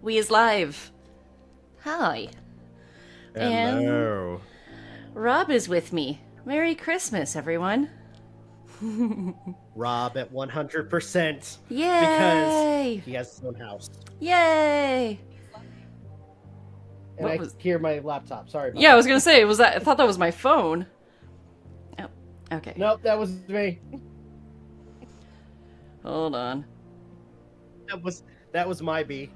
We is live. Hi. Hello. And Rob is with me. Merry Christmas, everyone. Rob at 100% Yay! because he has his own house. Yay! And I hear my laptop. Sorry about Yeah, that. I was gonna say, was that? I thought that was my phone. Oh, okay. Nope, that was me. Hold on. That was my bee.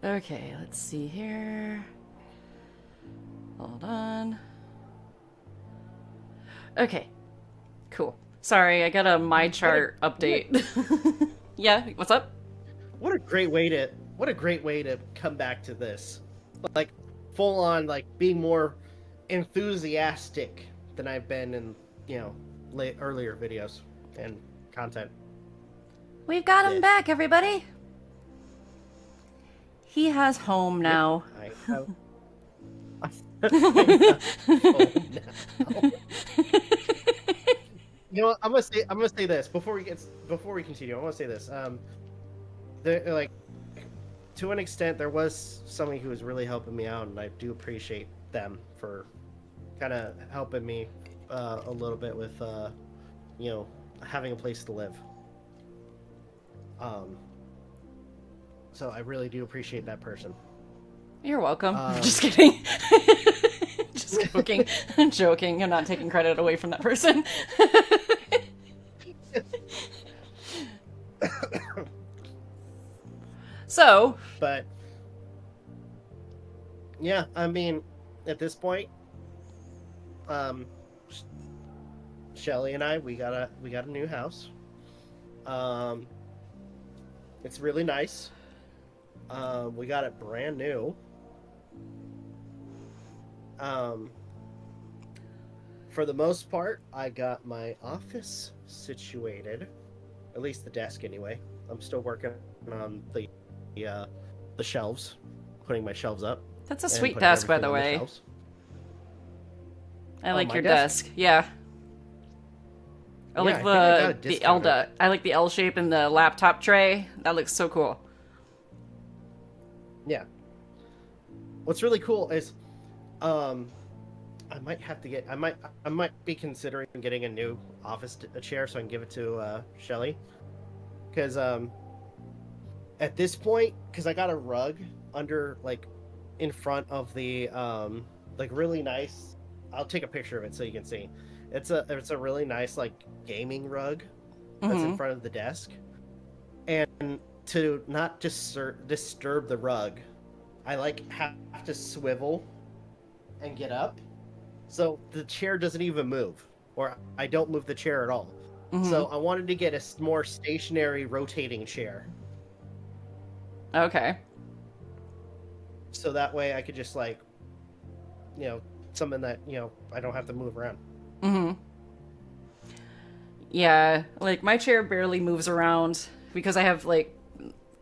Okay, let's see here. Hold on. Okay. Cool. Sorry, I got a my chart update. Yeah, what's up? What a great way to come back to this. Like full on like being more enthusiastic than I've been in, earlier videos and content. We've got him back, everybody. He has home now. I have home now. You know what? I'm gonna say this before we continue. I want to say this. Like to an extent, there was somebody who was really helping me out, and I do appreciate them for kind of helping me a little bit with having a place to live. So I really do appreciate that person. You're welcome. Just kidding. Just joking. I'm joking. I'm not taking credit away from that person. So. But yeah, I mean, at this point, Shelly and I, we got a new house. It's really nice. We got it brand new. For the most part, I got my office situated, at least the desk anyway. I'm still working on the shelves, putting my shelves up. That's a sweet desk, by the way. I like your desk. Yeah. I like the L. I like the L shape in the laptop tray. That looks so cool. Yeah. What's really cool is, I might have to get. I might be considering getting a new office chair so I can give it to Shelly. Because at this point, because I got a rug under in front of the really nice. I'll take a picture of it so you can see. It's a really nice gaming rug that's in front of the desk, and to not just disturb the rug, I have to swivel and get up, so the chair doesn't even move, or I don't move the chair at all. So I wanted to get a more stationary rotating chair. Okay. So that way I could just something that I don't have to move around. Yeah, my chair barely moves around because I have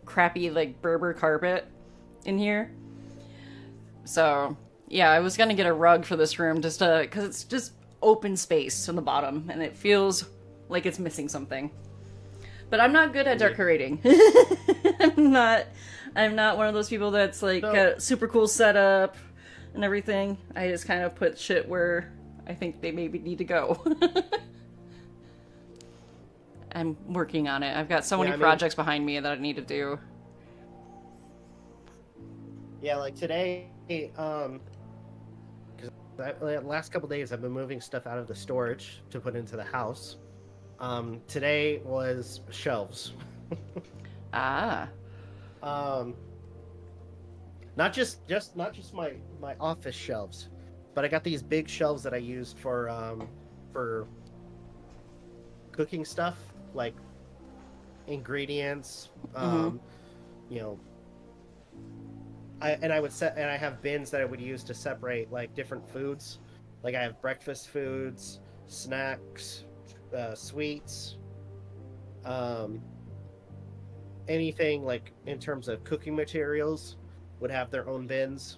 crappy Berber carpet in here. So yeah, I was gonna get a rug for this room just because it's just open space on the bottom and it feels like it's missing something. But I'm not good at decorating. I'm not one of those people that's got a super cool setup and everything. I just kind of put shit where I think they maybe need to go. I'm working on it. I've got so many projects behind me that I need to do. Yeah, today, because the last couple days I've been moving stuff out of the storage to put into the house. Today was shelves. Ah. Not just my office shelves, but I got these big shelves that I used for cooking stuff, like ingredients. I have bins that I would use to separate different foods. I have breakfast foods, snacks, sweets, anything in terms of cooking materials would have their own bins.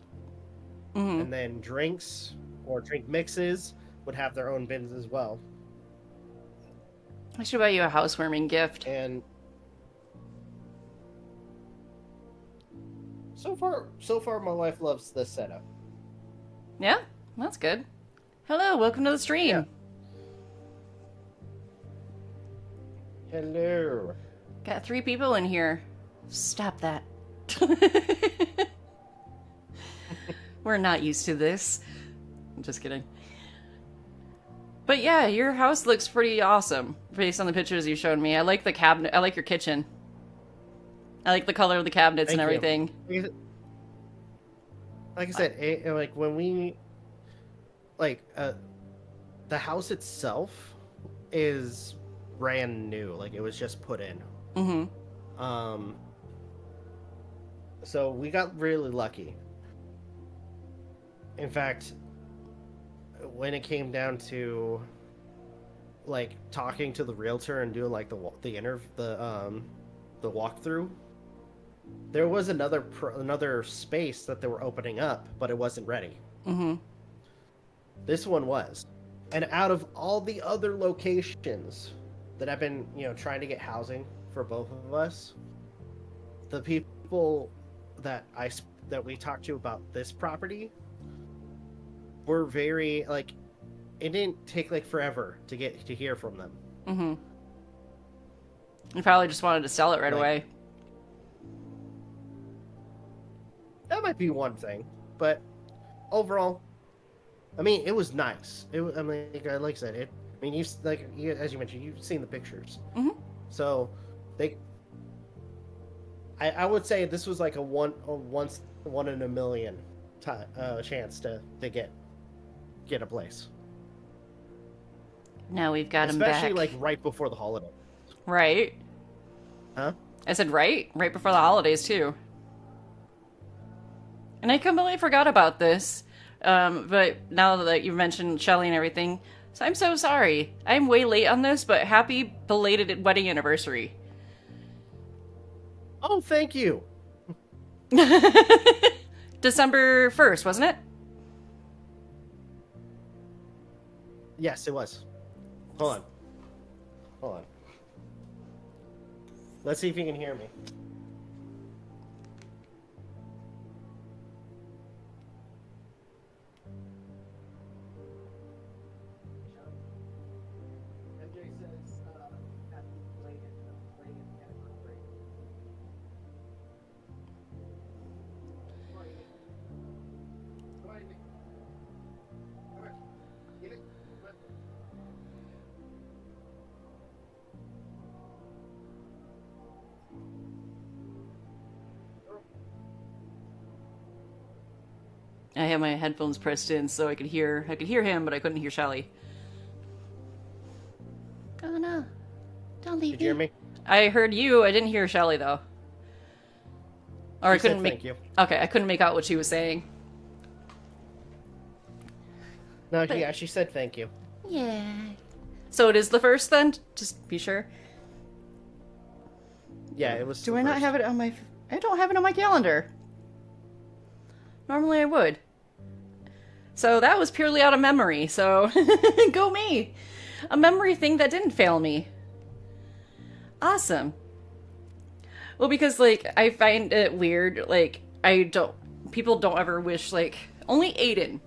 And then drinks or drink mixes would have their own bins as well. I should buy you a housewarming gift. And So far, my wife loves this setup. Yeah, that's good. Hello, welcome to the stream. Yeah. Hello. Got 3 people in here. Stop that. We're not used to this. I'm just kidding. But yeah, your house looks pretty awesome based on the pictures you showed me. I like the cabinet. I like your kitchen. I like the color of the cabinets and everything. Like I said, like when we, like, the house itself is brand new. Like it was just put in. Mm-hmm. So we got really lucky. In fact, when it came down to like talking to the realtor and doing like the walkthrough, there was another space that they were opening up, but it wasn't ready. Mm-hmm. This one was. And out of all the other locations that I've been, trying to get housing for both of us, the people that we talked to about this property were very, like, it didn't take like forever to get to hear from them. Mm-hmm. You probably just wanted to sell it right away. That might be one thing, but overall, I mean, it was nice. Like I said, as you mentioned, you've seen the pictures. Mm-hmm. So I would say this was like a one in a million chance to get a place. Now we've got him back. Especially like right before the holiday. Right. Huh? I said right before the holidays too. And I completely forgot about this. But now that you've mentioned Shelly and everything, so I'm so sorry. I'm way late on this, but happy belated wedding anniversary. Oh, thank you. December 1st, wasn't it? Yes, it was. Hold on. Let's see if you can hear me. I had my headphones pressed in so I could hear him, but I couldn't hear Shelly. Oh no. Don't leave me. Did you hear me? I heard you, I didn't hear Shelly though. Or I couldn't make thank you. Okay, I couldn't make out what she was saying. No, yeah, she said thank you. Yeah. So it is the first then? Just be sure. Yeah, it was. Do I not have it on my... I don't have it on my calendar. Normally I would. So that was purely out of memory, so go me. A memory thing that didn't fail me. Awesome. Well, because, like, I find it weird, like, people don't ever wish, like, only Aden.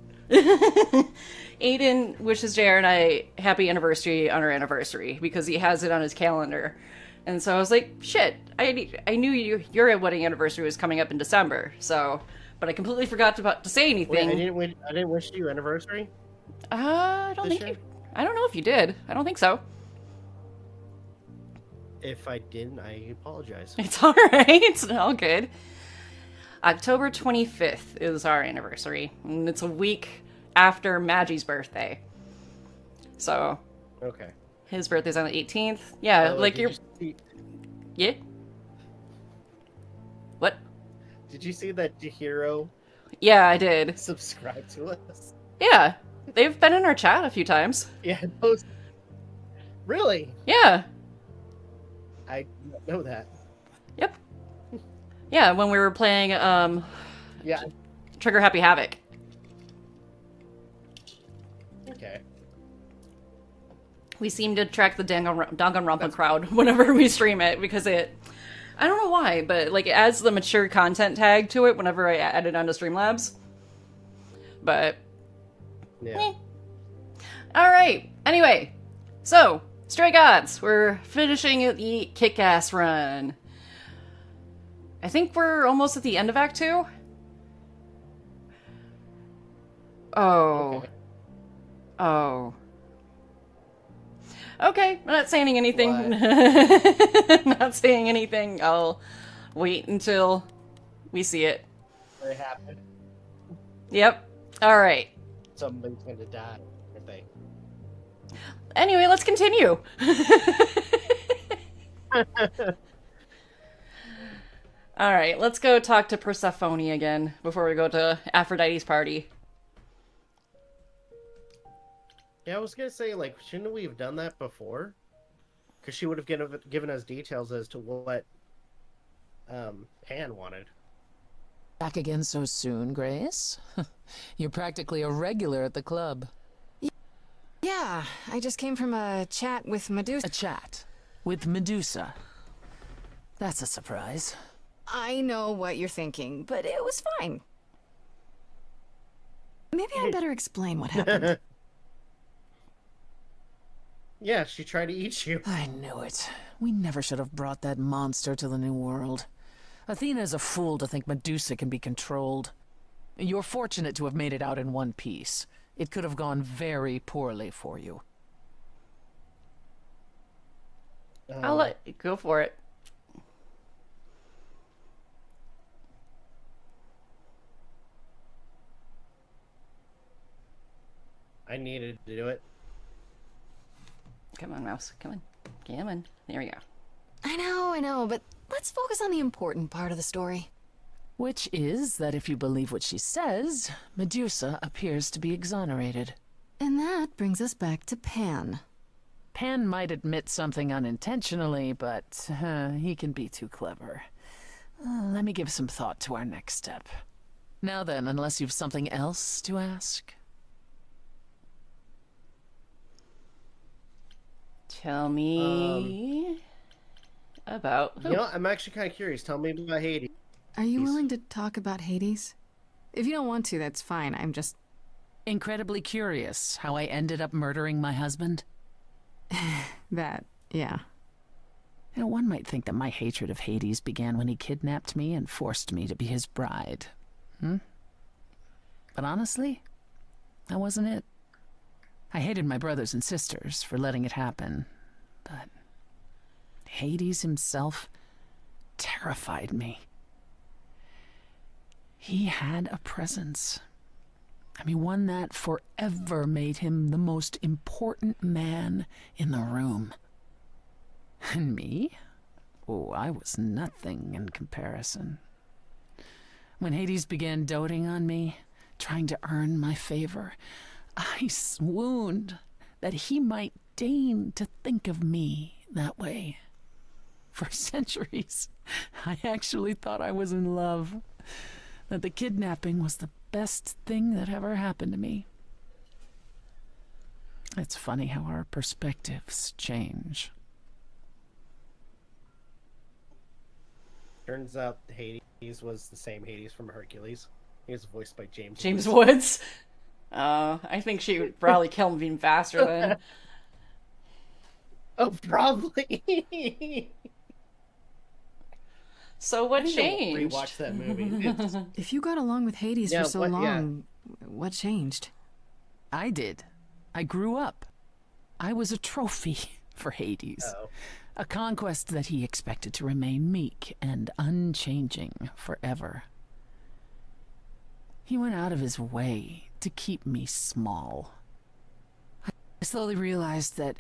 Aden wishes JR and I happy anniversary on our anniversary because he has it on his calendar. And so I was like, shit, I knew your wedding anniversary was coming up in December, so... But I completely forgot to say anything. Wait, I didn't wish you anniversary? I don't know if you did. I don't think so. If I didn't, I apologize. It's alright. It's all good. October 25th is our anniversary. And it's a week after Maggie's birthday. So. Okay. His birthday's on the 18th. Yeah, like you're... Yeah? What? Did you see that Jihiro? Yeah, I did. Subscribe to us. Yeah, they've been in our chat a few times. Yeah, really? Yeah. I didn't know that. Yep. Yeah, when we were playing, Yeah. Trigger Happy Havoc. Okay. We seem to attract the Danganronpa crowd whenever we stream it because I don't know why, but like it adds the mature content tag to it whenever I add it onto Streamlabs. But Yeah. All right. Anyway, so Stray Gods, we're finishing the Kickass run. I think we're almost at the end of Act 2. Oh. Okay. Oh. Okay, I'm not saying anything. Not saying anything. I'll wait until we see it. Very happy. Yep. All right. Somebody's gonna die, I think. Anyway, let's continue. All right, let's go talk to Persephone again before we go to Aphrodite's party. Yeah, I was gonna say, like, shouldn't we have done that before? Because she would have given us details as to what Pan wanted. Back again so soon, Grace? You're practically a regular at the club. Yeah, I just came from a chat with Medusa. A chat with Medusa. That's a surprise. I know what you're thinking, but it was fine. Maybe I'd better explain what happened. Yeah, she tried to eat you. I knew it. We never should have brought that monster to the New World. Athena's a fool to think Medusa can be controlled. You're fortunate to have made it out in one piece. It could have gone very poorly for you. I'll let you go for it. I needed to do it. Come on, mouse. Come on. Come on. There we go. I know, but let's focus on the important part of the story. Which is that if you believe what she says, Medusa appears to be exonerated. And that brings us back to Pan. Pan might admit something unintentionally, but he can be too clever. Let me give some thought to our next step. Now then, unless you've something else to ask. Tell me about who? You know, I'm actually kind of curious. Tell me about Hades. Are you willing to talk about Hades? If you don't want to, that's fine. I'm just... Incredibly curious how I ended up murdering my husband. that, yeah. You know, one might think that my hatred of Hades began when he kidnapped me and forced me to be his bride. But honestly, that wasn't it. I hated my brothers and sisters for letting it happen, but Hades himself terrified me. He had a presence. I mean, one that forever made him the most important man in the room. And me? Oh, I was nothing in comparison. When Hades began doting on me, trying to earn my favor, I swooned that he might deign to think of me that way. For centuries, I actually thought I was in love, that the kidnapping was the best thing that ever happened to me. It's funny how our perspectives change. Turns out Hades was the same Hades from Hercules. He was voiced by James Woods. I think she would probably kill him even faster than. Oh, probably. So what changed? Rewatch that movie. If you got along with Hades for so long, yeah. what changed? I did. I grew up. I was a trophy for Hades. Uh-oh. A conquest that he expected to remain meek and unchanging forever. He went out of his way to keep me small. I slowly realized that,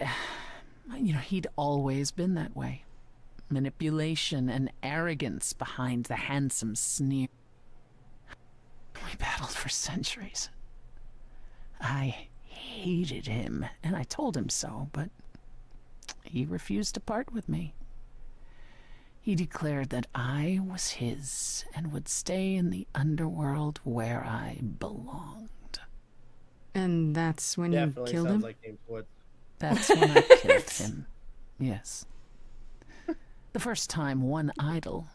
he'd always been that way. Manipulation and arrogance behind the handsome sneer. We battled for centuries. I hated him, and I told him so, but he refused to part with me. He declared that I was his and would stay in the underworld where I belonged. And that's when Definitely you killed sounds him? like James Woods. That's when I killed him. Yes. The first time one idol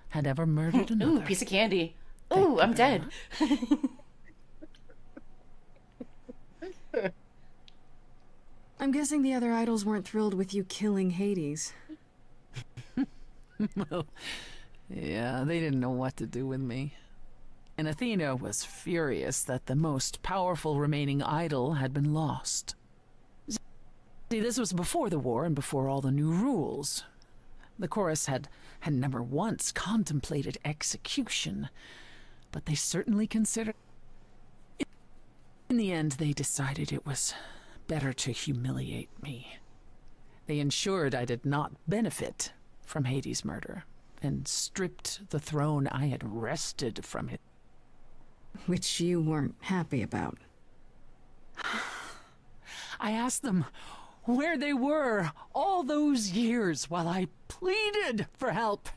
had ever murdered another. Ooh, piece of candy. Ooh, I'm dead. I'm guessing the other idols weren't thrilled with you killing Hades. Well, yeah, they didn't know what to do with me. And Athena was furious that the most powerful remaining idol had been lost. See, this was before the war and before all the new rules. The chorus had never once contemplated execution, but they certainly considered... In the end, they decided it was better to humiliate me. They ensured I did not benefit from Hades' murder, and stripped the throne I had wrested from him. Which you weren't happy about. I asked them where they were all those years while I pleaded for help.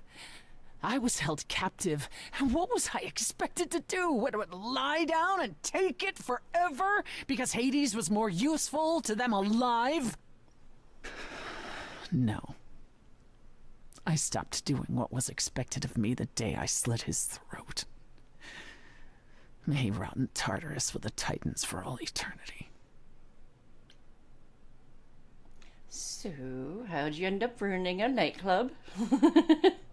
I was held captive, and what was I expected to do? What, lie down and take it forever because Hades was more useful to them alive? No. I stopped doing what was expected of me the day I slit his throat. May he rot in Tartarus with the Titans for all eternity. So, how'd you end up running a nightclub?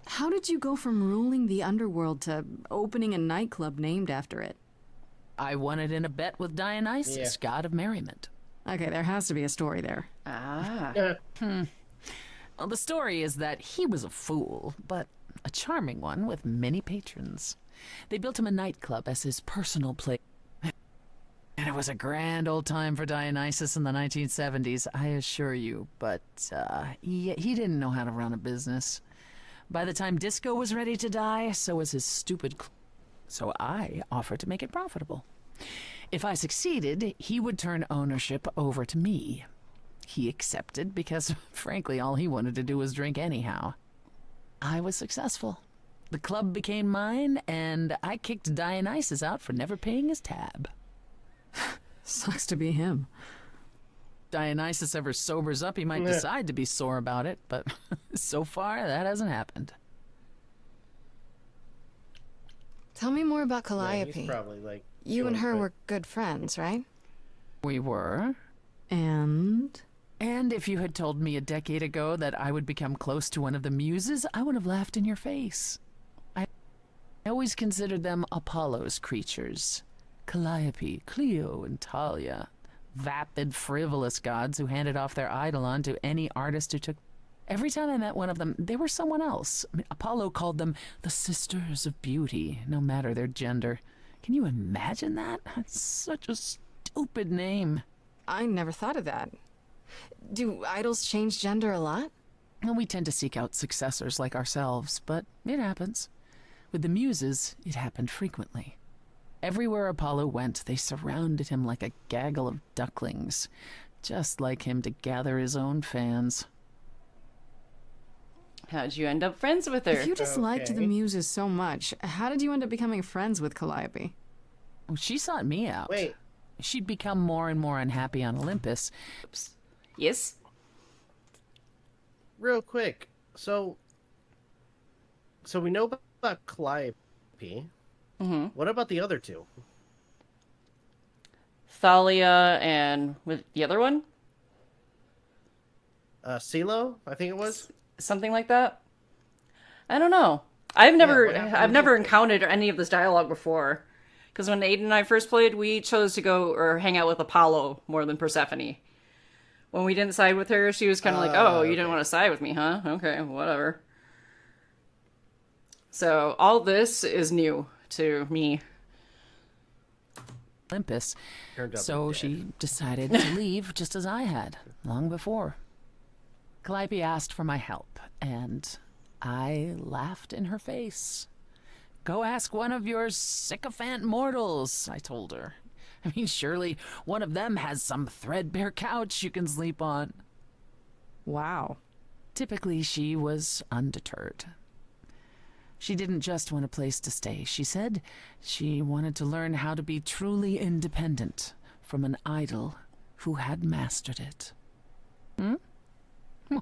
How did you go from ruling the underworld to opening a nightclub named after it? I won it in a bet with Dionysus, god of merriment. Okay, there has to be a story there. Ah. Well, the story is that he was a fool, but a charming one with many patrons. They built him a nightclub as his personal place. And it was a grand old time for Dionysus in the 1970s, I assure you. But he didn't know how to run a business. By the time disco was ready to die, so was his stupid so I offered to make it profitable. If I succeeded, he would turn ownership over to me. He accepted because, frankly, all he wanted to do was drink anyhow. I was successful. The club became mine, and I kicked Dionysus out for never paying his tab. Sucks to be him. Dionysus ever sobers up, he might decide to be sore about it, but so far, that hasn't happened. Tell me more about Yeah, Calliope. he's probably like You and her doing were good friends, right? We were. And? And if you had told me a decade ago that I would become close to one of the muses, I would have laughed in your face. I always considered them Apollo's creatures. Calliope, Clio, and Talia. Vapid, frivolous gods who handed off their eidolon to any artist who took... Every time I met one of them, they were someone else. I mean, Apollo called them the Sisters of Beauty, no matter their gender. Can you imagine that? That's such a stupid name. I never thought of that. Do idols change gender a lot? Well, we tend to seek out successors like ourselves, but it happens. With the muses, it happened frequently. Everywhere Apollo went, they surrounded him like a gaggle of ducklings, just like him to gather his own fans. How'd you end up friends with her? If you disliked the Okay. muses so much, how did you end up becoming friends with Calliope? Oh, she sought me out. Wait, She'd become more and more unhappy on Olympus. Oops. Yes? real quick. So we know about Calliope. Mm-hmm. What about the other two? Thalia and with the other one? CeeLo, I think it was. Something like that? I don't know. I've never what happened I've with never you? encountered any of this dialogue before. Because when Aden and I first played, we chose to go or hang out with Apollo more than Persephone. When we didn't side with her, she was kind of like, "Oh, you didn't okay. want to side with me, huh? Okay, whatever." So all this is new to me. Olympus. Turned up So dead. she decided to leave just as I had, long before. Calliope asked for my help, and I laughed in her face. Go ask one of your sycophant mortals, I told her. I mean, surely one of them has some threadbare couch you can sleep on. Wow. Typically, she was undeterred. She didn't just want a place to stay. She said she wanted to learn how to be truly independent from an idol who had mastered it.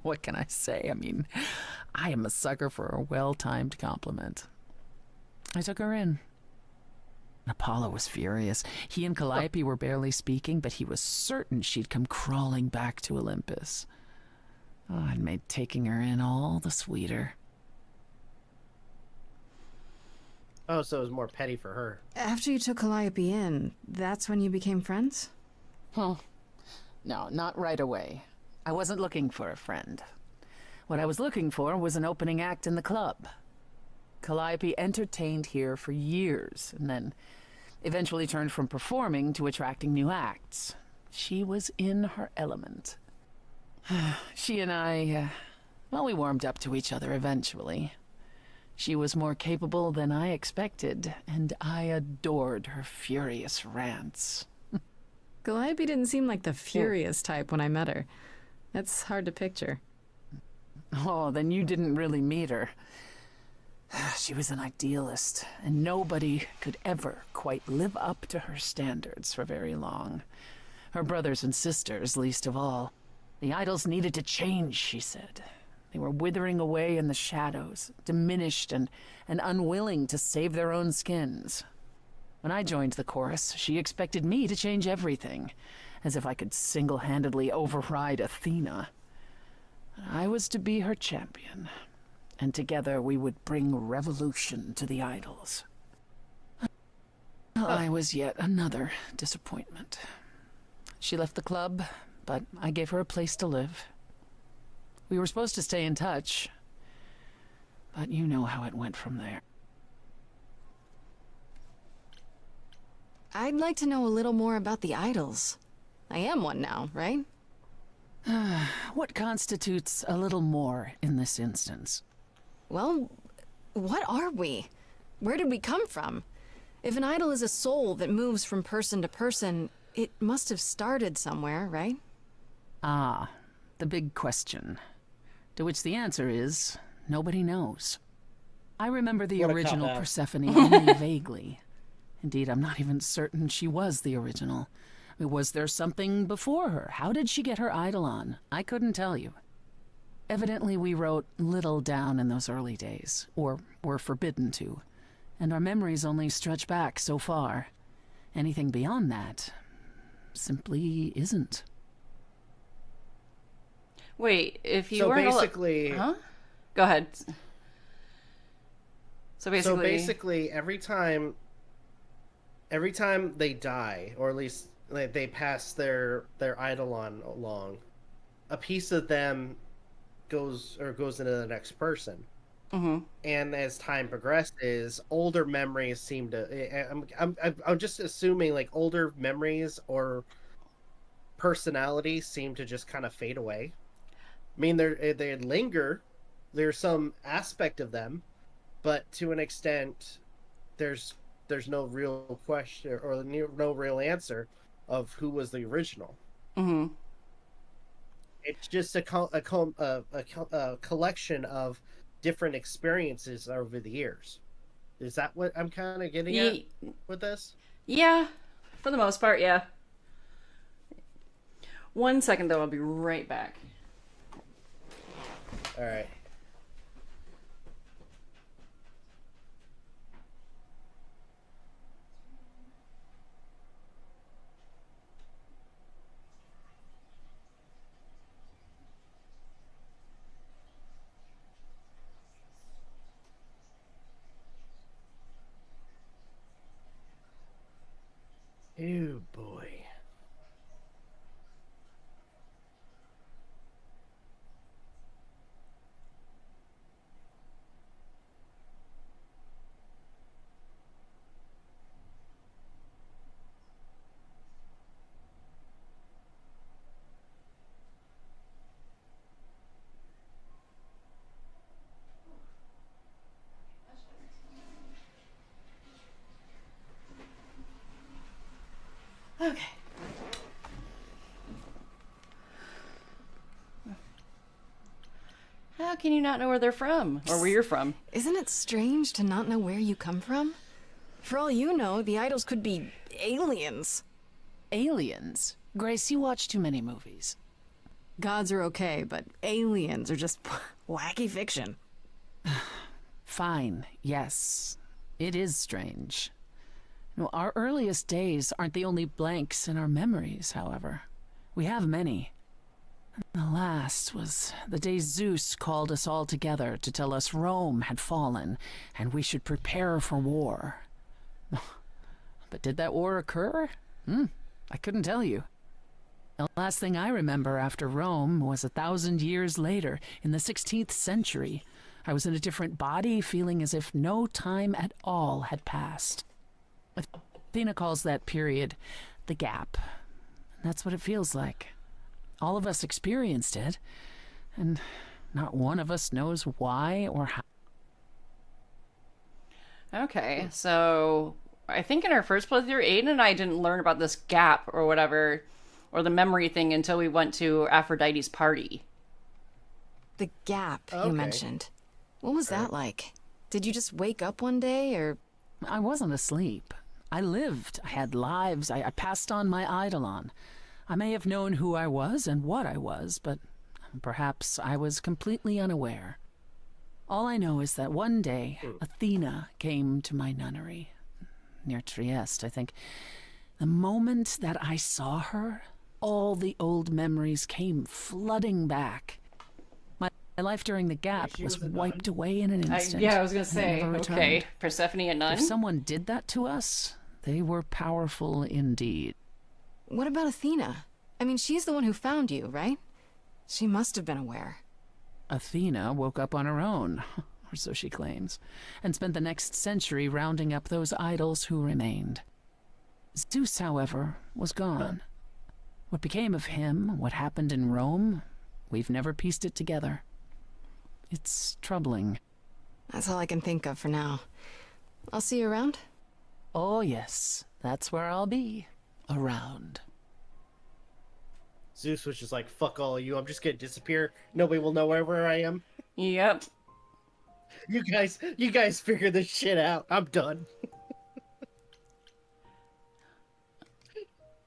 What can I say? I mean, I am a sucker for a well-timed compliment. I took her in. Apollo was furious. He and Calliope were barely speaking, but he was certain she'd come crawling back to Olympus. Oh, it made taking her in all the sweeter. Oh, so it was more petty for her. After you took Calliope in, that's when you became friends? Well, no, not right away. I wasn't looking for a friend. What I was looking for was an opening act in the club. Calliope entertained here for years, and then eventually turned from performing to attracting new acts. She was in her element. She and I, well, we warmed up to each other eventually. She was more capable than I expected, and I adored her furious rants. Calliope didn't seem like the furious type when I met her. That's hard to picture. Oh, then you didn't really meet her. She was an idealist, and nobody could ever quite live up to her standards for very long. Her brothers and sisters, least of all. The idols needed to change, she said. They were withering away in the shadows, diminished and unwilling to save their own skins. When I joined the chorus, she expected me to change everything, as if I could single-handedly override Athena. I was to be her champion, and together we would bring revolution to the idols. I was yet another disappointment. She left the club, but I gave her a place to live. We were supposed to stay in touch, but you know how it went from there. I'd like to know a little more about the idols. I am one now, right? What constitutes a little more in this instance? Well, what are we? Where did we come from? If an idol is a soul that moves from person to person, it must have started somewhere, right? Ah, the big question. To which the answer is, nobody knows. I remember the What a original cop-out. Persephone only vaguely. Indeed, I'm not even certain she was the original. I mean, was there something before her? How did she get her idol on? I couldn't tell you. Evidently, we wrote little down in those early days, or were forbidden to, and our memories only stretch back so far. Anything beyond that simply isn't. Wait, if you So weren't basically, huh? Go ahead. So basically, every time they die, or at least they pass their idol on along, a piece of them goes into the next person. Mhm. And as time progresses, older memories seem to. I'm just assuming like older memories or personalities seem to just kind of fade away. I mean, they linger. There's some aspect of them, but to an extent, there's no real question or no real answer of who was the original. Mhm. It's just a collection of different experiences over the years. Is that what I'm kind of getting at with this? Yeah, for the most part, yeah. 1 second though, I'll be right back. All right. Ew, boy. Okay. How can you not know where they're from? Or where you're from? Isn't it strange to not know where you come from? For all you know, the idols could be aliens. Aliens? Grace, you watch too many movies. Gods are okay, but aliens are just wacky fiction. Fine, yes. It is strange. No, our earliest days aren't the only blanks in our memories, however. We have many. The last was the day Zeus called us all together to tell us Rome had fallen and we should prepare for war. But did that war occur? I couldn't tell you. The last thing I remember after Rome was 1,000 years later, in the 16th century. I was in a different body, feeling as if no time at all had passed. Athena calls that period the gap. That's what it feels like. All of us experienced it, and not one of us knows why or how. Okay, so I think in our first playthrough, Aden and I didn't learn about this gap or whatever, or the memory thing until we went to Aphrodite's party. The gap Okay. you mentioned. What was that like? Did you just wake up one day, or... I wasn't asleep. I lived. I had lives. I passed on my eidolon. I may have known who I was and what I was, but perhaps I was completely unaware. All I know is that one day, Athena came to my nunnery, near Trieste, I think. The moment that I saw her, all the old memories came flooding back. My life during the gap She was was a nun? wiped away in an instant. I was gonna and it say, never okay, returned. Persephone and Nun? If someone did that to us, they were powerful indeed. What about Athena? I mean, she's the one who found you, right? She must have been aware. Athena woke up on her own, or so she claims, and spent the next century rounding up those idols who remained. Zeus, however, was gone. What became of him, what happened in Rome, we've never pieced it together. It's troubling. That's all I can think of for now. I'll see you around. Oh yes, that's where I'll be. Around. Zeus was just like, fuck all of you, I'm just gonna disappear. Nobody will know where I am. Yep. You guys figure this shit out. I'm done.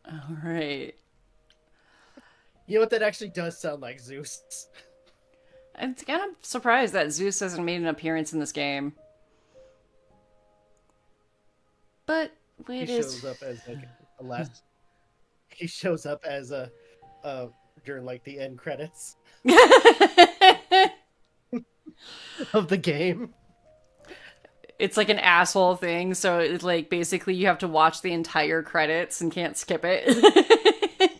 Alright. You know what? That actually does sound like Zeus. I'm kind of surprised that Zeus hasn't made an appearance in this game. But He it shows is. up as like a last. He shows up as a during like the end credits of the game. It's like an asshole thing, so it's like basically you have to watch the entire credits and can't skip it.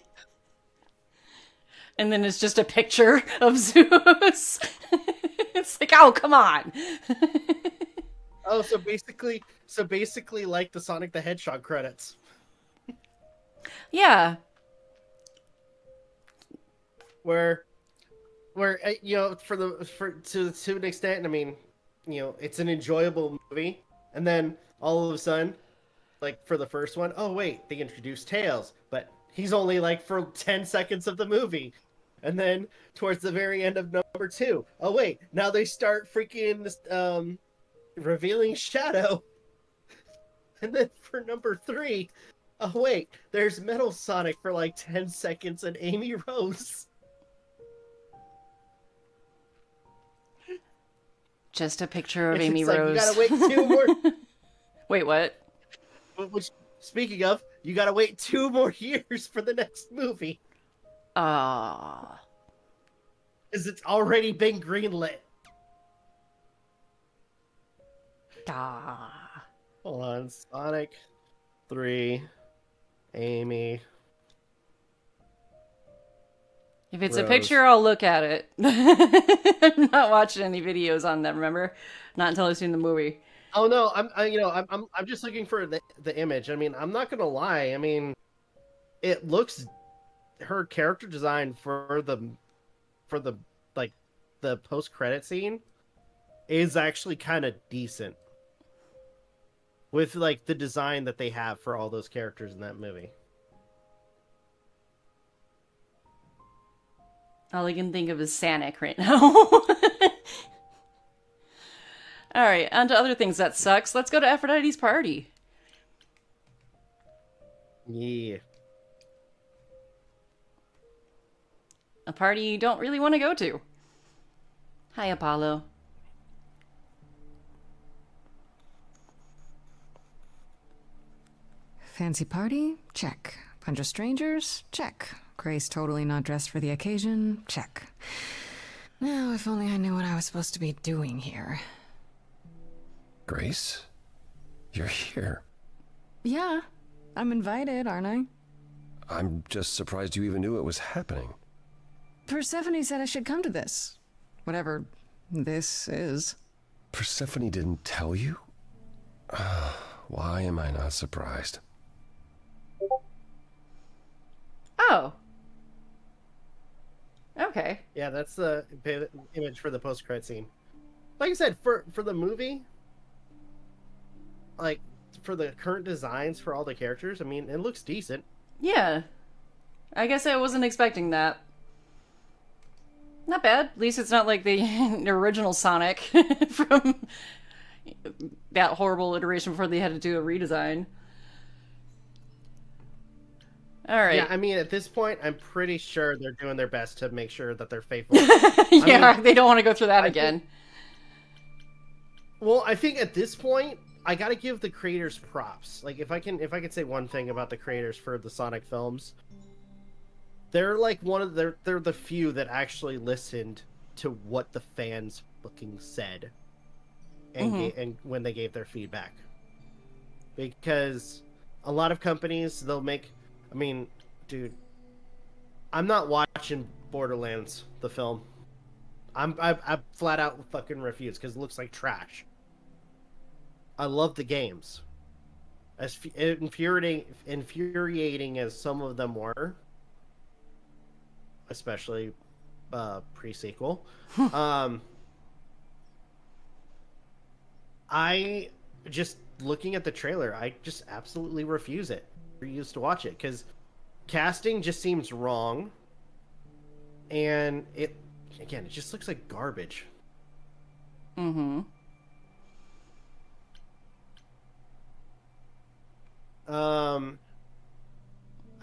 And then it's just a picture of Zeus. It's like, oh, come on. Oh, so basically like the Sonic the Hedgehog credits. Yeah. Where you know, to an extent, I mean, you know, it's an enjoyable movie, and then all of a sudden, like for the first one, oh wait, they introduced Tails, but he's only like for 10 seconds of the movie. And then towards the very end of number 2, oh wait, now they start freaking revealing Shadow. And then for number 3, oh wait, there's Metal Sonic for like 10 seconds and Amy Rose. Just a picture of It's Amy like, Rose. you gotta wait 2 more. Wait, what? Which, speaking of, you gotta wait 2 more years for the next movie. Ah. Because it's already been greenlit. Ah. Hold on. Sonic 3, Amy. If it's a Rose. picture, I'll look at it. I'm not watching any videos on them, remember? Not until I've seen the movie. Oh no, I'm just looking for the image. I mean, I'm not gonna lie. I mean, it looks, her character design for the like the post credit scene is actually kind of decent. With like the design that they have for all those characters in that movie. All I can think of is Sonic right now. Alright, on to other things that sucks. Let's go to Aphrodite's party. Yeah. A party you don't really want to go to. Hi, Apollo. Fancy party? Check. Bunch of strangers? Check. Grace totally not dressed for the occasion? Check. Now, if only I knew what I was supposed to be doing here. Grace? You're here. Yeah, I'm invited, aren't I? I'm just surprised you even knew it was happening. Persephone said I should come to this. Whatever this is. Persephone didn't tell you? Why am I not surprised? Oh. Okay. Yeah, that's the image for the post-credit scene. Like I said, for the movie, like, for the current designs for all the characters, I mean, it looks decent. Yeah. I guess I wasn't expecting that. Not bad. At least it's not like the original Sonic from that horrible iteration before they had to do a redesign. Alright. Yeah, I mean, at this point, I'm pretty sure they're doing their best to make sure that they're faithful. Yeah, they don't want to go through that again. Well, I think at this point, I gotta give the creators props. Like, if I can say one thing about the creators for the Sonic films, they're like they're the few that actually listened to what the fans fucking said, and and when they gave their feedback. Because a lot of companies, they'll make, I mean, dude, I'm not watching Borderlands the film. I flat out fucking refuse because it looks like trash. I love the games. As infuriating as some of them were, especially pre-sequel, I just, looking at the trailer, I just absolutely refuse to watch it because casting just seems wrong, and it just looks like garbage.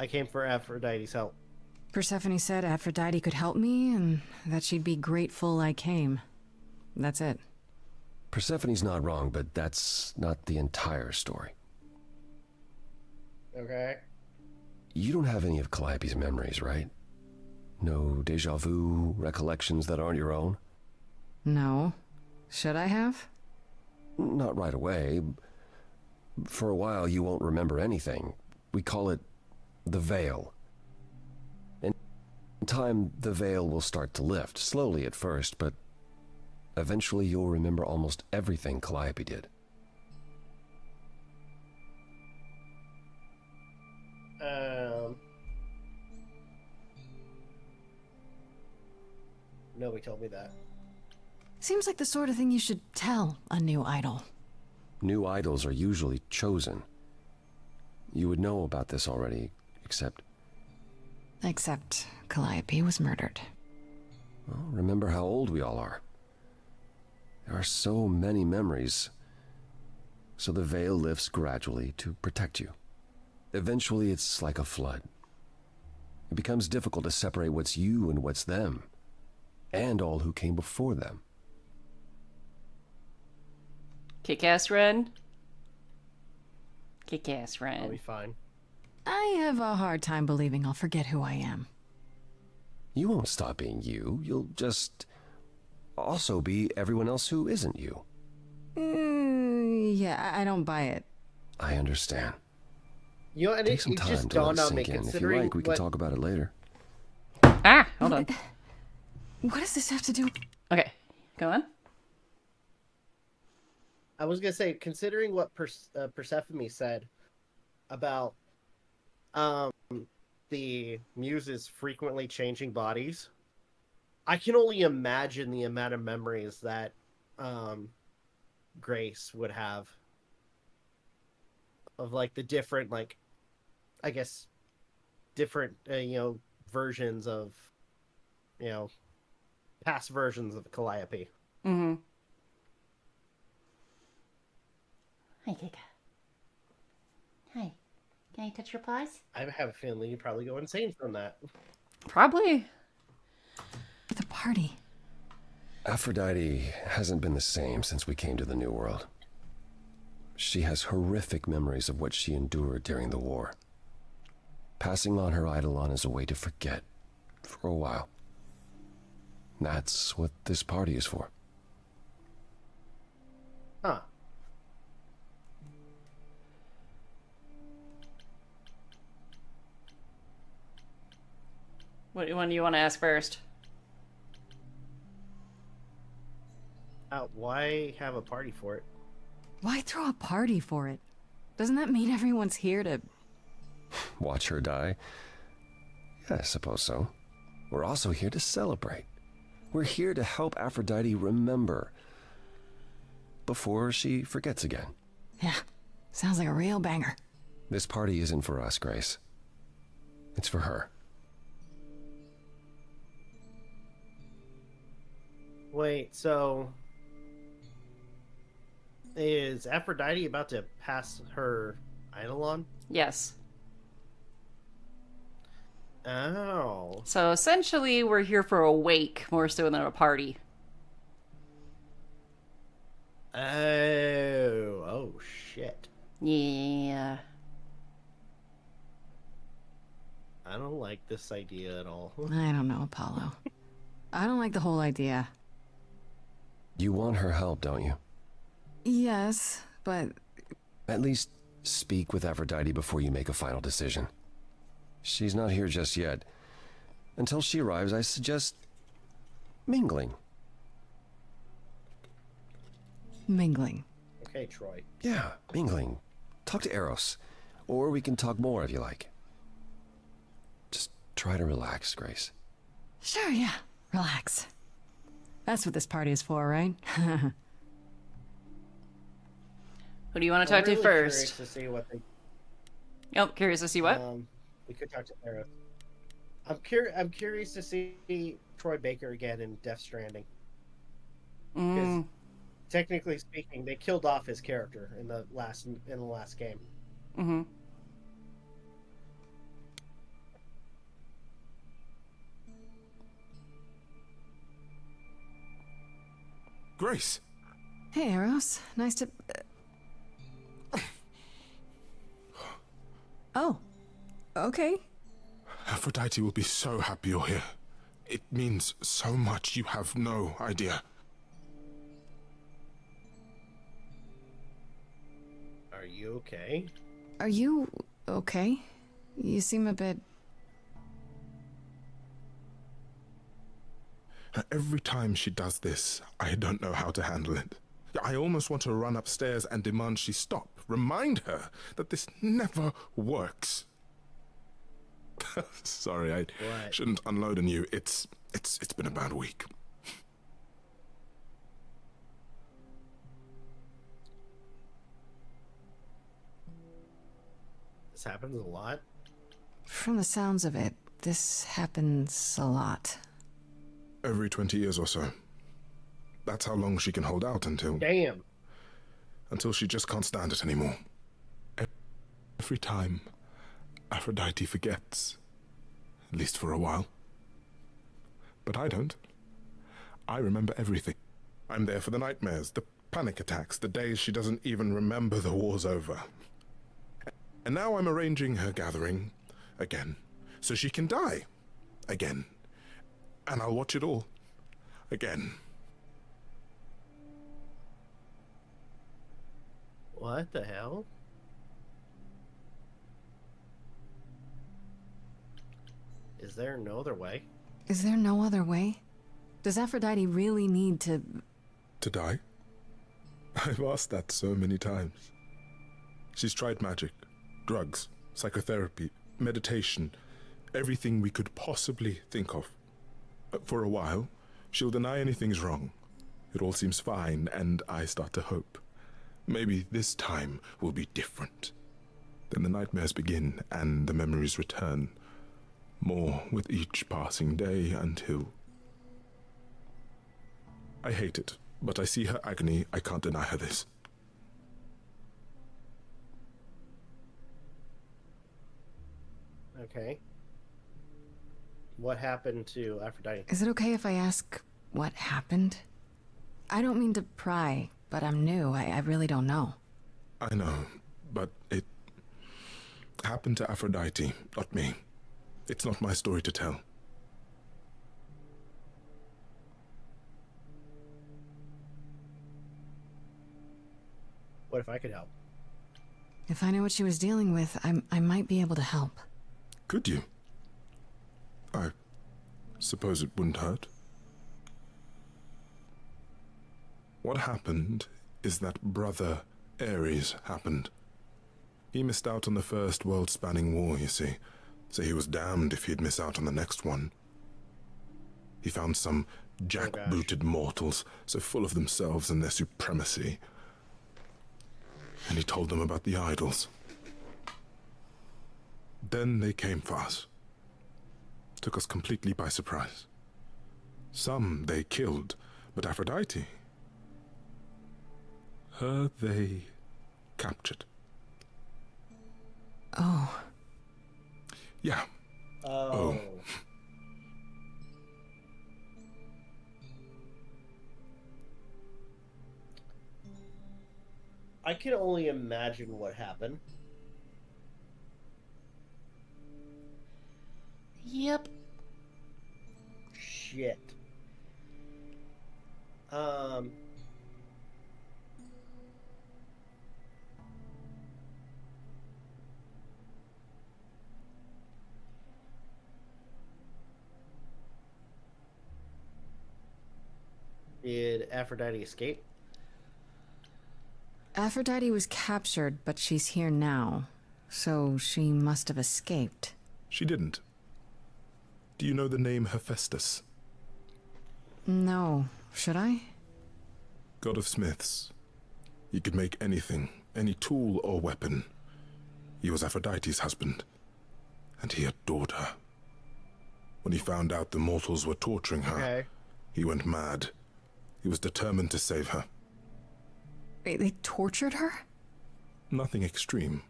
I came for Aphrodite's help. Persephone said Aphrodite could help me and that she'd be grateful I came. That's it. Persephone's not wrong, but that's not the entire story. Okay. You don't have any of Calliope's memories, right? No deja vu recollections that aren't your own? No. Should I have? Not right away. For a while, you won't remember anything. We call it the veil. In time, the veil will start to lift, slowly at first, but eventually you'll remember almost everything Calliope did. Nobody told me that. Seems like the sort of thing you should tell a new idol. New idols are usually chosen. You would know about this already, except Calliope was murdered. well, remember how old we all are. There are so many memories. So the veil lifts gradually to protect you. Eventually, it's like a flood. It becomes difficult to separate what's you and what's them, and all who came before them. Kickass Ren. Kickass Ren. I'll be fine. I have a hard time believing I'll forget who I am. You won't stop being you. You'll just also be everyone else who isn't you. Yeah, I don't buy it. I understand. You know, and Take some it time just to let dawned it on me, sink in. If you considering like, we can talk about it later. Ah, hold on. What does this have to do? Okay, go on. I was gonna say, considering what Persephone said about the muses frequently changing bodies, I can only imagine the amount of memories that Grace would have of like the different, like, I guess, different versions of, past versions of Calliope. Mm-hmm. Hi, Kika. Hi. Can I touch your paws? I have a feeling you'd probably go insane from that. Probably. the party? Aphrodite hasn't been the same since we came to the New World. She has horrific memories of what she endured during the war. Passing on her Eidolon is a way to forget, for a while. That's what this party is for. Huh. What one do you want to ask first? Why have a party for it? Why throw a party for it? Doesn't that mean everyone's here to... Watch her die? Yeah, I suppose so. We're also here to celebrate. We're here to help Aphrodite remember before she forgets again. Yeah, sounds like a real banger. This party isn't for us, Grace. It's for her. Wait, so is Aphrodite about to pass her Eidolon? Yes. Oh. So essentially, we're here for a wake more so than a party. Oh, shit. Yeah. I don't like this idea at all. I don't know, Apollo. I don't like the whole idea. You want her help, don't you? Yes, but... At least speak with Aphrodite before you make a final decision. She's not here just yet. Until she arrives, I suggest mingling. Mingling. Okay, Troy. Yeah, mingling. Talk to Eros. Or we can talk more if you like. Just try to relax, Grace. Sure, yeah. Relax. That's what this party is for, right? Who do you want to talk to Curious first? to see what they. Oh, curious to see what? We could talk to Eros. I'm curious to see Troy Baker again in Death Stranding. Because technically speaking, they killed off his character in the last game. Mm-hmm. Grace. Hey, Eros. Nice to... Oh. Okay. Aphrodite will be so happy you're here. It means so much, you have no idea. Are you okay? Are you okay? You seem a bit... Every time she does this, I don't know how to handle it. I almost want to run upstairs and demand she stop. Remind her that this never works. Sorry, I shouldn't unload on you. It's been a bad week. This happens a lot. From the sounds of it, this happens a lot. Every 20 years or so. That's how long she can hold out until... Damn. Until she just can't stand it anymore. Every time, Aphrodite forgets. At least for a while. But I don't. I remember everything. I'm there for the nightmares, the panic attacks, the days she doesn't even remember the war's over. And now I'm arranging her gathering again, so she can die again. And I'll watch it all again. What the hell? Is there no other way? Is there no other way? Does Aphrodite really need to... To die? I've asked that so many times. She's tried magic, drugs, psychotherapy, meditation, everything we could possibly think of. For a while, she'll deny anything's wrong. It all seems fine, and I start to hope. Maybe this time will be different. Then the nightmares begin, and the memories return. More with each passing day until... I hate it, but I see her agony. I can't deny her this. Okay. what happened to Aphrodite? Is it okay if I ask what happened? I don't mean to pry, but I'm new. I really don't know. I know, but it happened to Aphrodite, not me. It's not my story to tell. What if I could help? If I knew what she was dealing with, I might be able to help. Could you? I suppose it wouldn't hurt. What happened is that Brother Ares happened. He missed out on the first world-spanning war, you see, so he was damned if he'd miss out on the next one. He found some jackbooted mortals, so full of themselves and their supremacy, and he told them about the idols. Then they came for us. Took us completely by surprise. Some they killed, but Aphrodite, her they captured. Oh. Yeah. Oh. I can only imagine what happened. Yep. Shit. Did Aphrodite escape? Aphrodite was captured, but she's here now. So she must have escaped. She didn't. Do you know the name Hephaestus? No. Should I? God of smiths. He could make anything, any tool or weapon. He was Aphrodite's husband, and he adored her. When he found out the mortals were torturing her, he went mad. He was determined to save her. They tortured her? Nothing extreme,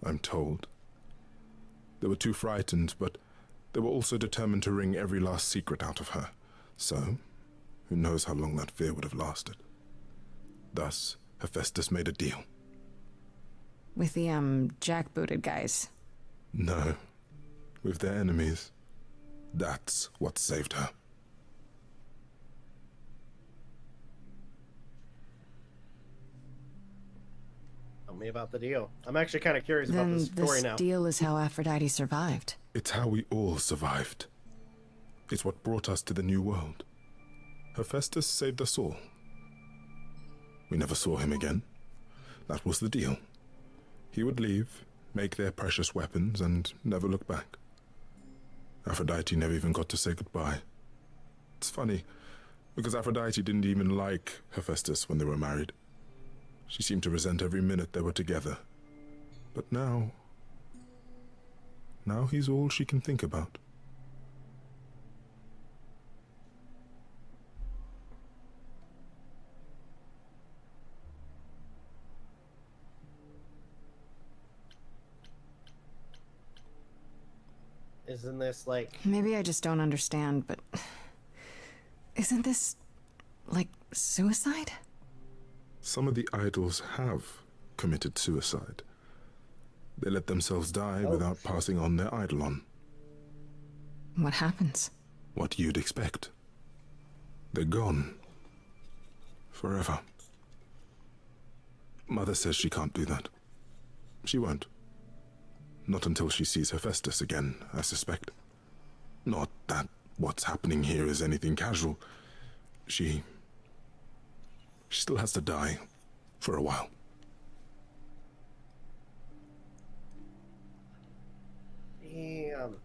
I'm told. They were too frightened, but they were also determined to wring every last secret out of her. So, who knows how long that fear would have lasted. Thus, Hephaestus made a deal. With the, jackbooted guys. No, with their enemies. That's what saved her. Tell me about the deal. I'm actually kind of curious about Then this story this now. deal is how Aphrodite survived. It's how we all survived. It's what brought us to the new world. Hephaestus saved us all. We never saw him again. That was the deal. He would leave, make their precious weapons, and never look back. Aphrodite never even got to say goodbye. It's funny, because Aphrodite didn't even like Hephaestus when they were married. She seemed to resent every minute they were together. But now he's all she can think about. Isn't this like... Maybe I just don't understand, but... Isn't this... like, suicide? Some of the idols have committed suicide. They let themselves die without passing on their eidolon. What happens? What you'd expect. They're gone. Forever. Mother says she can't do that. She won't. Not until she sees Hephaestus again, I suspect. Not that what's happening here is anything casual. She still has to die for a while. Damn.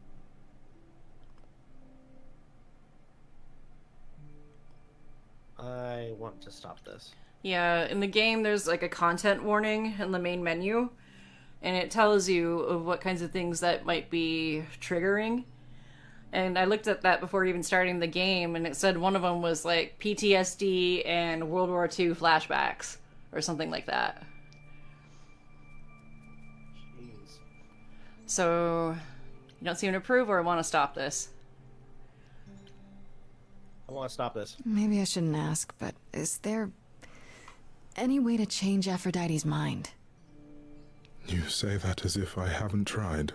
I want to stop this. Yeah, in the game there's like a content warning in the main menu, and it tells you of what kinds of things that might be triggering. And I looked at that before even starting the game, and it said one of them was like PTSD and World War II flashbacks, or something like that. Jeez. So, you don't seem to approve or want to stop this? I want to stop this. Maybe I shouldn't ask, but is there any way to change Aphrodite's mind? You say that as if I haven't tried.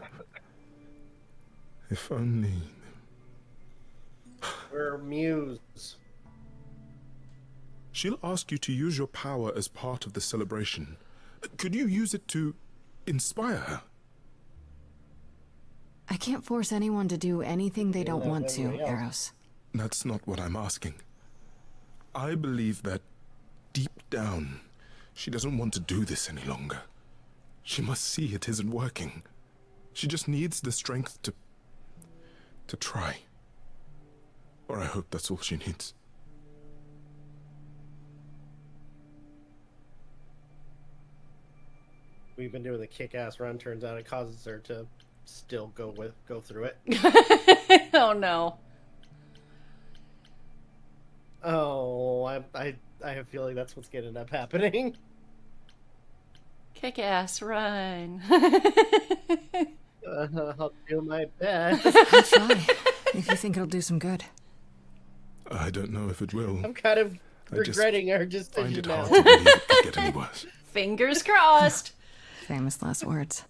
If only... We're muse. She'll ask you to use your power as part of the celebration. Could you use it to inspire her? I can't force anyone to do anything they don't want to, everybody else. Eros. That's not what I'm asking. I believe that deep down, she doesn't want to do this any longer. She must see it isn't working. She just needs the strength to try. Or I hope that's all she needs. We've been doing the kick-ass run. Turns out it causes her to still go through it. Oh no. Oh, I have a feeling that's what's gonna end up happening. Kick ass, run. I'll do my best. I'll try, if you think it'll do some good. I don't know if it will. I'm kind of I just regretting our Find decision it now. hard to believe it could get any worse. Fingers crossed. Famous last words.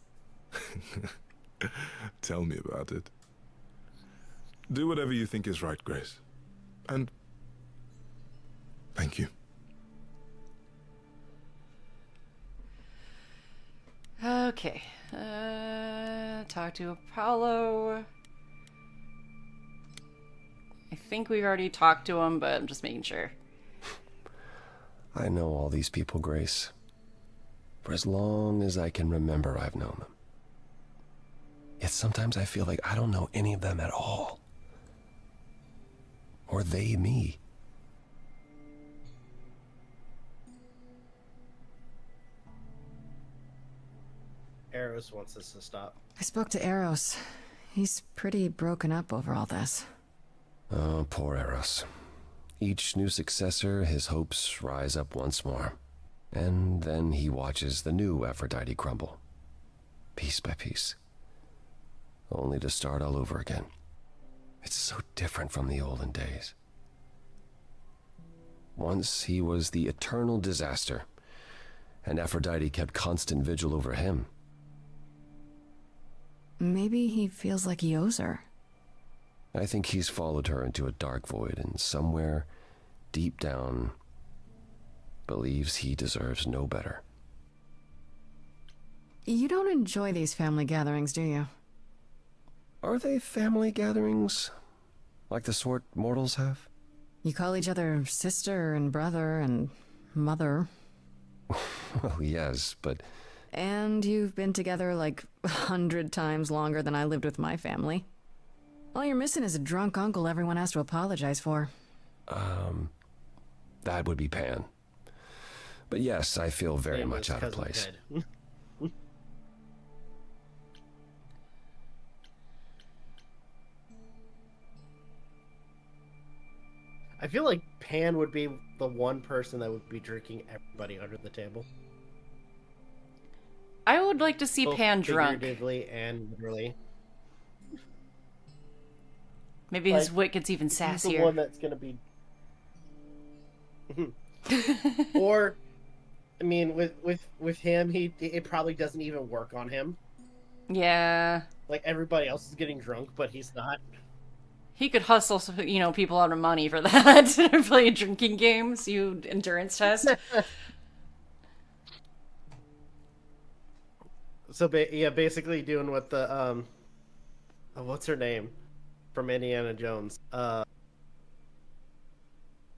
Tell me about it. Do whatever you think is right, Grace. And thank you. Okay. Talk to Apollo. I think we've already talked to him, but I'm just making sure. I know all these people, Grace. For as long as I can remember, I've known them. Yet sometimes I feel like I don't know any of them at all. Or they me. Eros wants us to stop. I spoke to Eros. He's pretty broken up over all this. Oh, poor Eros. Each new successor, his hopes rise up once more. And then he watches the new Aphrodite crumble. Piece by piece. Only to start all over again. It's so different from the olden days. Once he was the eternal disaster, and Aphrodite kept constant vigil over him. Maybe he feels like he owes her. I think he's followed her into a dark void, and somewhere, deep down, believes he deserves no better. You don't enjoy these family gatherings, do you? Are they family gatherings? Like the sort mortals have? You call each other sister and brother and mother. Well, yes, but... And you've been together like 100 times longer than I lived with my family. All you're missing is a drunk uncle everyone has to apologize for. that would be Pan. But yes, I feel very Same much as out of Cousin place. Ted. I feel like Pan would be the one person that would be drinking everybody under the table. I would like to see Both Pan drunk. figuratively and literally. Maybe his Like, wit gets even He's the sassier. one that's gonna be. Or, I mean, with him, it probably doesn't even work on him. Yeah. Like everybody else is getting drunk, but he's not. He could hustle, people out of money for that. Play a drinking games, you endurance test. So basically doing what the what's her name from Indiana Jones?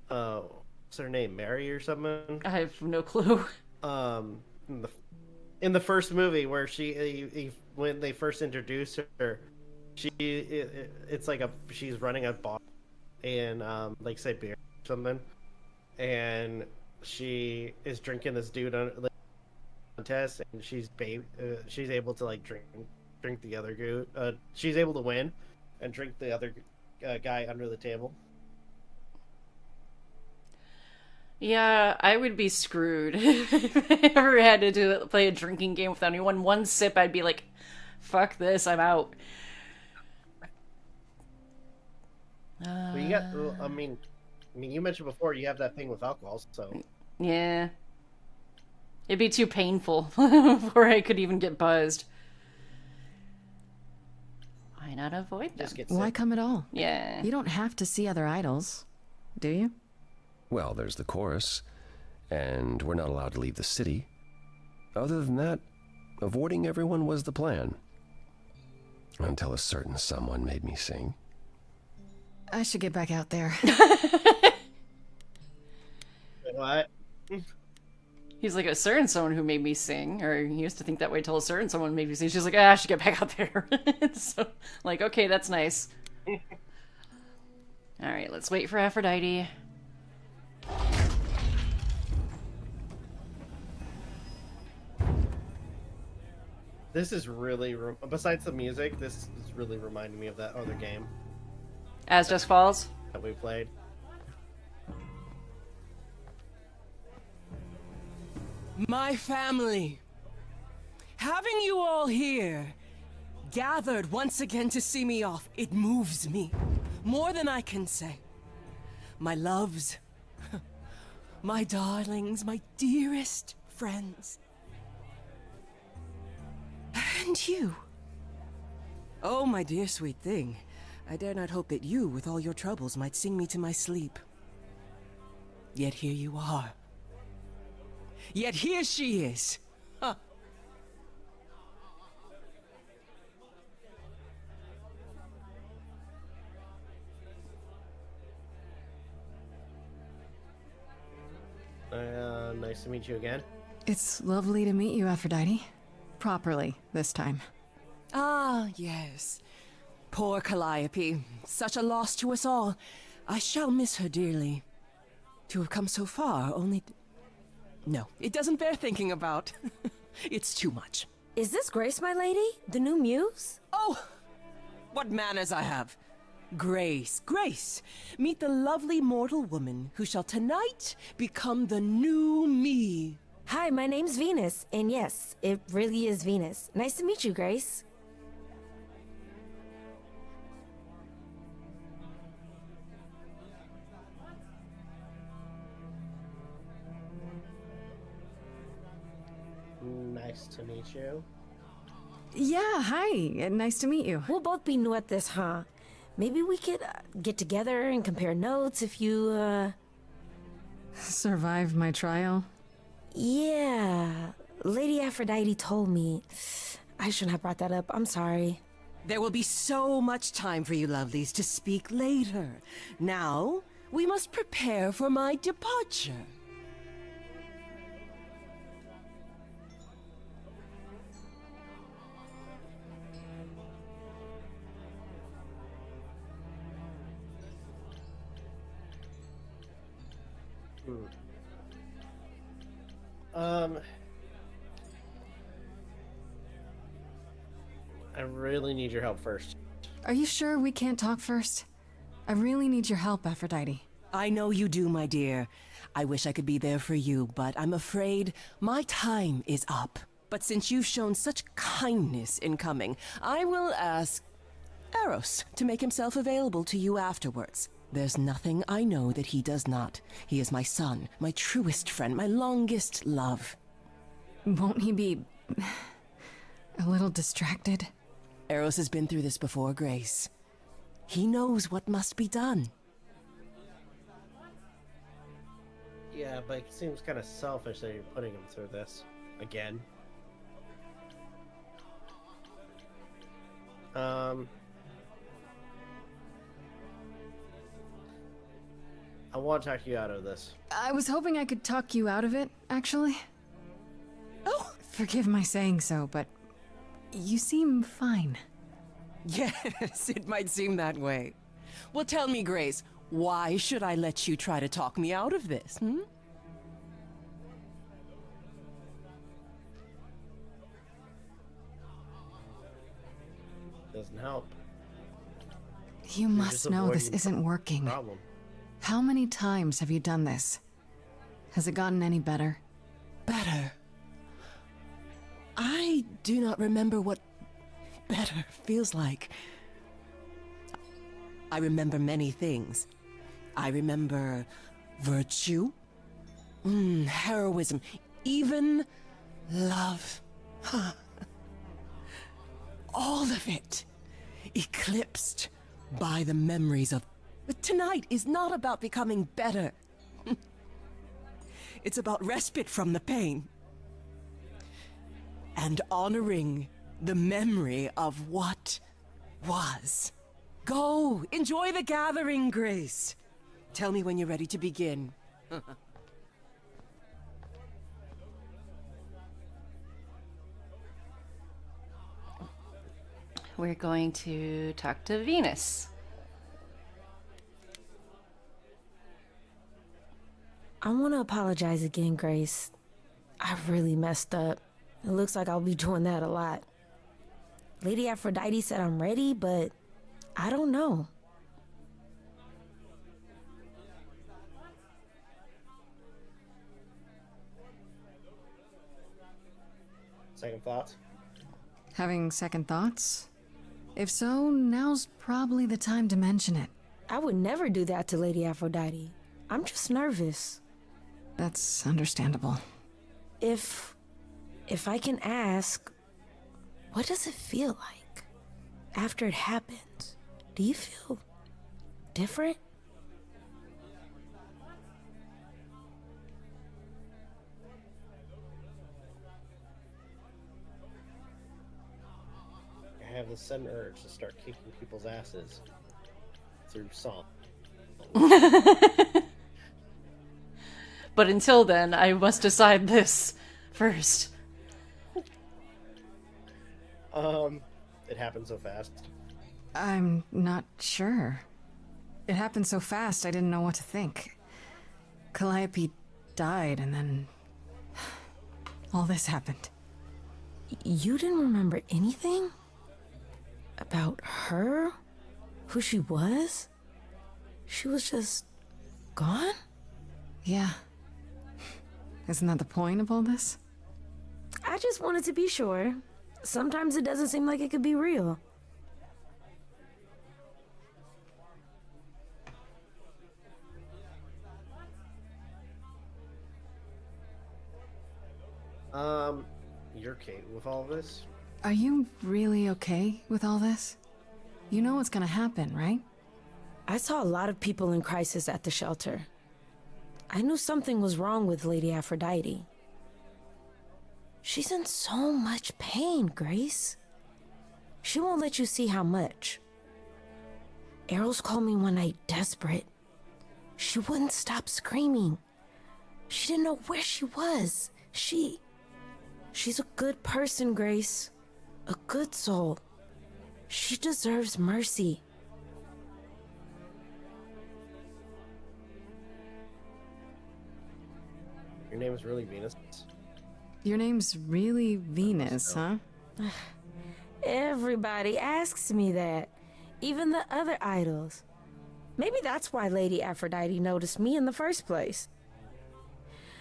What's her name? Mary or something? I have no clue. In the first movie where when they first introduced her, it's like she's running a bar in like Siberia or something, and she is drinking this dude on like contest, and she's able to like drink the other dude. She's able to win and drink the other guy under the table. Yeah, I would be screwed if I ever had to play a drinking game with anyone. One sip, I'd be like, fuck this, I'm out. Well, you got. I mean, I mean, you mentioned before you have that thing with alcohol, so Yeah. It'd be too painful before I could even get buzzed. Why not avoid them? just get sick. Why come at all? Yeah. You don't have to see other idols, do you? Well, there's the chorus, and we're not allowed to leave the city. Other than that, avoiding everyone was the plan. Until a certain someone made me sing. I should get back out there. What? He's like, a certain someone who made me sing, or he used to think that way till a certain someone made me sing. She's like, I should get back out there. So, like, okay, that's nice. Alright, let's wait for Aphrodite. This is really, besides the music, this is really reminding me of that other game As Dusk Falls? that we played. My family. Having you all here, gathered once again to see me off, it moves me. More than I can say. My loves, my darlings, my dearest friends. And you. Oh, my dear sweet thing. I dare not hope that you, with all your troubles, might sing me to my sleep. Yet here you are. Yet here she is. Huh. Nice to meet you again. It's lovely to meet you, Aphrodite. Properly, this time. Ah, yes. Poor Calliope. Such a loss to us all. I shall miss her dearly. To have come so far, only... No, it doesn't bear thinking about. It's too much. Is this Grace, my lady? The new muse? Oh! What manners I have. Grace, Grace. Meet the lovely mortal woman who shall tonight become the new me. Hi, my name's Venus, and yes, it really is Venus. Nice to meet you, Grace. Nice to meet you. Yeah, hi. Nice to meet you. We'll both be new at this, huh? Maybe we could get together and compare notes if you, Survive my trial? Yeah. Lady Aphrodite told me. I shouldn't have brought that up. I'm sorry. There will be so much time for you lovelies to speak later. Now, we must prepare for my departure. I really need your help first. Are you sure we can't talk first? I really need your help, Aphrodite. I know you do, my dear. I wish I could be there for you, but I'm afraid my time is up. But since you've shown such kindness in coming, I will ask Eros to make himself available to you afterwards. There's nothing I know that he does not. He is my son, my truest friend, my longest love. Won't he be... a little distracted? Eros has been through this before, Grace. He knows what must be done. Yeah, but it seems kind of selfish that you're putting him through this again. I want to talk you out of this. I was hoping I could talk you out of it, actually. Oh! Forgive my saying so, but you seem fine. Yes, it might seem that way. Well, tell me, Grace, why should I let you try to talk me out of this, hmm? Doesn't help. You You're must just know this avoiding isn't working. Problem. How many times have you done this? Has it gotten any better? Better. I do not remember what better feels like. I remember many things. I remember virtue, heroism, even love. All of it eclipsed by the memories of... But tonight is not about becoming better. It's about respite from the pain. And honoring the memory of what was. Go, enjoy the gathering, Grace. Tell me when you're ready to begin. We're going to talk to Venus. I want to apologize again, Grace. I really messed up. It looks like I'll be doing that a lot. Lady Aphrodite said I'm ready, but I don't know. Second thoughts? Having second thoughts? If so, now's probably the time to mention it. I would never do that to Lady Aphrodite. I'm just nervous. That's understandable. If I can ask, what does it feel like after it happens? Do you feel different? I have the sudden urge to start kicking people's asses through song. But until then, I must decide this first. It happened so fast. I'm not sure. It happened so fast, I didn't know what to think. Calliope died, and then... all this happened. You didn't remember anything? About her? Who she was? She was just gone? Yeah. Isn't that the point of all this? I just wanted to be sure. Sometimes it doesn't seem like it could be real. You're okay with all this? Are you really okay with all this? You know what's gonna happen, right? I saw a lot of people in crisis at the shelter. I knew something was wrong with Lady Aphrodite. She's in so much pain, Grace. She won't let you see how much. Eros called me one night desperate. She wouldn't stop screaming. She didn't know where she was. She's a good person, Grace. A good soul. She deserves mercy. Your name is really Venus? Your name's really Venus, huh? Everybody asks me that. Even the other idols. Maybe that's why Lady Aphrodite noticed me in the first place.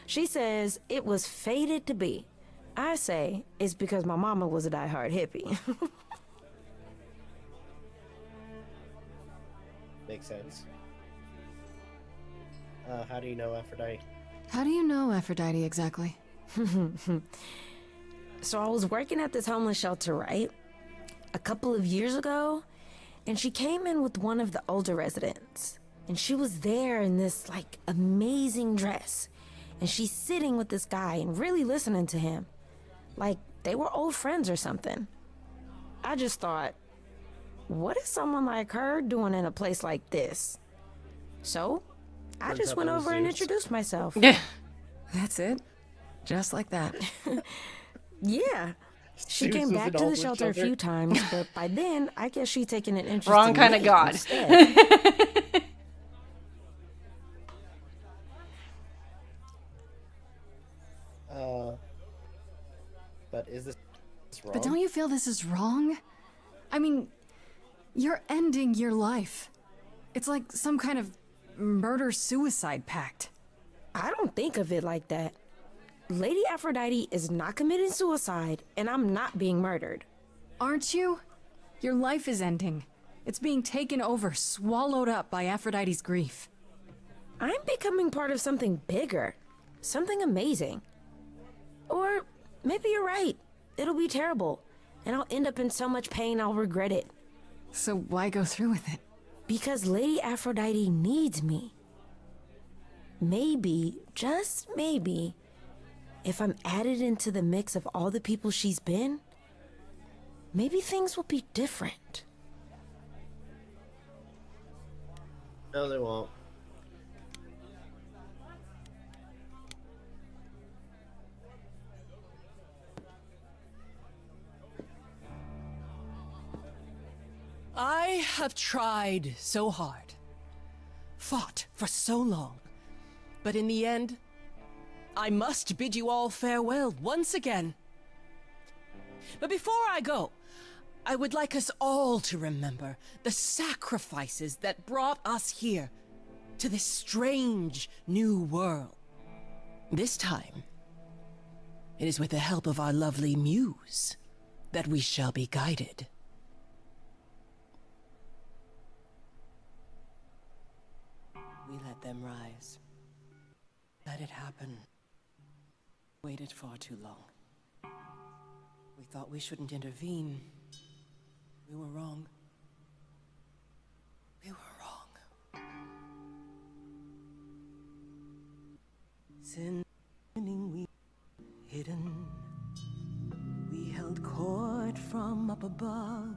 She says it was fated to be. I say it's because my mama was a diehard hippie. Makes sense. How do you know Aphrodite? How do you know Aphrodite exactly? So I was working at this homeless shelter, right? A couple of years ago, and she came in with one of the older residents. And she was there in this, like, amazing dress. And she's sitting with this guy and really listening to him. Like, they were old friends or something. I just thought, what is someone like her doing in a place like this? So, I just went over and introduced myself. Yeah. That's it? Just like that. Yeah. She Zeus came was back an to the homeless shelter a few times, but by then, I guess she'd taken an interest Wrong in kind of me god. instead. But is this wrong? But don't you feel this is wrong? I mean, you're ending your life. It's like some kind of murder-suicide pact. I don't think of it like that. Lady Aphrodite is not committing suicide, and I'm not being murdered. Aren't you? Your life is ending. It's being taken over, swallowed up by Aphrodite's grief. I'm becoming part of something bigger. Something amazing. Or maybe you're right. It'll be terrible. And I'll end up in so much pain I'll regret it. So why go through with it? Because Lady Aphrodite needs me. Maybe, just maybe, if I'm added into the mix of all the people she's been, maybe things will be different. No, they won't. I have tried so hard, fought for so long, but in the end, I must bid you all farewell once again. But before I go, I would like us all to remember the sacrifices that brought us here, to this strange new world. This time, it is with the help of our lovely muse that we shall be guided. We let them rise. Let it happen. Waited far too long. We thought we shouldn't intervene. We were wrong. We were wrong. Sinning we hidden, we held court from up above.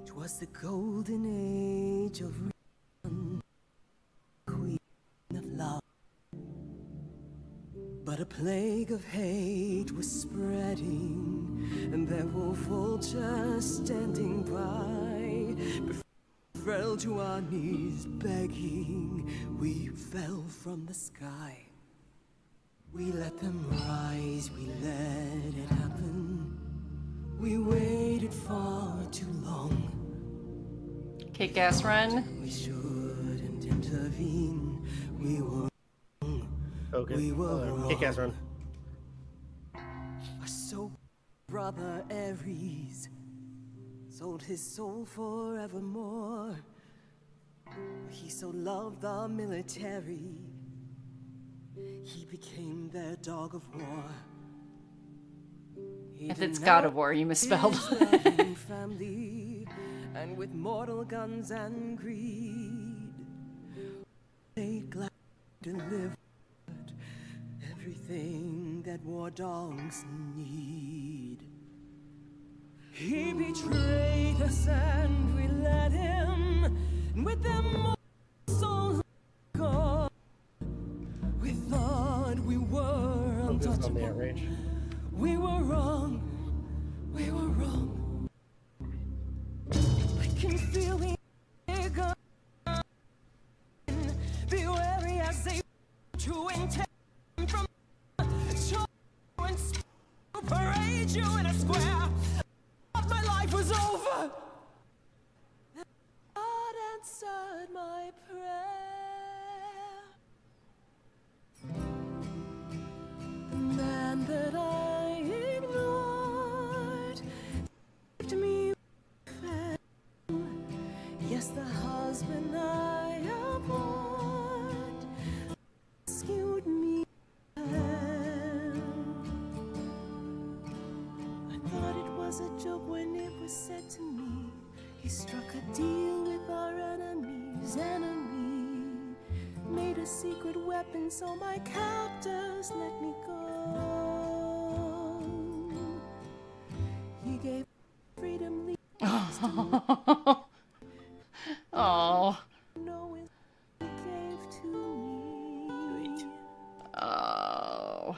'Twas the golden age of reason, queen of love. But a plague of hate was spreading, and there were vultures standing by. Before we fell to our knees begging, we fell from the sky. We let them rise, we let it happen. We waited far too long. Kickass run. We shouldn't intervene. We were Okay. We were wrong. Kick-ass run. Our soul brother Ares sold his soul forevermore. He so loved the military, he became their dog of war. He If it's God of War, you misspelled. his loving family, and with mortal guns and greed, they gladly delivered everything that war dogs need. He betrayed us and we let him, and with them souls gone. We thought we were On the untouchable. outrage. We were wrong. We were wrong. I can feel the anger. Be wary as they to intent from show and parade you in a square. Thought my life was over. God answered my prayer. The man that I ignored saved me fell. Yes, the husband I abhorred rescued me. I thought it was a joke when it was said to me. He struck a deal with our enemy's enemy, made a secret weapon so my captors let me go. He gave freedom leaders Oh. knowing he gave to me. Oh.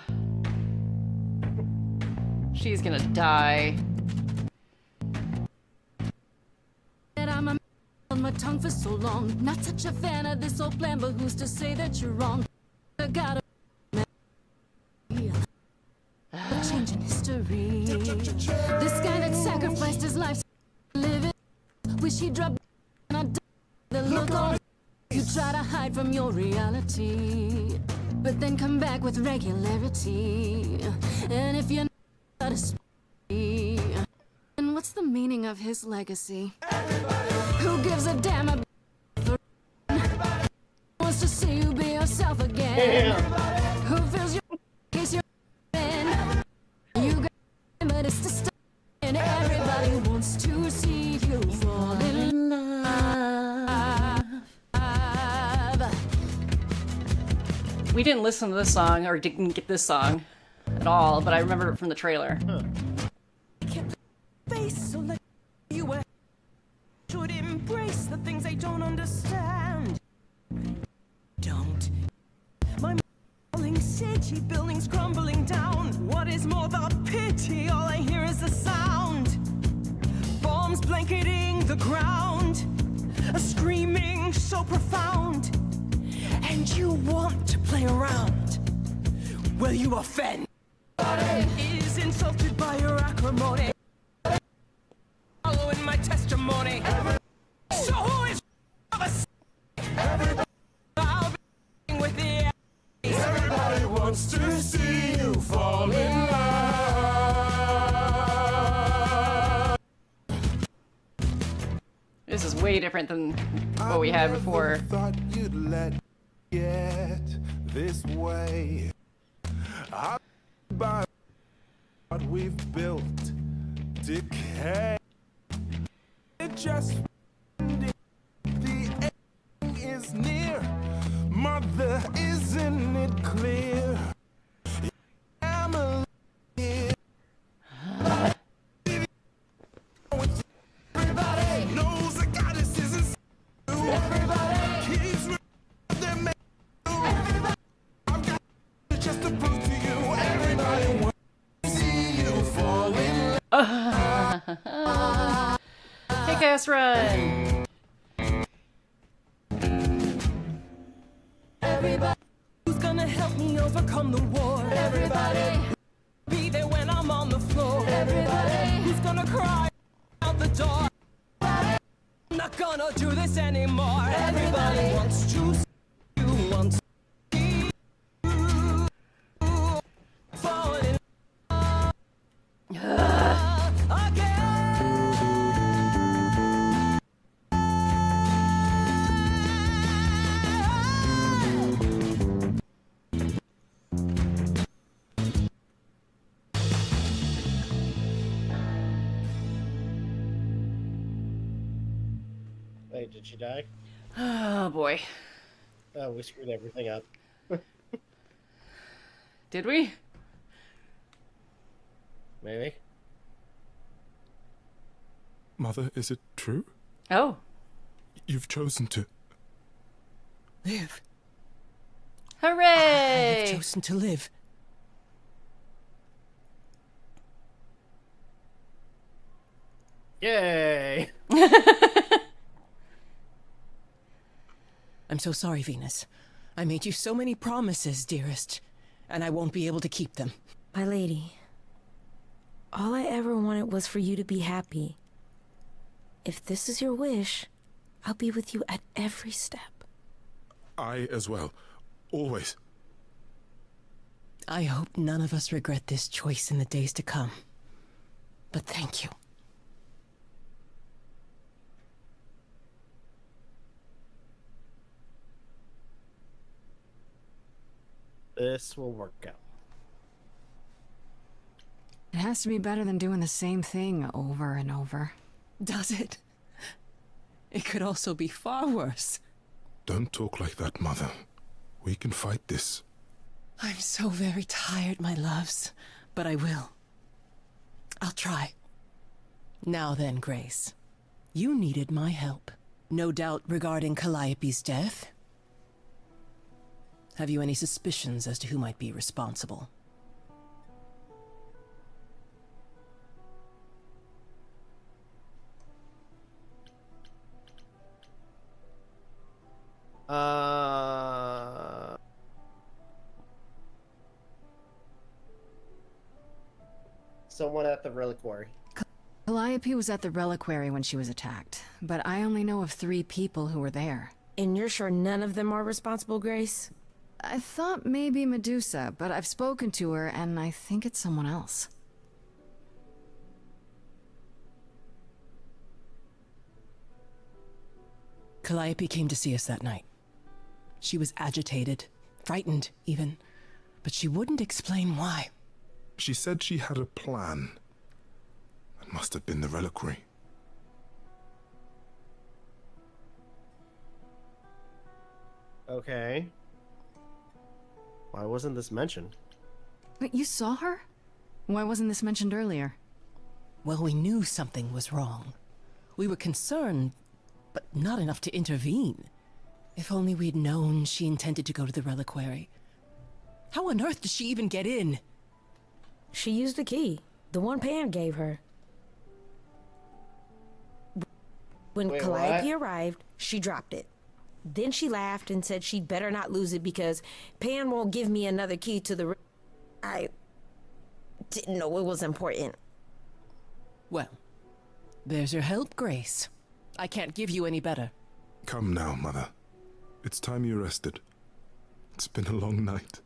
She's gonna die. That I'm a on my tongue for so long. Not such a fan of this old plan, but who's to say that you're wrong? I gotta changing history. This guy that sacrificed his life to live it. Wish he dropped and I died. The look on you try to hide from your reality, but then come back with regularity. And if you're not a speak, then what's the meaning of his legacy? Who gives a damn about wants to see you it's to stop. And everybody wants to see you fall in love. We didn't listen to this song, or didn't get this song at all, but I remember it from the trailer. Face so like you were should embrace the things they don't understand. Don't. My falling city buildings crumbling down. What is more the pity? All I hear is the sound. Bombs blanketing the ground. A screaming so profound. And you want to play around. Will you offend? Is insulted by your acrimony. Following my testimony. So who is everybody with the everybody wants to see you fall in love. This is way different than what we had before. Thought you'd let get this way. I by what we've built decay. It just the end is near. Mother, isn't it clear? Emily, everybody knows the goddess isn't everybody keeps their man. Everybody, I've got just to prove to you. Everybody wants to see you fall in love. Kickass run! Everybody who's gonna help me overcome the war. Everybody be there when I'm on the floor. Everybody who's gonna cry out the door. I'm not gonna do this anymore. Everybody wants to see you, wants to see you fall in love again. Wait, did she die? Oh boy. Oh, we screwed everything up. Did we? Maybe. Mother, is it true? Oh. You've chosen to. Live. Hooray! I've chosen to live. Yay! I'm so sorry, Venus. I made you so many promises, dearest, and I won't be able to keep them. My lady, all I ever wanted was for you to be happy. If this is your wish, I'll be with you at every step. I as well. Always. I hope none of us regret this choice in the days to come. But thank you. This will work out. It has to be better than doing the same thing over and over. Does it? It could also be far worse. Don't talk like that, Mother. We can fight this. I'm so very tired, my loves, but I will. I'll try. Now then, Grace. You needed my help. No doubt regarding Calliope's death? Have you any suspicions as to who might be responsible? Someone at the reliquary. Calliope was at the reliquary when she was attacked, but I only know of 3 people who were there. And you're sure none of them are responsible, Grace? I thought maybe Medusa, but I've spoken to her and I think it's someone else. Calliope came to see us that night. She was agitated, frightened even, but she wouldn't explain why. She said she had a plan. It must have been the reliquary. Okay. Why wasn't this mentioned? Wait, you saw her? Why wasn't this mentioned earlier? Well, we knew something was wrong. We were concerned, but not enough to intervene. If only we'd known she intended to go to the reliquary. How on earth did she even get in? She used the key, the one Phayn gave her. When Wait, Calliope what? arrived, she dropped it. Then she laughed and said she'd better not lose it because Phayn won't give me another key to the... I didn't know it was important. Well, there's your help, Grace. I can't give you any better. Come now, Mother. It's time you rested. It's been a long night.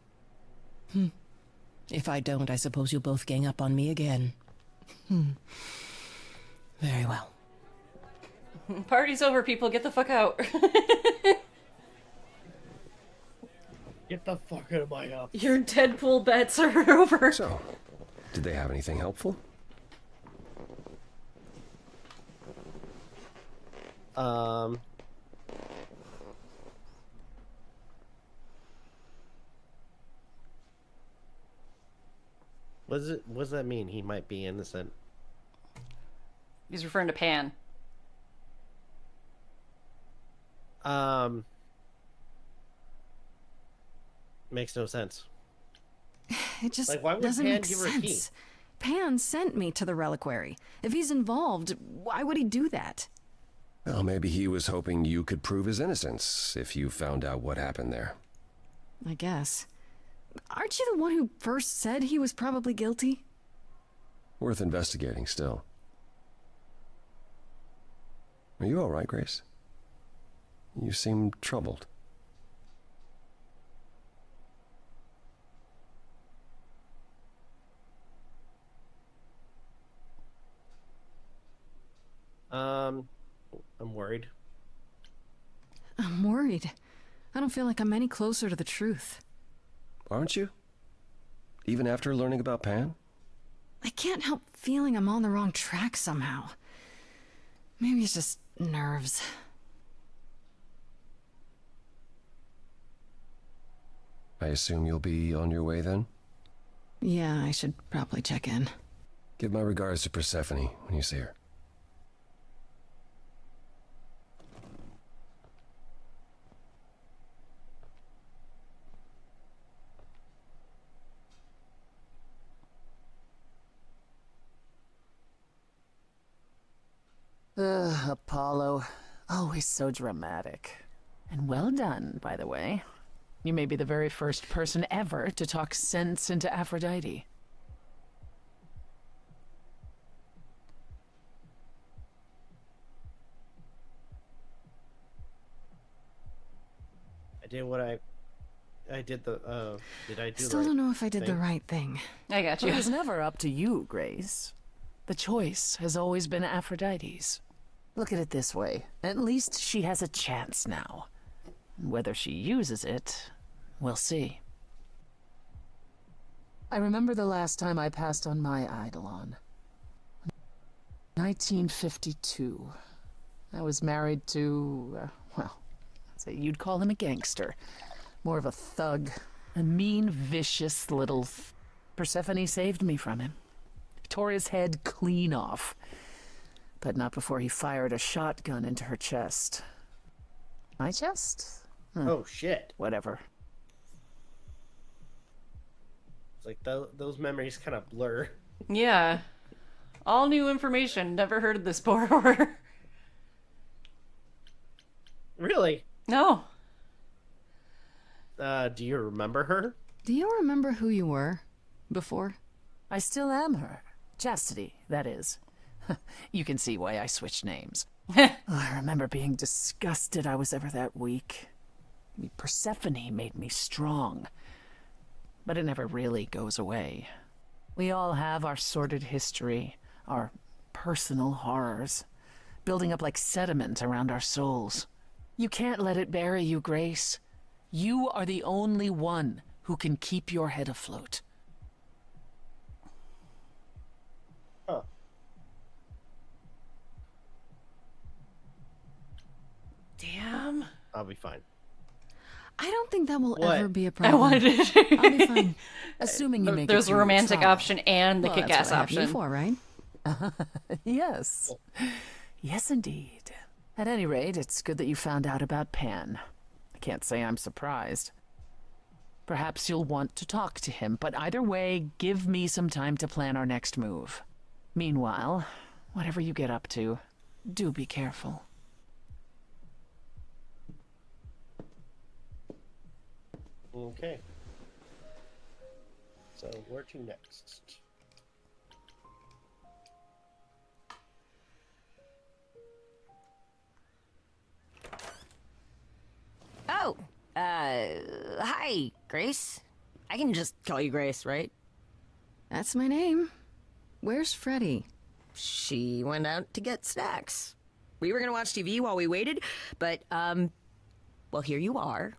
If I don't, I suppose you'll both gang up on me again. Very well. Party's over, people. Get the fuck out. Get the fuck out of my house. Your Deadpool bets are over. So, did they have anything helpful? What does that mean? He might be innocent. He's referring to Pan. Makes no sense. It just Like, why would doesn't Pan make give her a key? sense. Pan sent me to the reliquary. If he's involved, why would he do that? Well, maybe he was hoping you could prove his innocence if you found out what happened there. I guess. Aren't you the one who first said he was probably guilty? Worth investigating still. Are you all right, Grace? You seem troubled. I'm worried. I'm worried. I don't feel like I'm any closer to the truth. Aren't you? Even after learning about Pan? I can't help feeling I'm on the wrong track somehow. Maybe it's just nerves. I assume you'll be on your way then? Yeah, I should probably check in. Give my regards to Persephone when you see her. Apollo. Always so dramatic. And well done, by the way. You may be the very first person ever to talk sense into Aphrodite. I did what I did the, did I do Still the don't right know if I did the thing? right thing. I got you. It was never up to you, Grace. The choice has always been Aphrodite's. Look at it this way. At least she has a chance now. Whether she uses it, we'll see. I remember the last time I passed on my Eidolon. 1952. I was married to, well, I'd say you'd call him a gangster. More of a thug. A mean, vicious little... Persephone saved me from him. Tore his head clean off. But not before he fired a shotgun into her chest. My chest? Oh shit! Whatever. It's like those memories kind of blur. Yeah. All new information. Never heard of this before. Really? No. Do you remember her? Do you remember who you were before? I still am her. Chastity, that is. You can see why I switched names. I remember being disgusted I was ever that weak. Persephone made me strong. But it never really goes away. We all have our sordid history, our personal horrors, building up like sediment around our souls. You can't let it bury you, Grace. You are the only one who can keep your head afloat. Huh. be fine. I don't think that will What? ever be a I problem. wanted to. I'll be fine. Assuming you make it There's a through your romantic trial. option and the Well, kick-ass that's what I have option. you for, right? Yes. Yes, indeed. At any rate, it's good that you found out about Pan. I can't say I'm surprised. Perhaps you'll want to talk to him, but either way, give me some time to plan our next move. Meanwhile, whatever you get up to, do be careful. Okay. So where to next? Oh, hi, Grace. I can just call you Grace, right? That's my name. Where's Freddy? She went out to get snacks. We were gonna watch TV while we waited, but, well, here you are.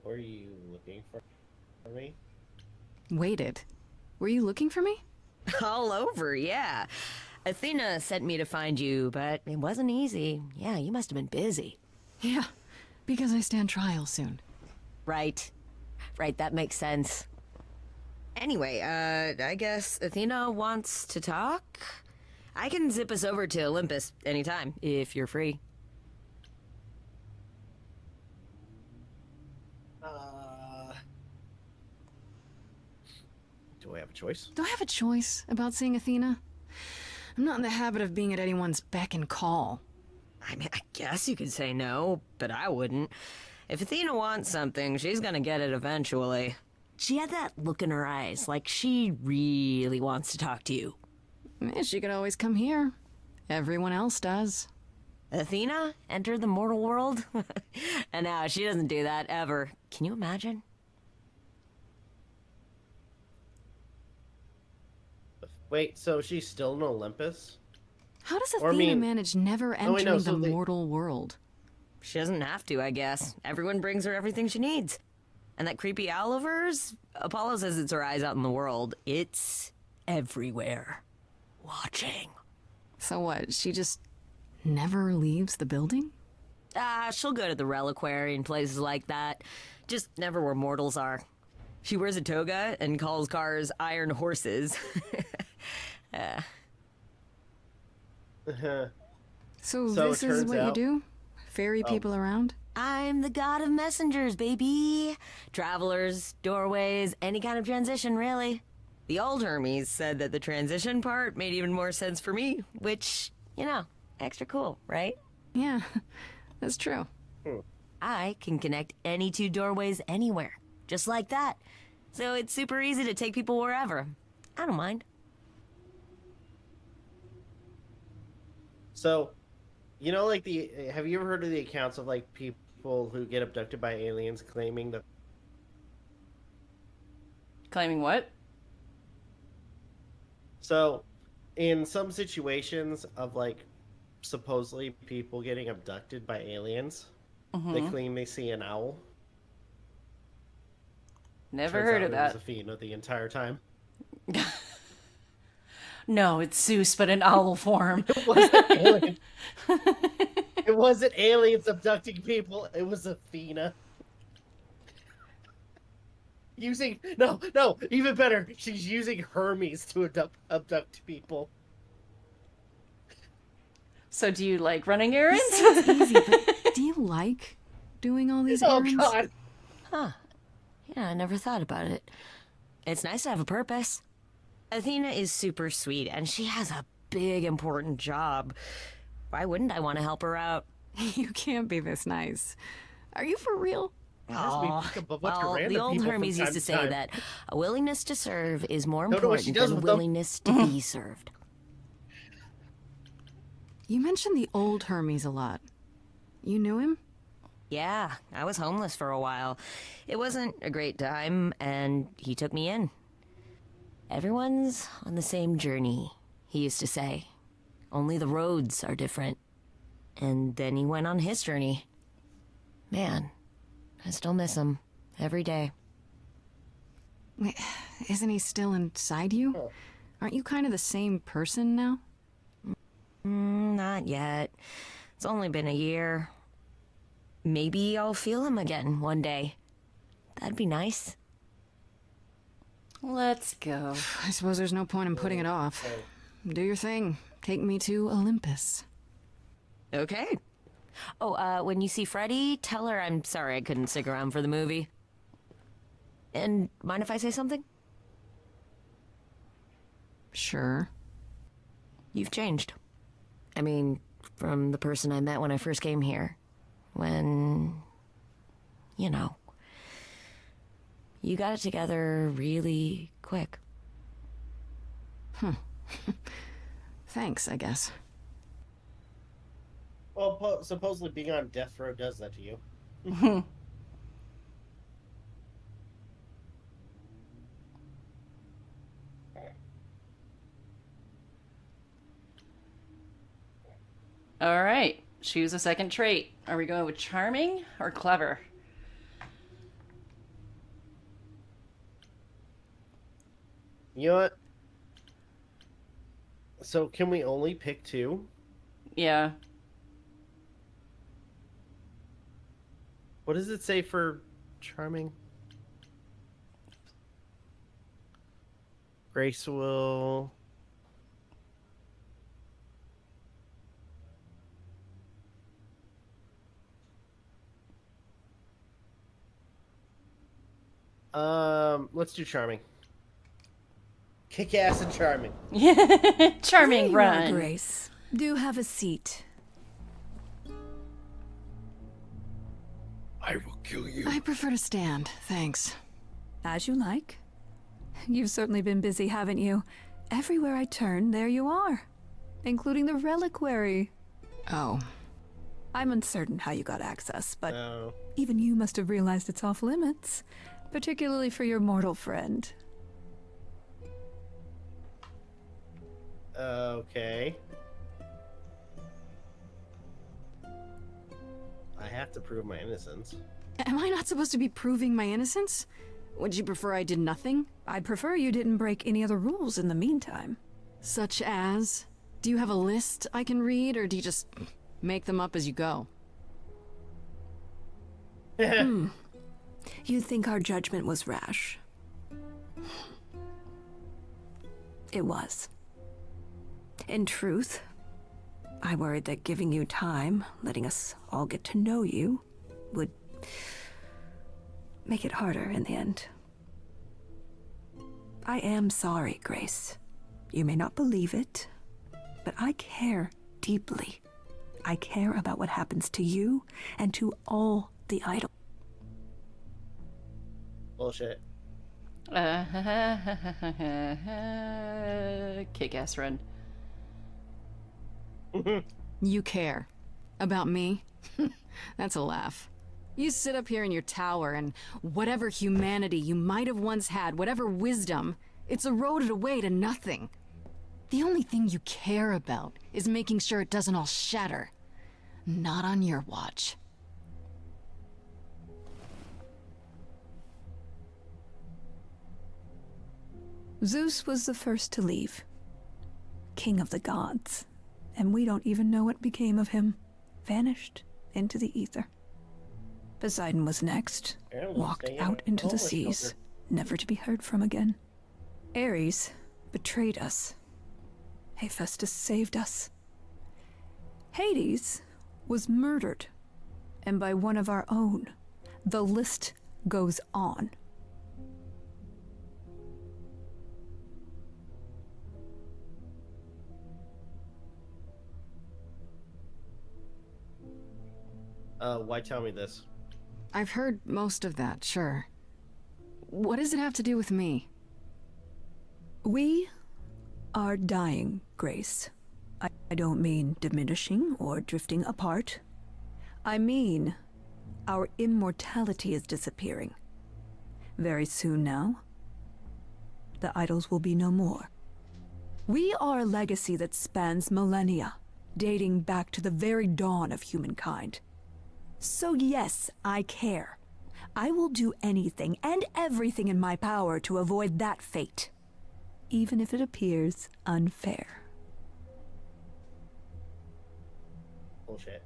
Were you looking for me? Waited. Were you looking for me? All over, yeah. Athena sent me to find you, but it wasn't easy. Yeah, you must have been busy. Yeah, because I stand trial soon. Right. Right, that makes sense. Anyway, I guess Athena wants to talk? I can zip us over to Olympus anytime, if you're free. Do I have a choice? Do I have a choice about seeing Athena? I'm not in the habit of being at anyone's beck and call. I mean, I guess you could say no, but I wouldn't. If Athena wants something, she's gonna get it eventually. She had that look in her eyes, like she really wants to talk to you. She could always come here. Everyone else does. Athena entered the mortal world? And now she doesn't do that ever. Can you imagine? Wait, so she's still in Olympus? How does Or, I Athena mean- manage never Oh, wait, entering no, the so they- mortal world? She doesn't have to, I guess. Everyone brings her everything she needs. And that creepy owl of hers? Apollo says it's her eyes out in the world. It's everywhere. Watching. So what, she just never leaves the building? She'll go to the reliquary and places like that. Just never where mortals are. She wears a toga and calls cars iron horses. So So it this is turns what you out- do? Ferry people around? I'm the god of messengers, baby. Travelers, doorways, any kind of transition, really. The old Hermes said that the transition part made even more sense for me, which, you know, extra cool, right? Yeah, that's true. I can connect any two doorways anywhere, just like that. So it's super easy to take people wherever. I don't mind. So, you know, like have you ever heard of the accounts of like people who get abducted by aliens claiming that? Claiming what? So, in some situations of like supposedly people getting abducted by aliens, they claim they see an owl. Never Turns heard out of it that. was Athena the entire time. No, it's Zeus, but in owl form. It wasn't alien. It wasn't aliens abducting people. It was Athena. No, even better. She's using Hermes to abduct people. So do you like running errands? It's easy, but do you like doing all these Oh errands? God! Huh. Yeah, I never thought about it. It's nice to have a purpose. Athena is super sweet, and she has a big, important job. Why wouldn't I want to help her out? You can't be this nice. Are you for real? Well, the old Hermes used to say that a willingness to serve is more Don't know what she important does than with them. willingness to be served. You mentioned the old Hermes a lot. You knew him? Yeah, I was homeless for a while. It wasn't a great time, and he took me in. Everyone's on the same journey, he used to say. Only the roads are different. And then he went on his journey. Man, I still miss him every day. Wait, isn't he still inside you? Aren't you kind of the same person now? Not yet. It's only been a year. Maybe I'll feel him again one day. That'd be nice. Let's go. I suppose there's no point in putting it off. Do your thing. Take me to Olympus. Okay. Oh, when you see Freddie, tell her I'm sorry I couldn't stick around for the movie. And mind if I say something? Sure. You've changed. I mean, from the person I met when I first came here. When, you know, you got it together really quick. Thanks, I guess. Well, supposedly being on death row does that to you. All right. Choose a second trait. Are we going with charming or clever? You know what? So can we only pick 2? Yeah. What does it say for charming? Grace will... let's do charming. Kick-ass and charming. Charming There you run. are, Grace. Do have a seat. I will kill you. I prefer to stand, thanks. As you like. You've certainly been busy, haven't you? Everywhere I turn, there you are. Including the reliquary. Oh. I'm uncertain how you got access, but Oh. even you must have realized it's off limits. Particularly for your mortal friend. Okay. I have to prove my innocence. Am I not supposed to be proving my innocence? Would you prefer I did nothing? I'd prefer you didn't break any other rules in the meantime. Such as? Do you have a list I can read, or do you just make them up as you go? You think our judgment was rash? It was. In truth, I worried that giving you time, letting us all get to know you, would make it harder in the end. I am sorry, Grace. You may not believe it, but I care deeply. I care about what happens to you and to all the idols. Bullshit. Kick-ass run. You care. About me? That's a laugh. You sit up here in your tower, and whatever humanity you might have once had, whatever wisdom, it's eroded away to nothing. The only thing you care about is making sure it doesn't all shatter. Not on your watch. Zeus was the first to leave. King of the gods. And we don't even know what became of him. Vanished into the ether. Poseidon was next. Apparently Walked staying out into the homeless seas. shelter. Never to be heard from again. Ares betrayed us. Hephaestus saved us. Hades was murdered. And by one of our own. The list goes on. Why tell me this? I've heard most of that, sure. What does it have to do with me? We are dying, Grace. I don't mean diminishing or drifting apart. I mean our immortality is disappearing. Very soon now, the idols will be no more. We are a legacy that spans millennia, dating back to the very dawn of humankind. So yes, I care. I will do anything and everything in my power to avoid that fate, even if it appears unfair. Bullshit.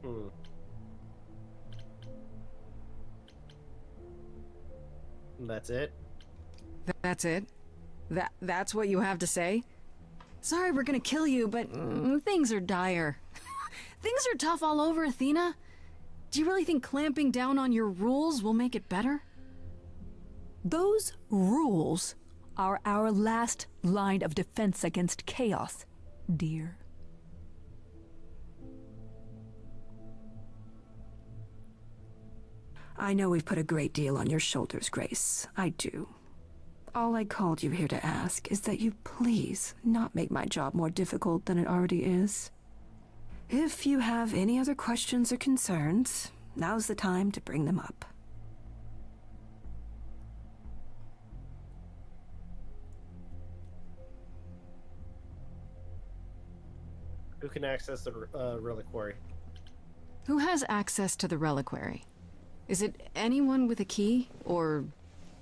Hmm. That's it? That's it? That's what you have to say? Sorry we're gonna kill you, but things are dire. Things are tough all over, Athena. Do you really think clamping down on your rules will make it better? Those rules are our last line of defense against chaos, dear. I know we've put a great deal on your shoulders, Grace. I do. All I called you here to ask is that you please not make my job more difficult than it already is. If you have any other questions or concerns, now's the time to bring them up. Who can access the reliquary? Who has access to the reliquary? Is it anyone with a key, or...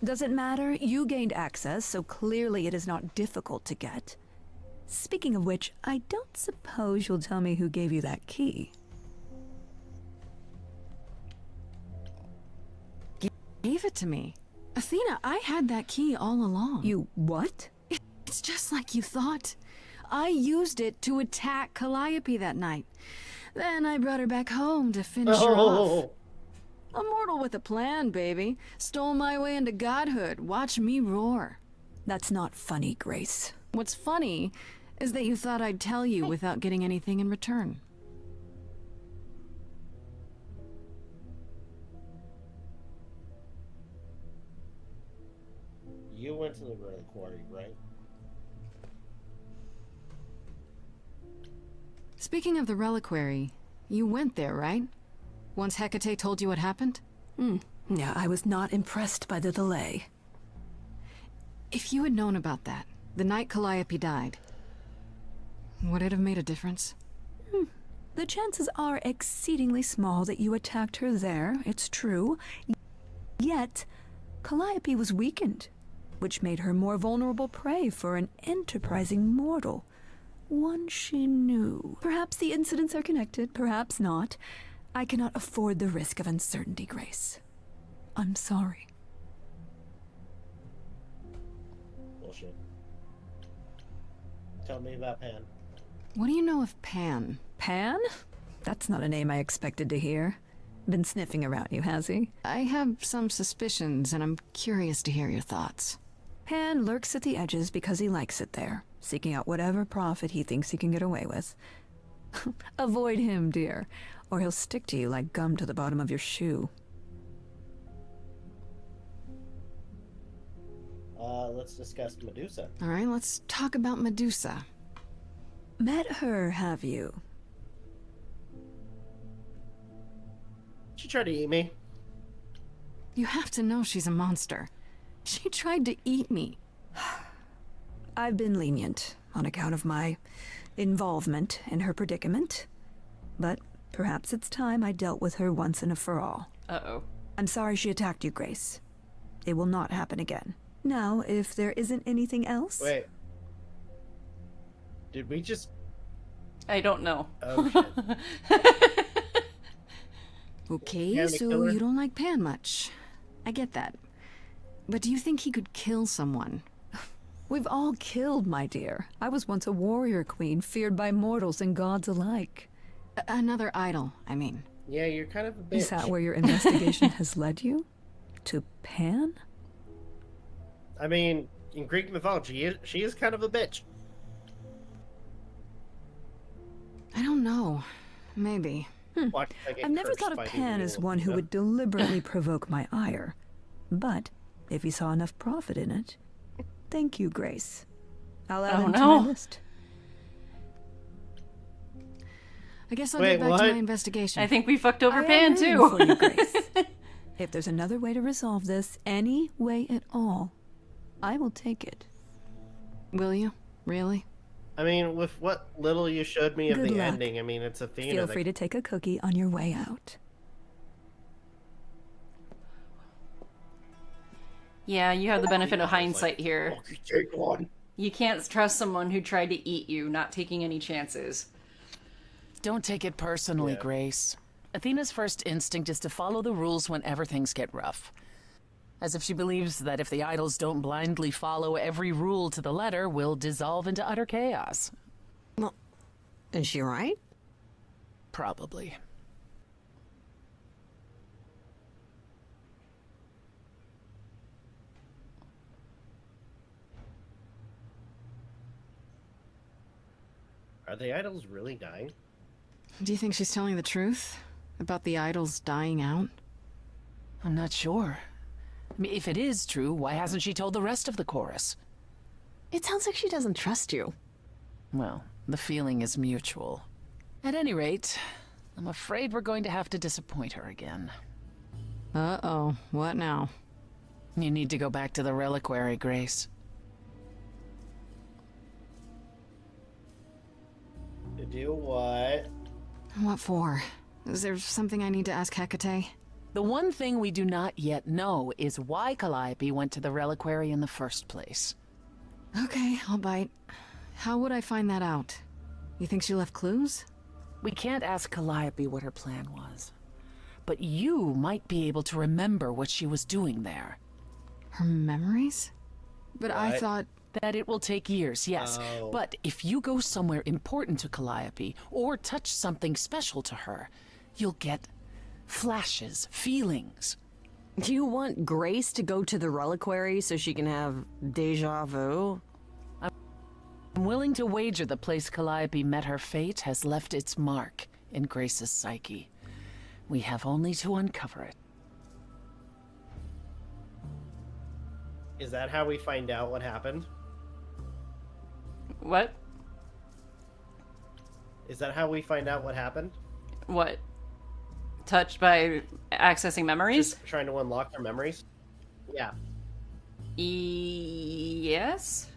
Does it matter? You gained access, so clearly it is not difficult to get. Speaking of which, I don't suppose you'll tell me who gave you that key. Gave it to me. Athena, I had that key all along. You what? It's just like you thought. I used it to attack Calliope that night. Then I brought her back home to finish her off. A mortal with a plan, baby. Stole my way into godhood. Watch me roar. That's not funny, Grace. What's funny is that you thought I'd tell you without getting anything in return. You went to the reliquary, right? Speaking of the reliquary, you went there, right? Once Hecate told you what happened? Yeah, I was not impressed by the delay. If you had known about that, the night Calliope died, would it have made a difference? The chances are exceedingly small that you attacked her there, it's true. Yet, Calliope was weakened, which made her more vulnerable prey for an enterprising mortal. One she knew. Perhaps the incidents are connected, perhaps not. I cannot afford the risk of uncertainty, Grace. I'm sorry. Bullshit. Tell me about Pan. What do you know of Pan? Pan? That's not a name I expected to hear. Been sniffing around you, has he? I have some suspicions, and I'm curious to hear your thoughts. Pan lurks at the edges because he likes it there, seeking out whatever profit he thinks he can get away with. Avoid him, dear, or he'll stick to you like gum to the bottom of your shoe. Let's discuss Medusa. All right, let's talk about Medusa. Met her, have you? She tried to eat me. You have to know she's a monster. She tried to eat me. I've been lenient on account of my involvement in her predicament, but perhaps it's time I dealt with her once and for all. Uh-oh. I'm sorry she attacked you, Grace. It will not happen again. Now, if there isn't anything else... Wait. Did we just... I don't know. Oh, shit. Okay, Pan so killer? you don't like Pan much. I get that. But do you think he could kill someone? We've all killed, my dear. I was once a warrior queen, feared by mortals and gods alike. Another idol, I mean. Yeah, you're kind of a bitch. Is that where your investigation has led you? To Pan? I mean, in Greek mythology, she is kind of a bitch. I don't know. Maybe. Watch, I get I've never cursed thought of by Pan the as evil, one who you know? would deliberately provoke my ire. But if he saw enough profit in it... Thank you, Grace. I'll add Oh, him to no. my list. I guess I'll Wait, get back what? to my investigation. I think we fucked over I am Pan, rooting too. for you, Grace. If there's another way to resolve this, any way at all, I will take it. Will you? Really? I mean, with what little you showed me of Good the luck. ending, I mean, it's Athena. Feel that- free to take a cookie on your way out. Yeah, you have the benefit of hindsight here. Okay, take one. You can't trust someone who tried to eat you, not taking any chances. Don't take it personally, Yeah. Grace. Athena's first instinct is to follow the rules whenever things get rough. As if she believes that if the idols don't blindly follow every rule to the letter, we'll dissolve into utter chaos. Well, is she right? Probably. Are the idols really dying? Do you think she's telling the truth? About the idols dying out? I'm not sure. I mean, if it is true, why hasn't she told the rest of the chorus? It sounds like she doesn't trust you. Well, the feeling is mutual. At any rate, I'm afraid we're going to have to disappoint her again. Uh-oh, what now? You need to go back to the reliquary, Grace. To do what? What for? Is there something I need to ask Hecate? The one thing we do not yet know is why Calliope went to the reliquary in the first place. Okay, I'll bite. How would I find that out? You think she left clues? We can't ask Calliope what her plan was. But you might be able to remember what she was doing there. Her memories? But I What? thought... That it will take years, yes. Oh. But if you go somewhere important to Calliope, or touch something special to her, you'll get flashes, feelings. Do you want Grace to go to the reliquary so she can have deja vu? I'm willing to wager the place Calliope met her fate has left its mark in Grace's psyche. We have only to uncover it. Is that how we find out what happened? What? Is that how we find out what happened? What? Touched by accessing memories? Just trying to unlock their memories? Yeah. Yes?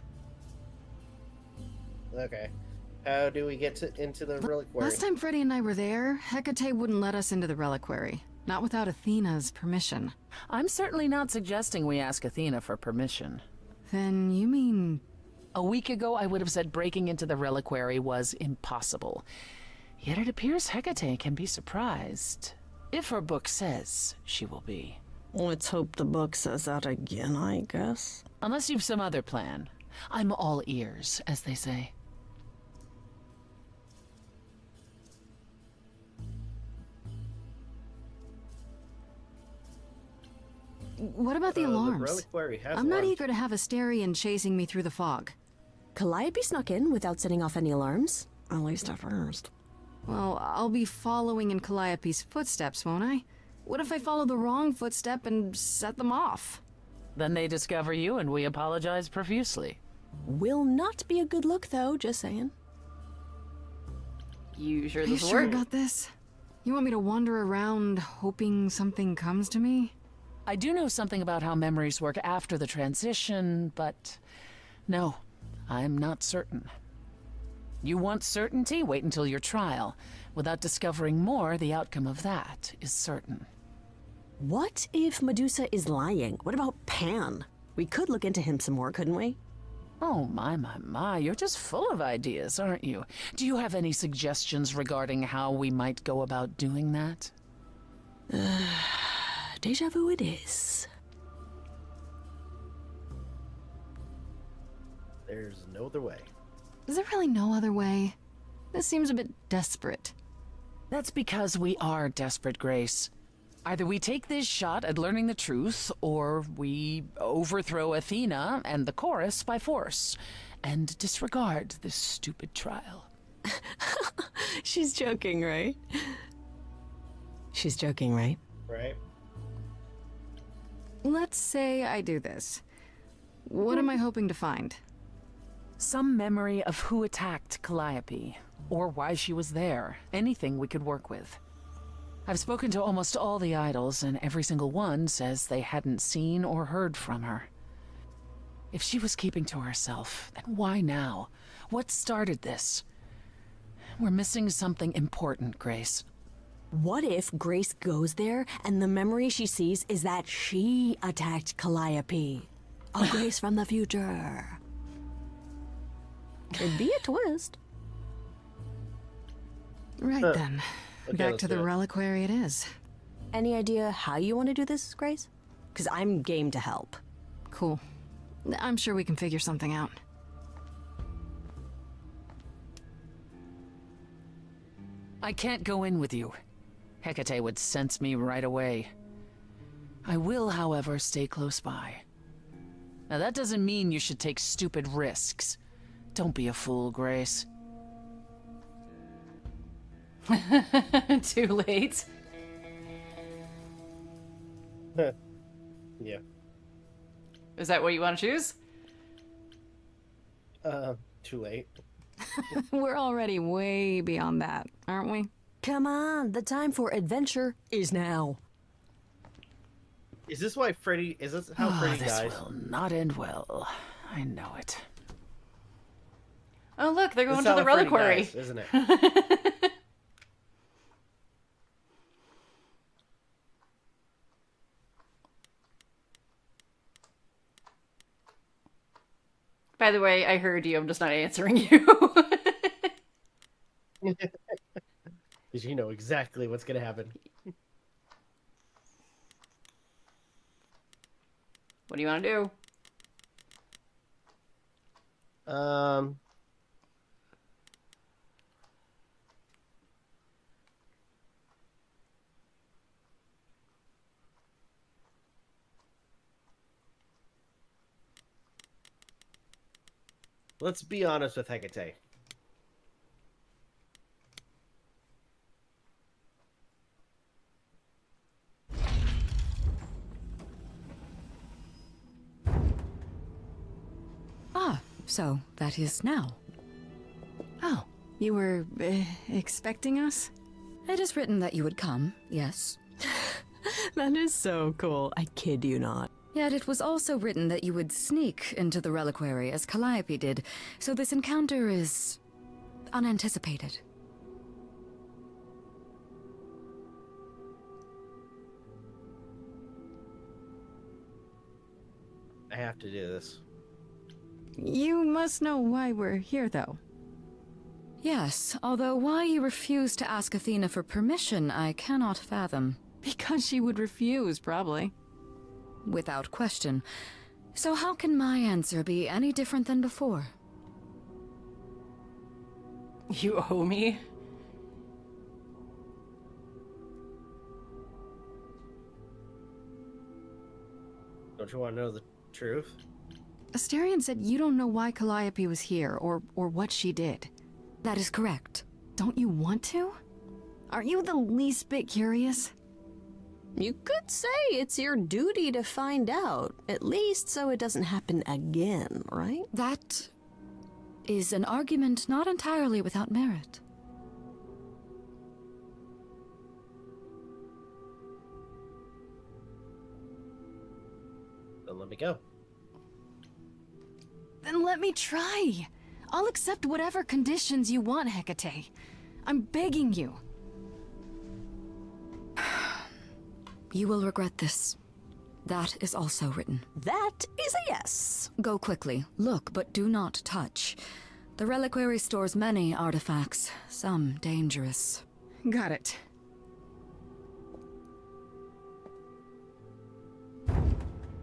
Okay. How do we get into the reliquary? Last time Freddy and I were there, Hecate wouldn't let us into the reliquary. Not without Athena's permission. I'm certainly not suggesting we ask Athena for permission. Then you mean... A week ago, I would have said breaking into the reliquary was impossible. Yet it appears Hecate can be surprised. If her book says she will be. Let's hope the book says that again, I guess. Unless you've some other plan. I'm all ears, as they say. What about the The alarms? reliquary has I'm not alarms. eager to have Asterion chasing me through the fog. Calliope snuck in without setting off any alarms. At least at first. Well, I'll be following in Calliope's footsteps, won't I? What if I follow the wrong footstep and set them off? Then they discover you and we apologize profusely. Will not be a good look, though, just saying. You sure Are you this will sure work? about this? You want me to wander around hoping something comes to me? I do know something about how memories work after the transition, but no, I'm not certain. You want certainty? Wait until your trial. Without discovering more, the outcome of that is certain. What if Medusa is lying? What about Pan? We could look into him some more, couldn't we? Oh, my, you're just full of ideas, aren't you? Do you have any suggestions regarding how we might go about doing that? Deja vu it is. There's no other way. Is there really no other way? This seems a bit desperate. That's because we are desperate, Grace. Either we take this shot at learning the truth, or we overthrow Athena and the chorus by force, and disregard this stupid trial. She's joking, right? She's joking, right? Right? Let's say I do this. What am I hoping to find? Some memory of who attacked Calliope, or why she was there. Anything we could work with. I've spoken to almost all the idols, and every single one says they hadn't seen or heard from her. If she was keeping to herself, then why now? What started this? We're missing something important, Grace. What if Grace goes there and the memory she sees is that she attacked Calliope? A Grace from the future. It'd be a twist. Right then. Okay, Back let's to the do it. reliquary it is. Any idea how you want to do this, Grace? Because I'm game to help. Cool. I'm sure we can figure something out. I can't go in with you. Hecate would sense me right away. I will, however, stay close by. Now that doesn't mean you should take stupid risks. Don't be a fool, Grace. Too late. Yeah. Is that what you want to choose? Too late. We're already way beyond that, aren't we? Come on, the time for adventure is now. Is this why Freddy? Is this how Freddy This dies? will not end well. I know it. Oh, look, they're This going is to the how Freddy reliquary. dies, isn't it? By the way, I heard you. I'm just not answering you. Because you know exactly what's gonna happen. What do you want to do? Let's be honest with Hecate. Ah, so that is now. Oh, you were expecting us? It is written that you would come, yes. That is so cool. I kid you not. Yet it was also written that you would sneak into the reliquary as Calliope did, so this encounter is unanticipated. I have to do this. You must know why we're here, though. Yes, although why you refuse to ask Athena for permission, I cannot fathom. Because she would refuse, probably. Without question. So how can my answer be any different than before? You owe me? Don't you want to know the truth? Asterion said you don't know why Calliope was here, or what she did. That is correct. Don't you want to? Aren't you the least bit curious? You could say it's your duty to find out, at least so it doesn't happen again, right? That is an argument not entirely without merit. Then let me go. Then let me try. I'll accept whatever conditions you want, Hecate. I'm begging you. You will regret this. That is also written. That is a yes. Go quickly. Look, but do not touch. The reliquary stores many artifacts, some dangerous. Got it.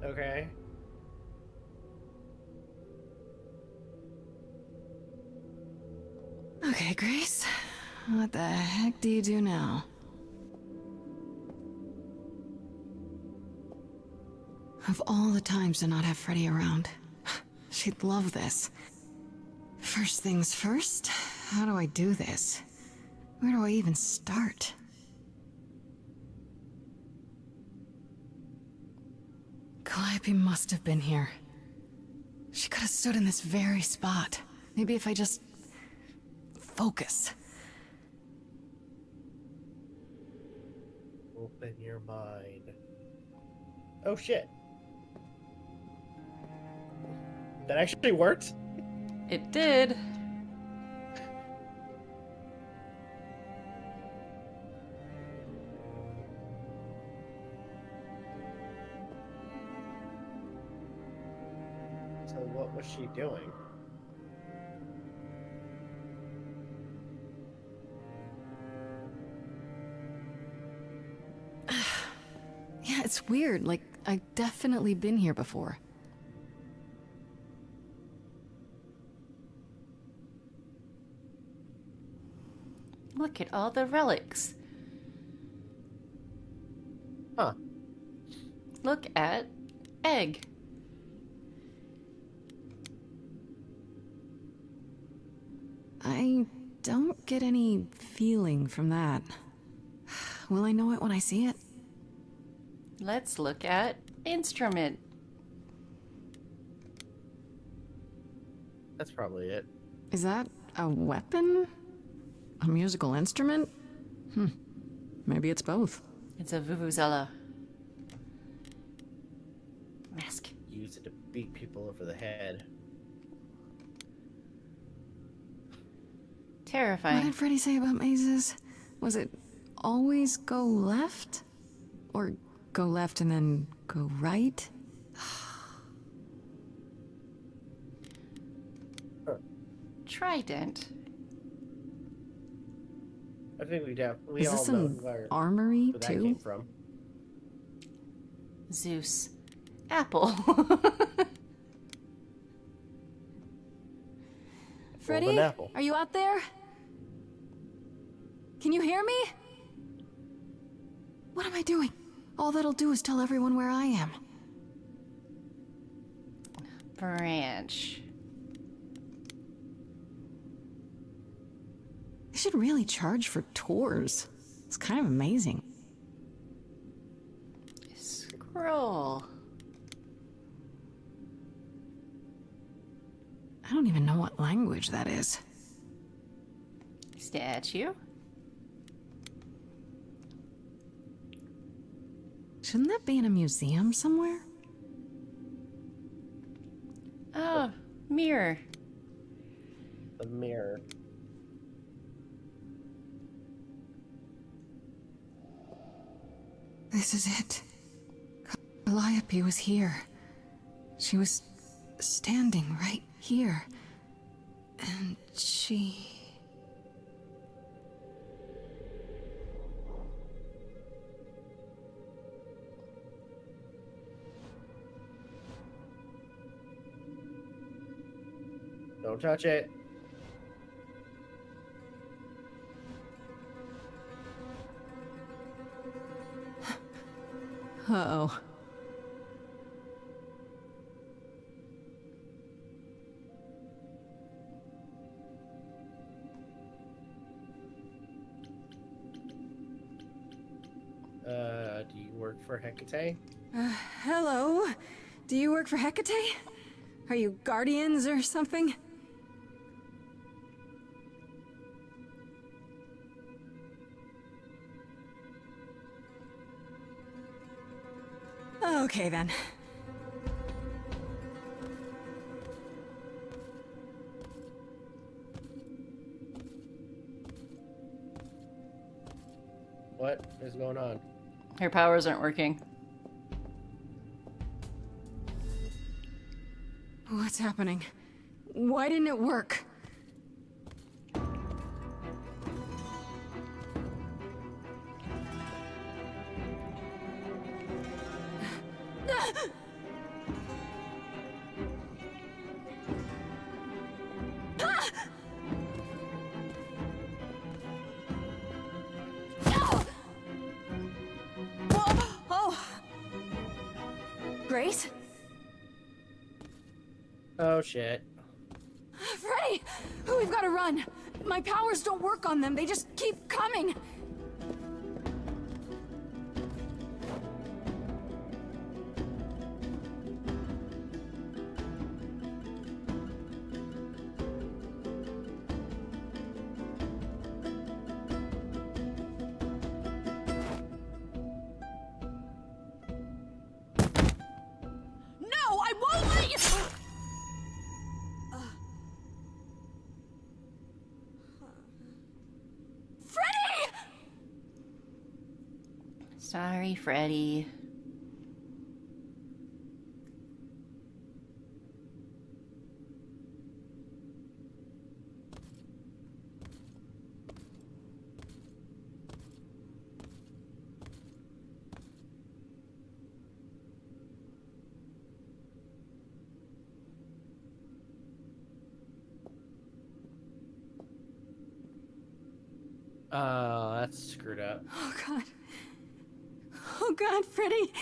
Okay. Okay, Grace. What the heck do you do now? Of all the times to not have Freddy around, she'd love this. First things first, how do I do this? Where do I even start? Calliope must have been here. She could have stood in this very spot. Maybe if I just focus. Open your mind. Oh shit. That actually worked? It did. So what was she doing? Yeah, it's weird. Like, I've definitely been here before. Look at all the relics. Huh. Look at egg. I don't get any feeling from that. Will I know it when I see it? Let's look at instrument. That's probably it. Is that a weapon? A musical instrument? Maybe it's both. It's a vuvuzela. Mask. Use it to beat people over the head. Terrifying. What did Freddy say about mazes? Was it always go left? Or go left and then go right? Trident. I think we Is all this know an where armory that too? came from. Zeus. Apple. Freddy, Golden apple. are you out there? Can you hear me? What am I doing? All that'll do is tell everyone where I am. Branch. They should really charge for tours. It's kind of amazing. Scroll. I don't even know what language that is. Statue. Shouldn't that be in a museum somewhere? Oh, mirror. The mirror. This is it. Calliope was here. She was standing right here. And she... Don't touch it. Uh-oh. Do you work for Hecate? Hello? Do you work for Hecate? Are you guardians or something? Okay then. What is going on? Her powers aren't working. What's happening? Why didn't it work? Grace? Oh shit. Freddy! We've got to run! My powers don't work on them, they just keep coming! No, I won't let you! Freddy! Sorry, Freddy. Oh, that's screwed up. Oh god. Oh god, Freddy.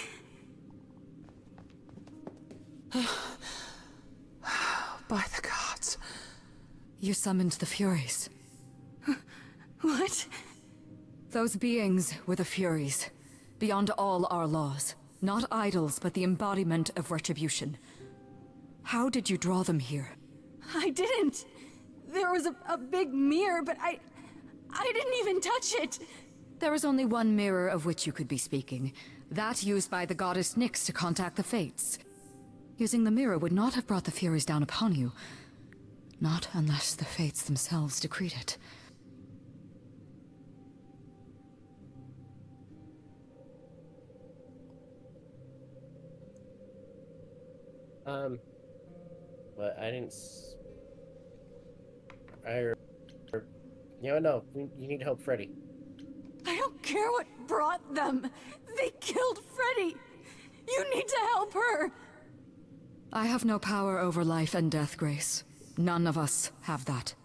By the gods. You summoned the Furies. What? Those beings were the Furies, beyond all our laws. Not idols, but the embodiment of retribution. How did you draw them here? I didn't. There was a big mirror, but I didn't even touch it. There is only one mirror of which you could be speaking. That used by the goddess Nyx to contact the Fates. Using the mirror would not have brought the Furies down upon you. Not unless the Fates themselves decreed it. But I didn't. No, you need help, Freddy. I don't care what brought them. They killed Freddy. You need to help her. I have no power over life and death, Grace. None of us have that.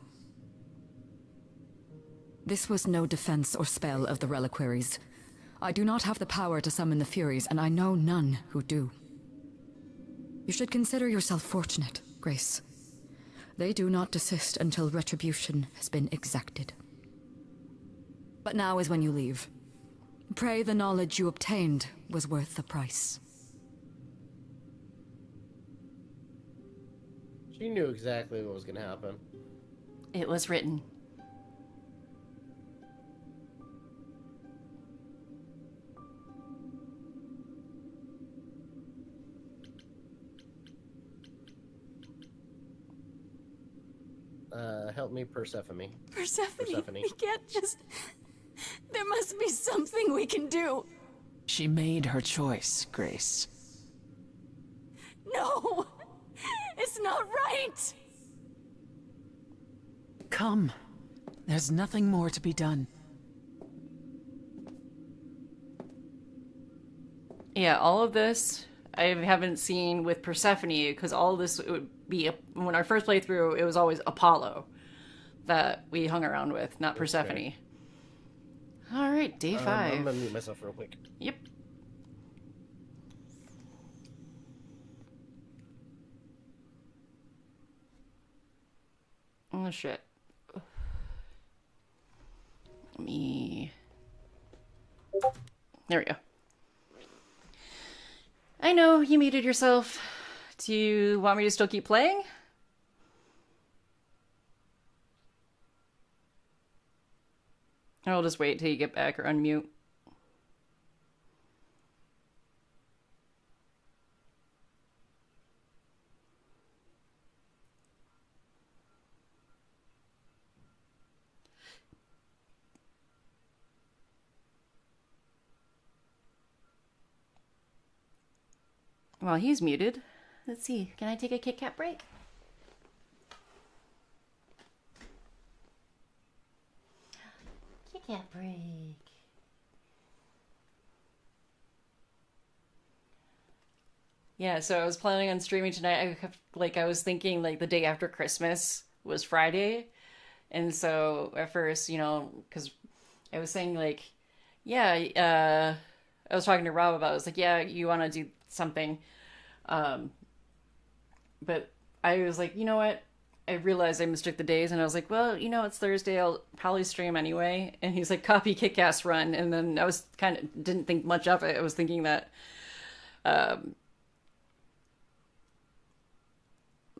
This was no defense or spell of the reliquaries. I do not have the power to summon the Furies, and I know none who do. You should consider yourself fortunate, Grace. They do not desist until retribution has been exacted. But now is when you leave. Pray the knowledge you obtained was worth the price. She knew exactly what was going to happen. It was written. Help me, Persephone. Persephone, we can't just... There must be something we can do. She made her choice, Grace. No! It's not right! Come. There's nothing more to be done. Yeah, all of this I haven't seen with Persephone, because all of this would be, when our first playthrough, it was always Apollo that we hung around with, not Persephone. Okay. All right, day 5. I'm gonna mute myself real quick. Yep. Oh, shit. Let me... There we go. I know, you muted yourself. Do you want me to still keep playing? Or I'll just wait till you get back or unmute. Well, he's muted. Let's see. Can I take a Kit Kat break? Kit Kat break. Yeah, so I was planning on streaming tonight. I was thinking like the day after Christmas was Friday. And so at first, because I was saying like, yeah, I was talking to Rob about it. I was like, yeah, you want to do something. But I was like, you know what? I realized I mistook the days, and I was like, well, it's Thursday. I'll probably stream anyway. And he's like, copy Kickass run. And then I was didn't think much of it. I was thinking that,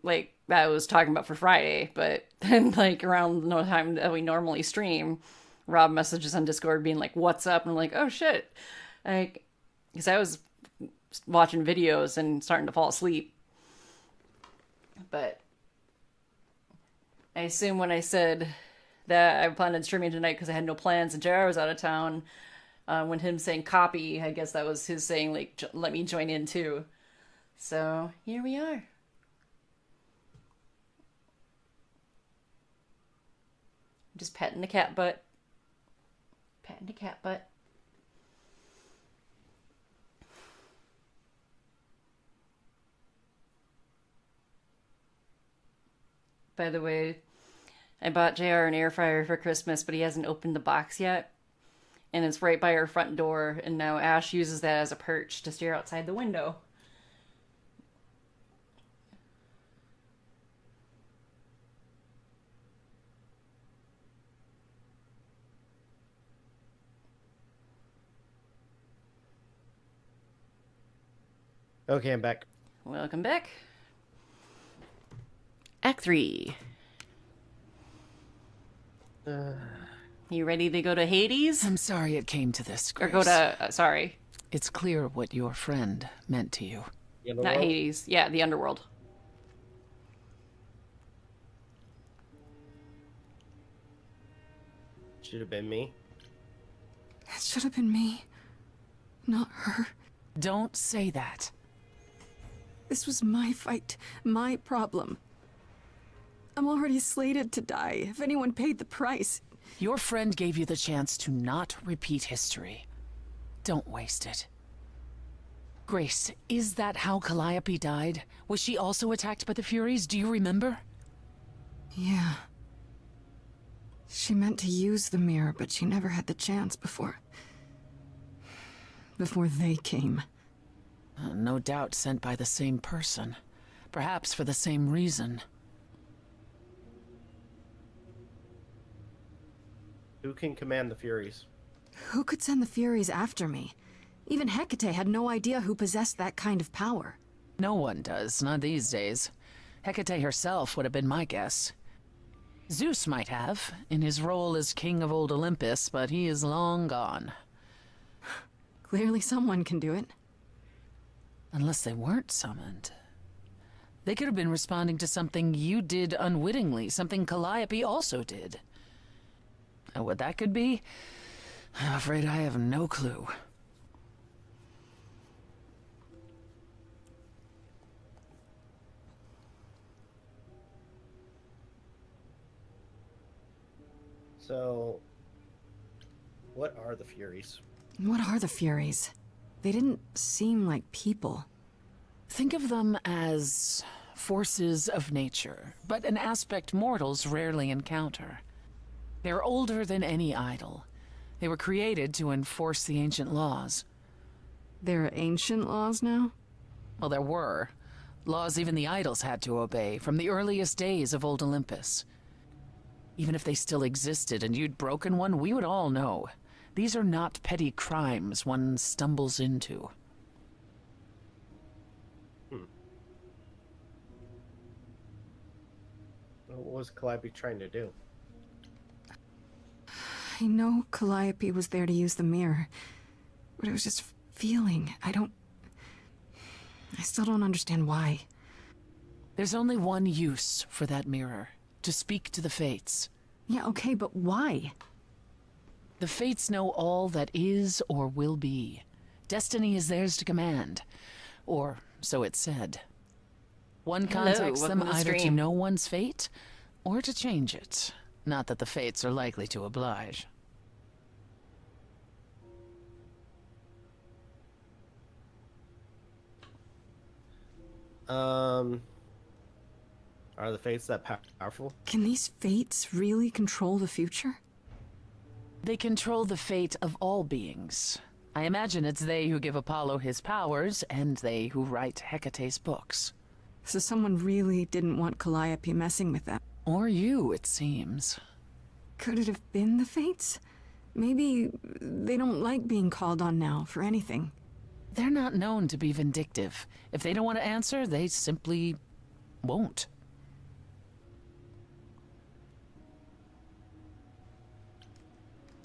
like, that I was talking about for Friday. But then, like, around the time that we normally stream, Rob messages on Discord being like, what's up? And I'm like, oh, shit. Like, because I was watching videos and starting to fall asleep. But I assume when I said that I planned on streaming tonight because I had no plans and JR was out of town, when him saying copy, I guess that was his saying, like, let me join in too. So here we are. Just petting the cat butt. Petting the cat butt. By the way, I bought JR an air fryer for Christmas, but he hasn't opened the box yet. And it's right by our front door, and now Ash uses that as a perch to stare outside the window. Okay, I'm back. Welcome back. Act 3. You ready to go to Hades? I'm sorry it came to this, Grace. Or go to, sorry. It's clear what your friend meant to you. Not Hades. Yeah, the underworld. Should have been me. It should have been me, not her. Don't say that. This was my fight, my problem. I'm already slated to die. If anyone paid the price... Your friend gave you the chance to not repeat history. Don't waste it. Grace, is that how Calliope died? Was she also attacked by the Furies? Do you remember? Yeah. She meant to use the mirror, but she never had the chance before they came. No doubt sent by the same person. Perhaps for the same reason. Who can command the Furies? Who could send the Furies after me? Even Hecate had no idea who possessed that kind of power. No one does, not these days. Hecate herself would have been my guess. Zeus might have, in his role as king of old Olympus, but he is long gone. Clearly someone can do it. Unless they weren't summoned. They could have been responding to something you did unwittingly, something Calliope also did. And what that could be, I'm afraid I have no clue. So, what are the Furies? What are the Furies? They didn't seem like people. Think of them as forces of nature, but an aspect mortals rarely encounter. They're older than any idol. They were created to enforce the ancient laws. There are ancient laws now? Well, there were. Laws even the idols had to obey, from the earliest days of old Olympus. Even if they still existed and you'd broken one, we would all know. These are not petty crimes one stumbles into. What was Calliope trying to do? I know Calliope was there to use the mirror, but it was just feeling. I still don't understand why. There's only one use for that mirror, to speak to the Fates. Yeah, okay, but why? The Fates know all that is or will be. Destiny is theirs to command. Or so it's said. One contacts them either to know one's fate, or to change it. Not that the Fates are likely to oblige. Are the Fates that powerful? Can these Fates really control the future? They control the fate of all beings. I imagine it's they who give Apollo his powers, and they who write Hecate's books. So someone really didn't want Calliope messing with them. Or you, it seems. Could it have been the Fates? Maybe they don't like being called on now for anything. They're not known to be vindictive. If they don't want to answer, they simply won't.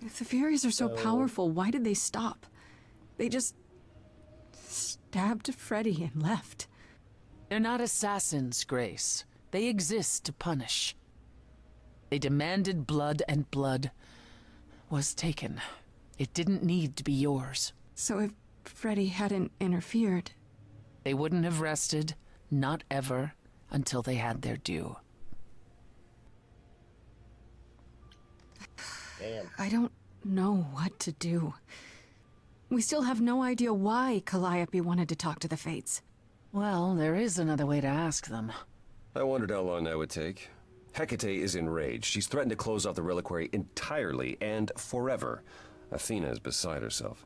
If the Furies are so powerful, why did they stop? They just stabbed Freddy and left. They're not assassins, Grace. They exist to punish. They demanded blood, and blood was taken. It didn't need to be yours. So if Freddy hadn't interfered... They wouldn't have rested, not ever, until they had their due. Damn. I don't know what to do. We still have no idea why Calliope wanted to talk to the Fates. Well, there is another way to ask them. I wondered how long that would take. Hecate is enraged. She's threatened to close off the reliquary entirely and forever. Athena is beside herself.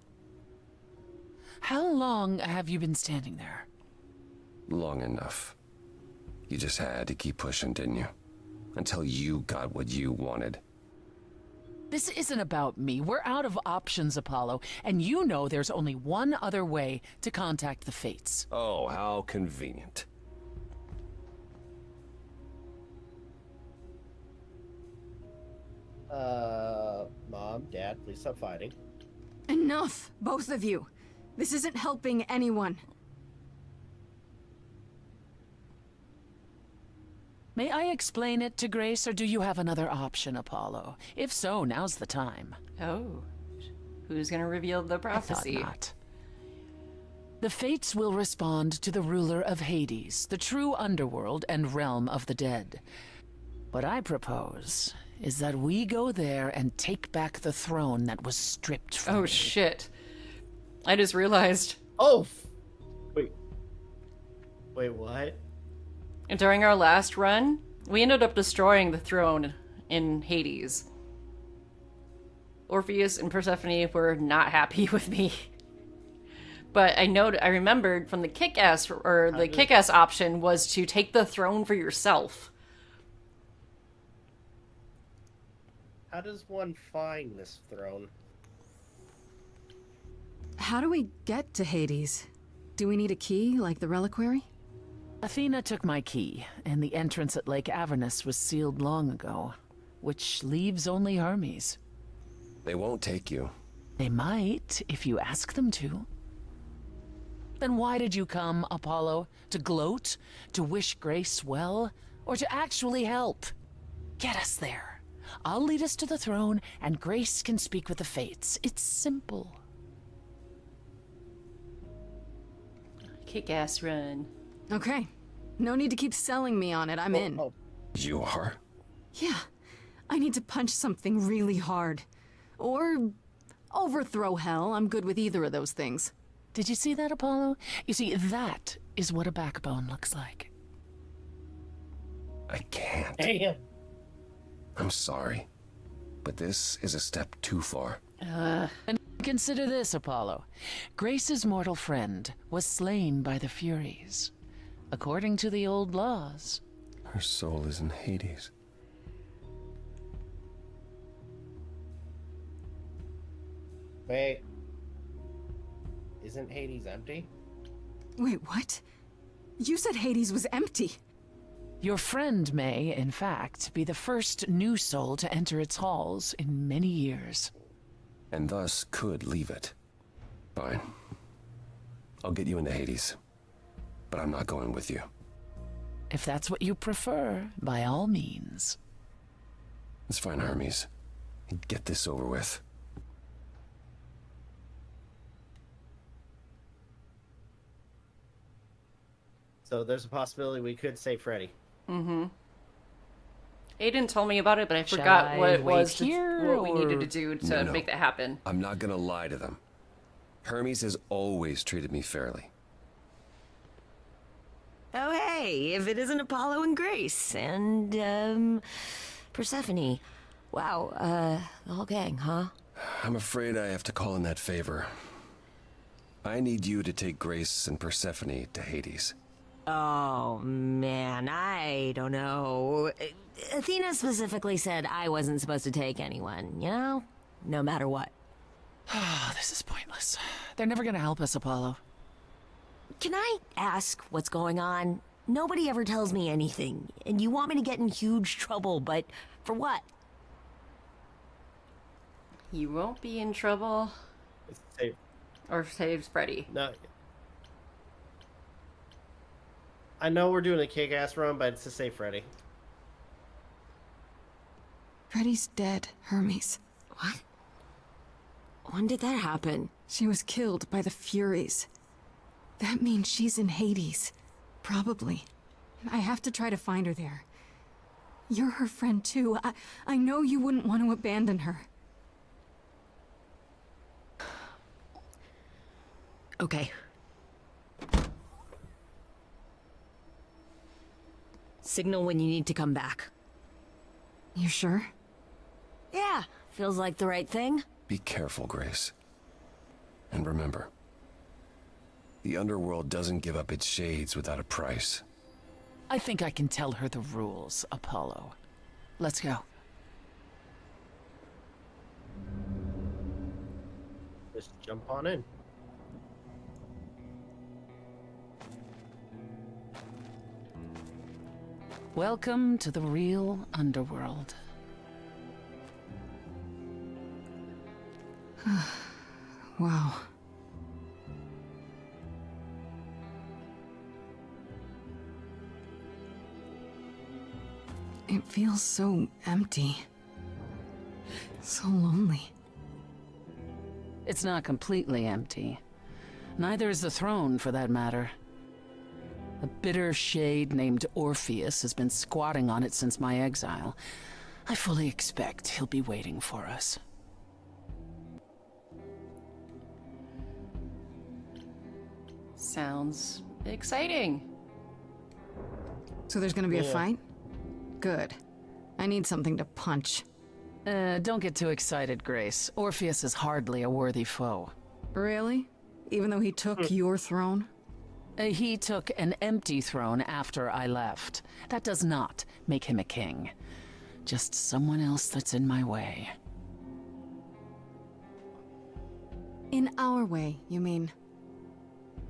How long have you been standing there? Long enough. You just had to keep pushing, didn't you? Until you got what you wanted. This isn't about me. We're out of options, Apollo, and you know there's only one other way to contact the Fates. Oh, how convenient. Mom, Dad, please stop fighting. Enough, both of you. This isn't helping anyone. May I explain it to Grace, or do you have another option, Apollo? If so, now's the time. Oh. Who's gonna reveal the prophecy? I thought not. The Fates will respond to the ruler of Hades, the true underworld and realm of the dead. What I propose is that we go there and take back the throne that was stripped from Oh me. shit. I just realized. Oh! Wait. Wait, what? And during our last run, we ended up destroying the throne in Hades. Orpheus and Persephone were not happy with me. But I remembered from the Kickass, or the Kickass option was to take the throne for yourself. How does one find this throne? How do we get to Hades? Do we need a key, like the reliquary? Athena took my key, and the entrance at Lake Avernus was sealed long ago, which leaves only Hermes. They won't take you. They might, if you ask them to. Then why did you come, Apollo? To gloat? To wish Grace well? Or to actually help? Get us there. I'll lead us to the throne, and Grace can speak with the Fates. It's simple. Kick-ass run. Okay. No need to keep selling me on it. I'm in. You are? Yeah. I need to punch something really hard. Or overthrow hell. I'm good with either of those things. Did you see that, Apollo? You see, that is what a backbone looks like. I can't. Damn. I'm sorry, but this is a step too far. And consider this, Apollo. Grace's mortal friend was slain by the Furies. According to the old laws. Her soul is in Hades. Wait. Isn't Hades empty? Wait, what? You said Hades was empty. Your friend may, in fact, be the first new soul to enter its halls in many years. And thus could leave it. Fine. I'll get you into Hades. But I'm not going with you. If that's what you prefer, by all means. It's fine, Hermes. Get this over with. So there's a possibility we could save Freddy. Mm-hmm. Aden told me about it, but I Shall forgot I what it wait was, here, what we needed or- to do to No. make that happen. I'm not gonna lie to them. Hermes has always treated me fairly. Oh, hey, if it isn't Apollo and Grace and, Persephone. Wow, the whole gang, huh? I'm afraid I have to call in that favor. I need you to take Grace and Persephone to Hades. Oh, man, I don't know. Athena specifically said I wasn't supposed to take anyone, you know? No matter what. Ah, this is pointless. They're never gonna help us, Apollo. Can I ask what's going on? Nobody ever tells me anything, and you want me to get in huge trouble, but for what? You won't be in trouble. Save. Or save Freddy. No. I know we're doing a kick-ass run, but it's to save Freddy. Freddy's dead, Hermes. What? When did that happen? She was killed by the Furies. That means she's in Hades. Probably. I have to try to find her there. You're her friend too. I know you wouldn't want to abandon her. Okay. Signal when you need to come back. You sure? Yeah, feels like the right thing. Be careful, Grace. And remember, the underworld doesn't give up its shades without a price. I think I can tell her the rules, Apollo. Let's go. Just jump on in. Welcome to the real underworld. Wow. It feels so empty. So lonely. It's not completely empty. Neither is the throne, for that matter. A bitter shade named Orpheus has been squatting on it since my exile. I fully expect he'll be waiting for us. Sounds exciting. So there's gonna be a fight? Good. I need something to punch. Don't get too excited, Grace. Orpheus is hardly a worthy foe. Really? Even though he took your throne? He took an empty throne after I left. That does not make him a king. Just someone else that's in my way. In our way, you mean?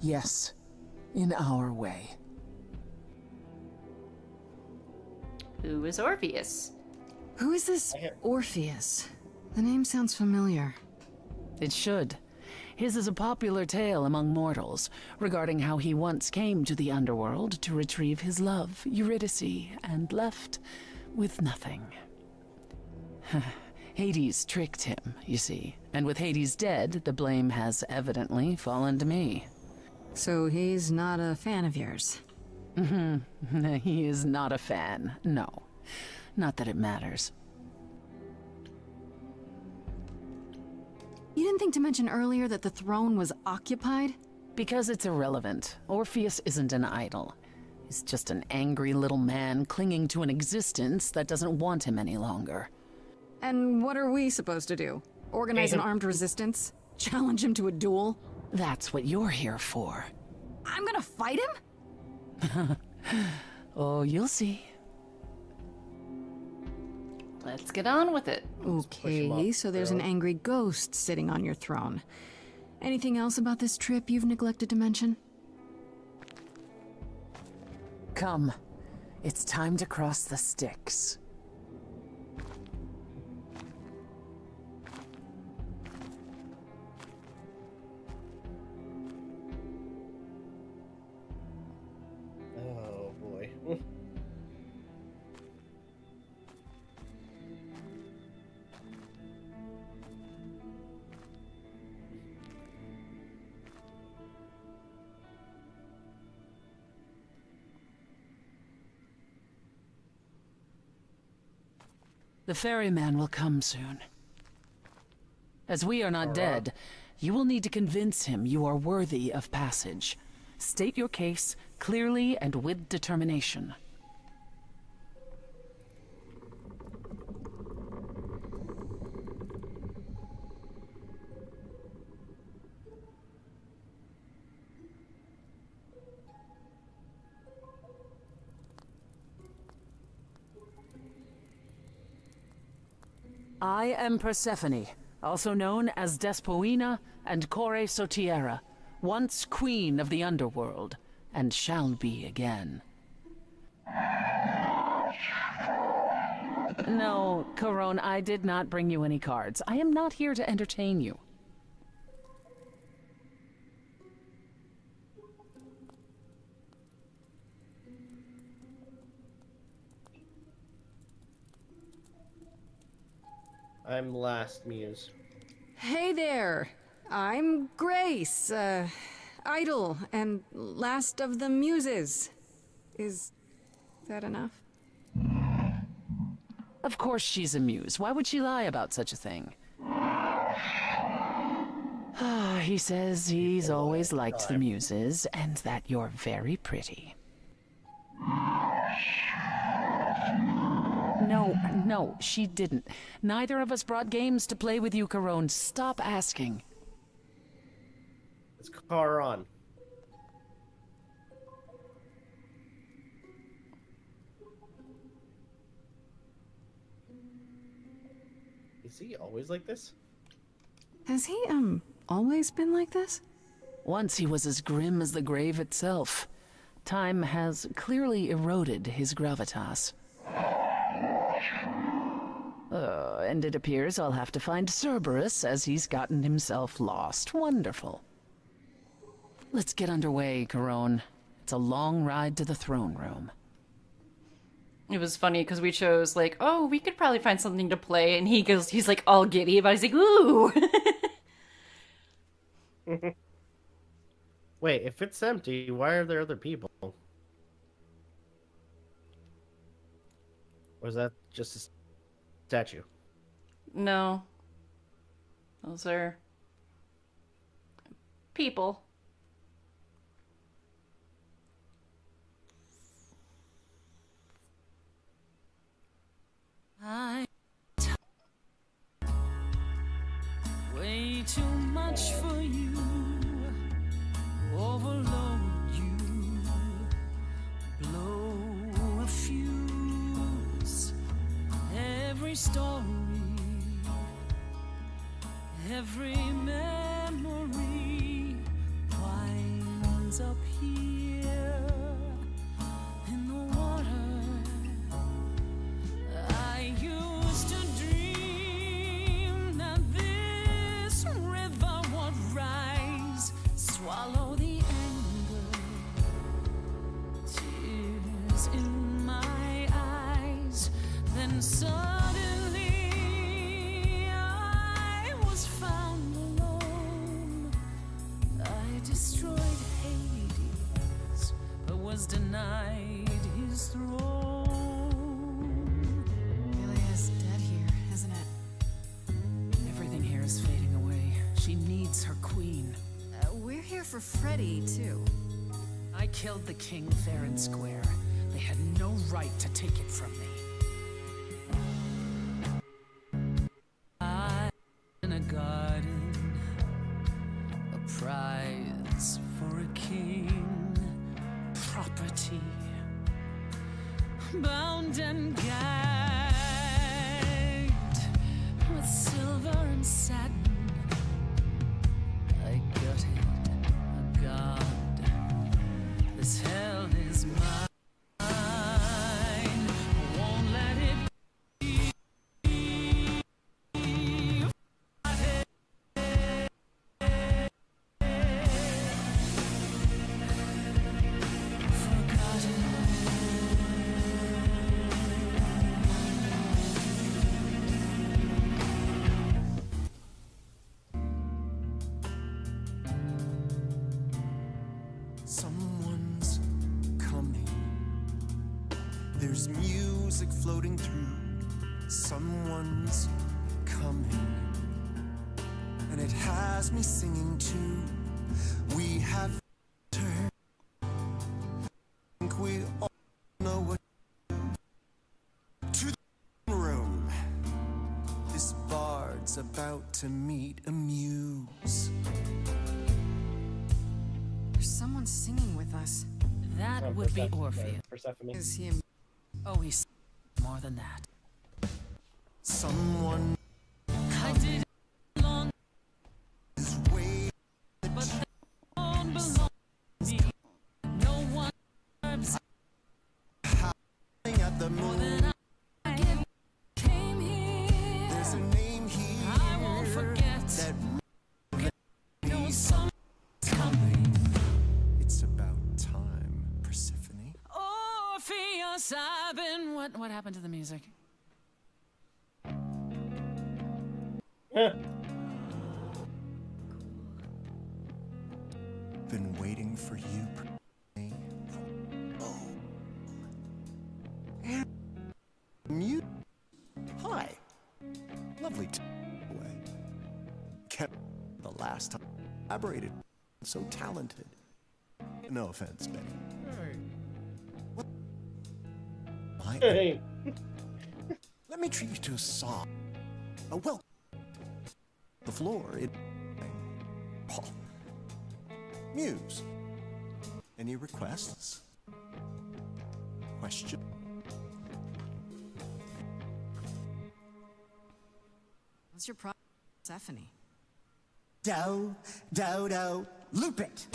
Yes, in our way. Who is Orpheus? Who is this Orpheus? The name sounds familiar. It should. His is a popular tale among mortals regarding how he once came to the underworld to retrieve his love, Eurydice, and left with nothing. Hades tricked him, you see, and with Hades dead, the blame has evidently fallen to me. So he's not a fan of yours? He is not a fan, no. Not that it matters. You didn't think to mention earlier that the throne was occupied? Because it's irrelevant. Orpheus isn't an idol. He's just an angry little man clinging to an existence that doesn't want him any longer. And what are we supposed to do? Organize an armed resistance? Challenge him to a duel? That's what you're here for. I'm gonna fight him? Oh, you'll see. Let's get on with it. Okay, so there's an angry ghost sitting on your throne. Anything else about this trip you've neglected to mention? Come. It's time to cross the Styx. Oh boy. The ferryman will come soon. As we are not dead, you will need to convince him you are worthy of passage. State your case clearly and with determination. I am Persephone, also known as Despoina and Kore Sotiera, once queen of the underworld, and shall be again. No, Corone, I did not bring you any cards. I am not here to entertain you. I'm last, Muse. Hey there! I'm Grace, idol and last of the muses. Is that enough? Of course she's a muse. Why would she lie about such a thing? He says he's always liked the muses, and that you're very pretty. No, No, she didn't. Neither of us brought games to play with you, Carone. Stop asking. It's car on. Is he always like this? Has he, always been like this? Once he was as grim as the grave itself. Time has clearly eroded his gravitas. And it appears I'll have to find Cerberus as he's gotten himself lost. Wonderful. Let's get underway, Carone. It's a long ride to the throne room. It was funny because we chose like, oh, we could probably find something to play, and he's like all giddy about it. He's like, ooh. Wait, if it's empty, why are there other people? Or is that just a statue? No. Those are people. I way too much for you, overload you, blow a fuse. Every story, every memory winds up here in the water. I used to dream that this river would rise, swallow the anger, tears in my eyes. Then suddenly I was found alone. I destroyed Hades, but was denied his throne. Isn't it? Everything here is fading away. She needs her queen. We're here for Freddy, too. I killed the king fair and square. They had no right to take it from me. In a garden, a prize for a king, property, bound and gagged with silver and satin. I gutted a god. This hell is mine. I won't let it Someone's coming. There's music floating through. Someone's coming. And it has me singing too. We have turned. Think we all know what to the room. This bard's about to meet a muse. There's someone singing with us. That would be Orpheus. Persephone. Is he? Oh, he's more than that. Someone I did long, is waiting. but that don't belong to me. No one deserves Howling at the more moon. than I came here. There's a name here I won't forget. that No someone's coming. it's about time, Persephone. Orpheus, I've been What happened to the music? Been waiting for you, Persephone. Oh. And mute. Hi. Lovely away. Kept the last time I collaborated. So talented. No offense, Betty. What? My Hey. Let me treat you to a song. A welcome. The floor. Oh. Muse. Any requests? Question? What's your problem, Stephanie? Do, loop it.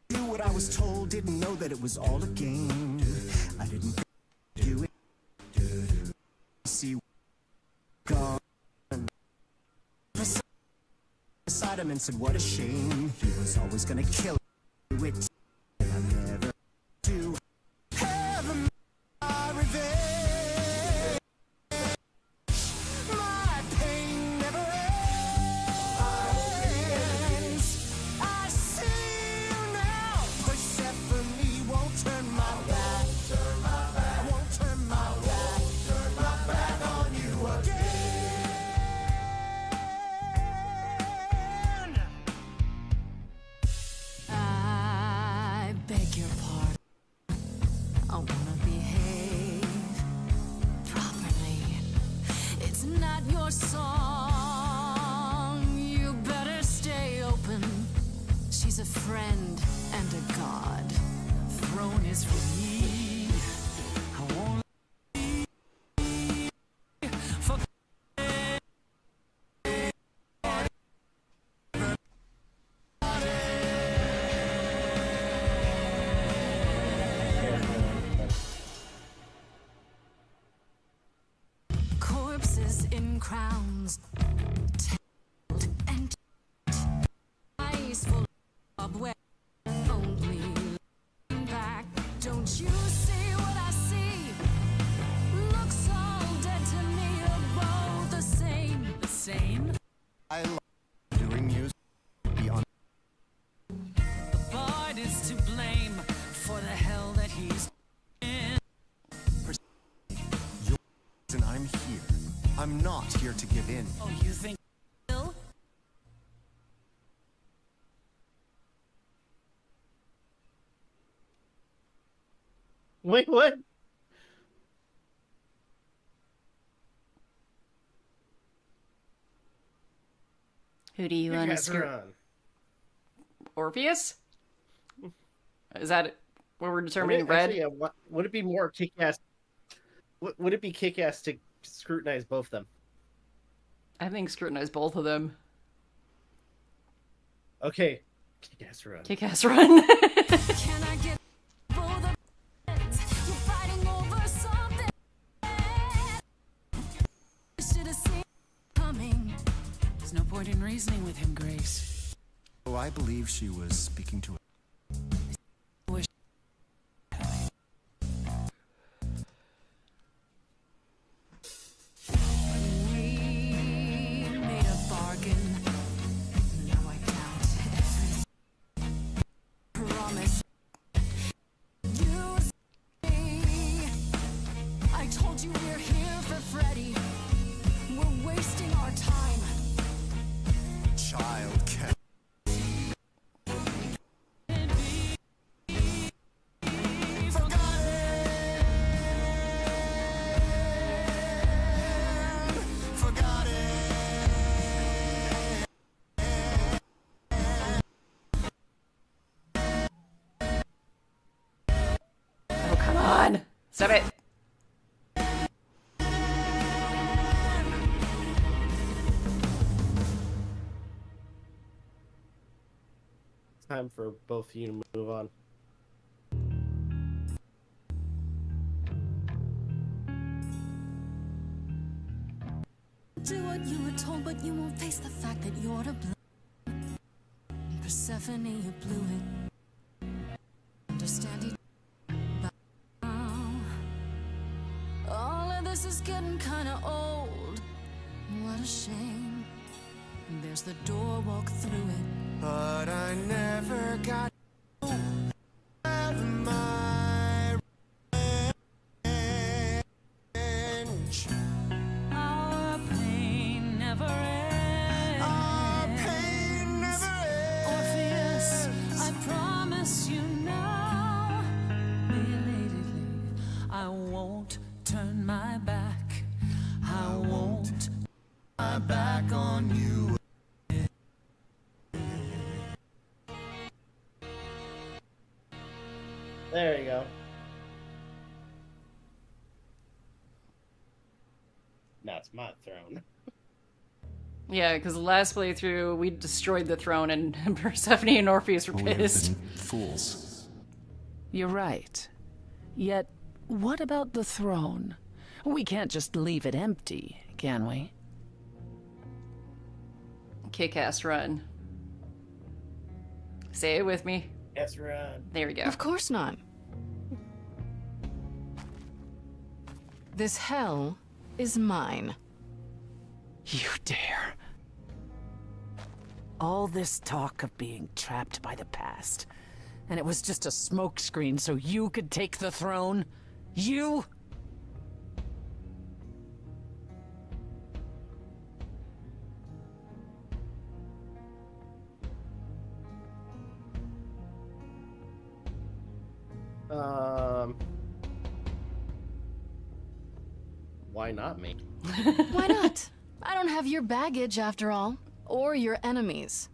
Do what I was told, didn't know that it was all a game. I didn't do it. See, gone. Beside him and said, what a shame. He was always gonna kill it. And I never do have my revenge. My pain never ends. I see you now. Persephone won't turn my back. Won't turn my back on you again. I beg your pardon. I wanna behave properly. It's not your song. You better stay open. She's a friend and a god. The throne is for me. I won't for corpses in crowns, tailed and eyes full of where only looking back. Don't you see what I see? Looks all dead to me, are both the same. The same? I love doing music beyond. The bard is to blame for the hell that he's in. And I'm here. I'm not here to give in. Oh, you think Bill? Wait, what? Who do you You want to guys are skirt? on. Orpheus? Is that what we're determining? Red? Actually, would it be more kick-ass? Would it be kick-ass to scrutinize both of them? I think scrutinize both of them. Okay, kick-ass run. Kick-ass run. Can I get both of ends? You're fighting over something. Should have seen coming. There's no point in reasoning with him, Grace. Oh, I believe she was speaking to We made a bargain. Now I doubt every promise. You say, I told you we're here for Freddy. We're wasting our time. child cat. Oh, come on. Stop it. Time for both of you to move on. Do what you were told, but you won't face the fact that you're to blame. Persephone, you blew it. Understand it now. All of this is getting kinda old. What a shame. There's the door, walk through it. But I never got of my revenge. Our pain never ends. Our pain never There you go. Now it's my throne. Yeah, because the last playthrough, we destroyed the throne, and Persephone and Orpheus were We have pissed. been fools. You're right. Yet, what about the throne? We can't just leave it empty, can we? Kickass run. Say it with me. Yes, run. There we go. Of course not. This hell is mine. You dare. All this talk of being trapped by the past, and it was just a smokescreen so you could take the throne? You? Why not me? Why not? I don't have your baggage after all. Or your enemies.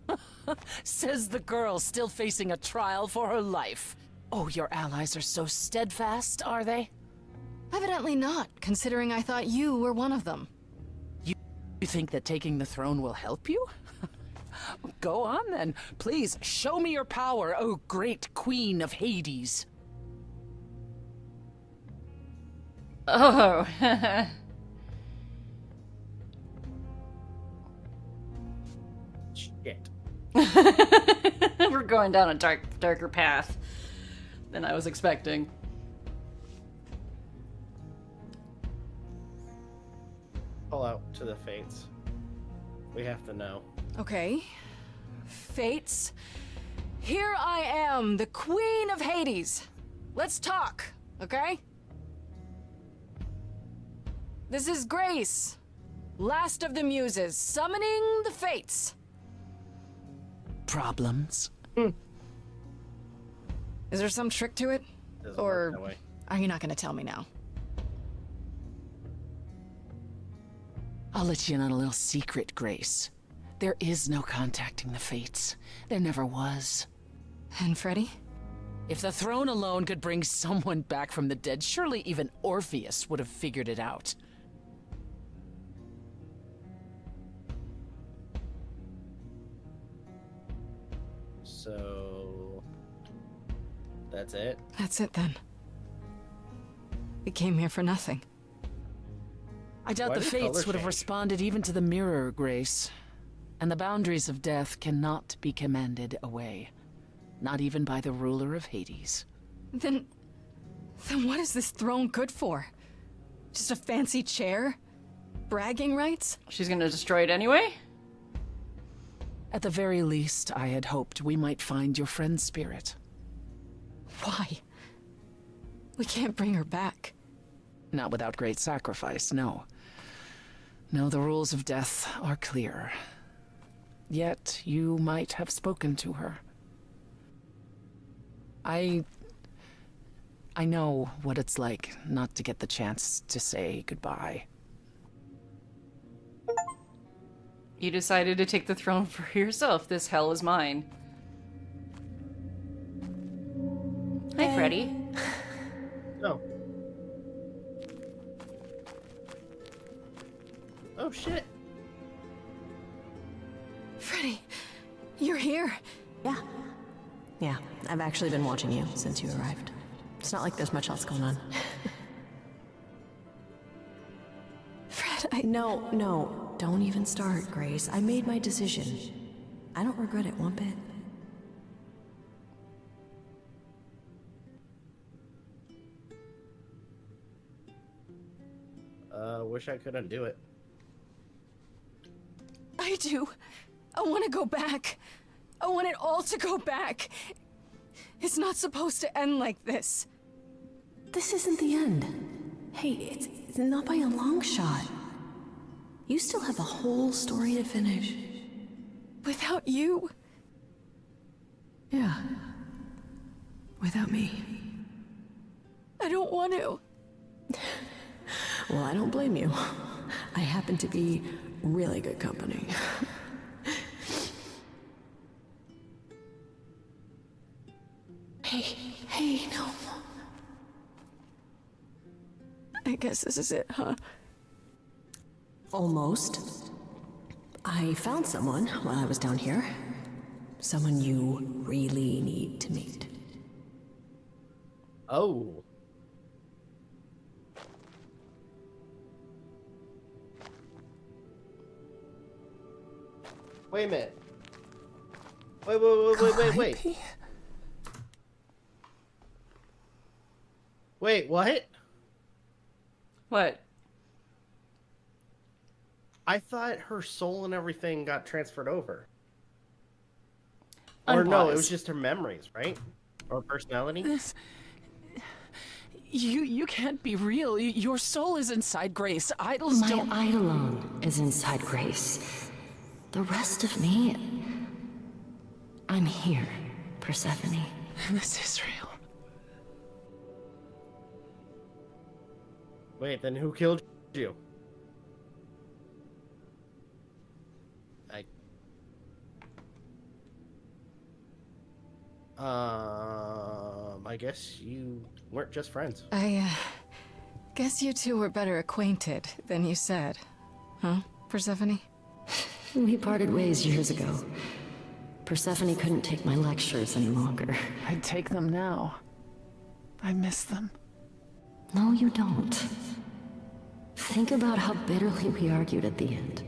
Says the girl still facing a trial for her life. Oh, your allies are so steadfast, are they? Evidently not, considering I thought you were one of them. You think that taking the throne will help you? Go on then. Please, show me your power, oh great queen of Hades. Oh. Shit. We're going down a darker path than I was expecting. Pull out to the fates. We have to know. Okay. Fates. Here I am, the Queen of Hades. Let's talk, okay? This is Grace, last of the Muses, summoning the Fates. Problems? Is there some trick to it? Doesn't Or work that way. are you not going to tell me now? I'll let you in on a little secret, Grace. There is no contacting the fates. There never was. And Freddy? If the throne alone could bring someone back from the dead, surely even Orpheus would have figured it out. So... that's it? That's it then. We came here for nothing. I doubt Why the did fates color would have change? responded even to the mirror, Grace. And the boundaries of death cannot be commanded away. Not even by the ruler of Hades. Then what is this throne good for? Just a fancy chair? Bragging rights? She's gonna destroy it anyway? At the very least, I had hoped we might find your friend's spirit. Why? We can't bring her back. Not without great sacrifice, no. No, the rules of death are clear. Yet, you might have spoken to her. I know what it's like not to get the chance to say goodbye. You decided to take the throne for yourself. This hell is mine. Hi, Freddy. Oh. Oh, shit. Freddy, you're here. Yeah, I've actually been watching you since you arrived. It's not like there's much else going on. Fred, No, don't even start, Grace. I made my decision. I don't regret it one bit. Wish I could undo it. I do. I want to go back. I want it all to go back. It's not supposed to end like this. This isn't the end. Hey, it's not by a long shot. You still have a whole story to finish. Without you? Yeah. Without me. I don't want to. Well, I don't blame you. I happen to be really good company. Hey, no. I guess this is it, huh? Almost. I found someone while I was down here. Someone you really need to meet. Oh. Wait a minute. Wait. Wait, what? What? I thought her soul and everything got transferred over. Or no, it was just her memories, right? Or personality? You can't be real. Your soul is inside Grace. Idols My don't... Eidolon is inside Grace. The rest of me... I'm here, Persephone. This is real. Wait, then who killed you? I guess you weren't just friends. I guess you two were better acquainted than you said. Huh, Persephone? We parted ways years ago. Persephone couldn't take my lectures any longer. I'd take them now. I miss them. No, you don't. Think about how bitterly we argued at the end.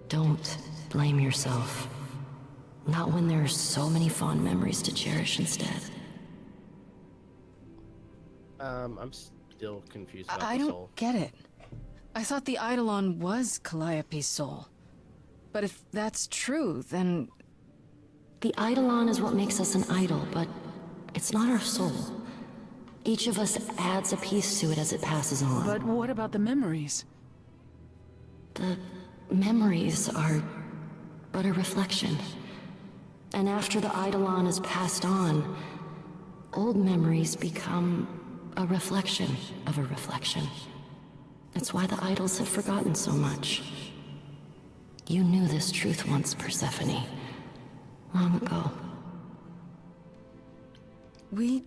Don't blame yourself. Not when there are so many fond memories to cherish instead. I'm still confused about I the don't soul. get it. I thought the Eidolon was Calliope's soul. But if that's true, then... The Eidolon is what makes us an idol, but it's not our soul. Each of us adds a piece to it as it passes on. But what about the memories? The memories are but a reflection. And after the Eidolon is passed on, old memories become a reflection of a reflection. That's why the idols have forgotten so much. You knew this truth once, Persephone. Long ago. We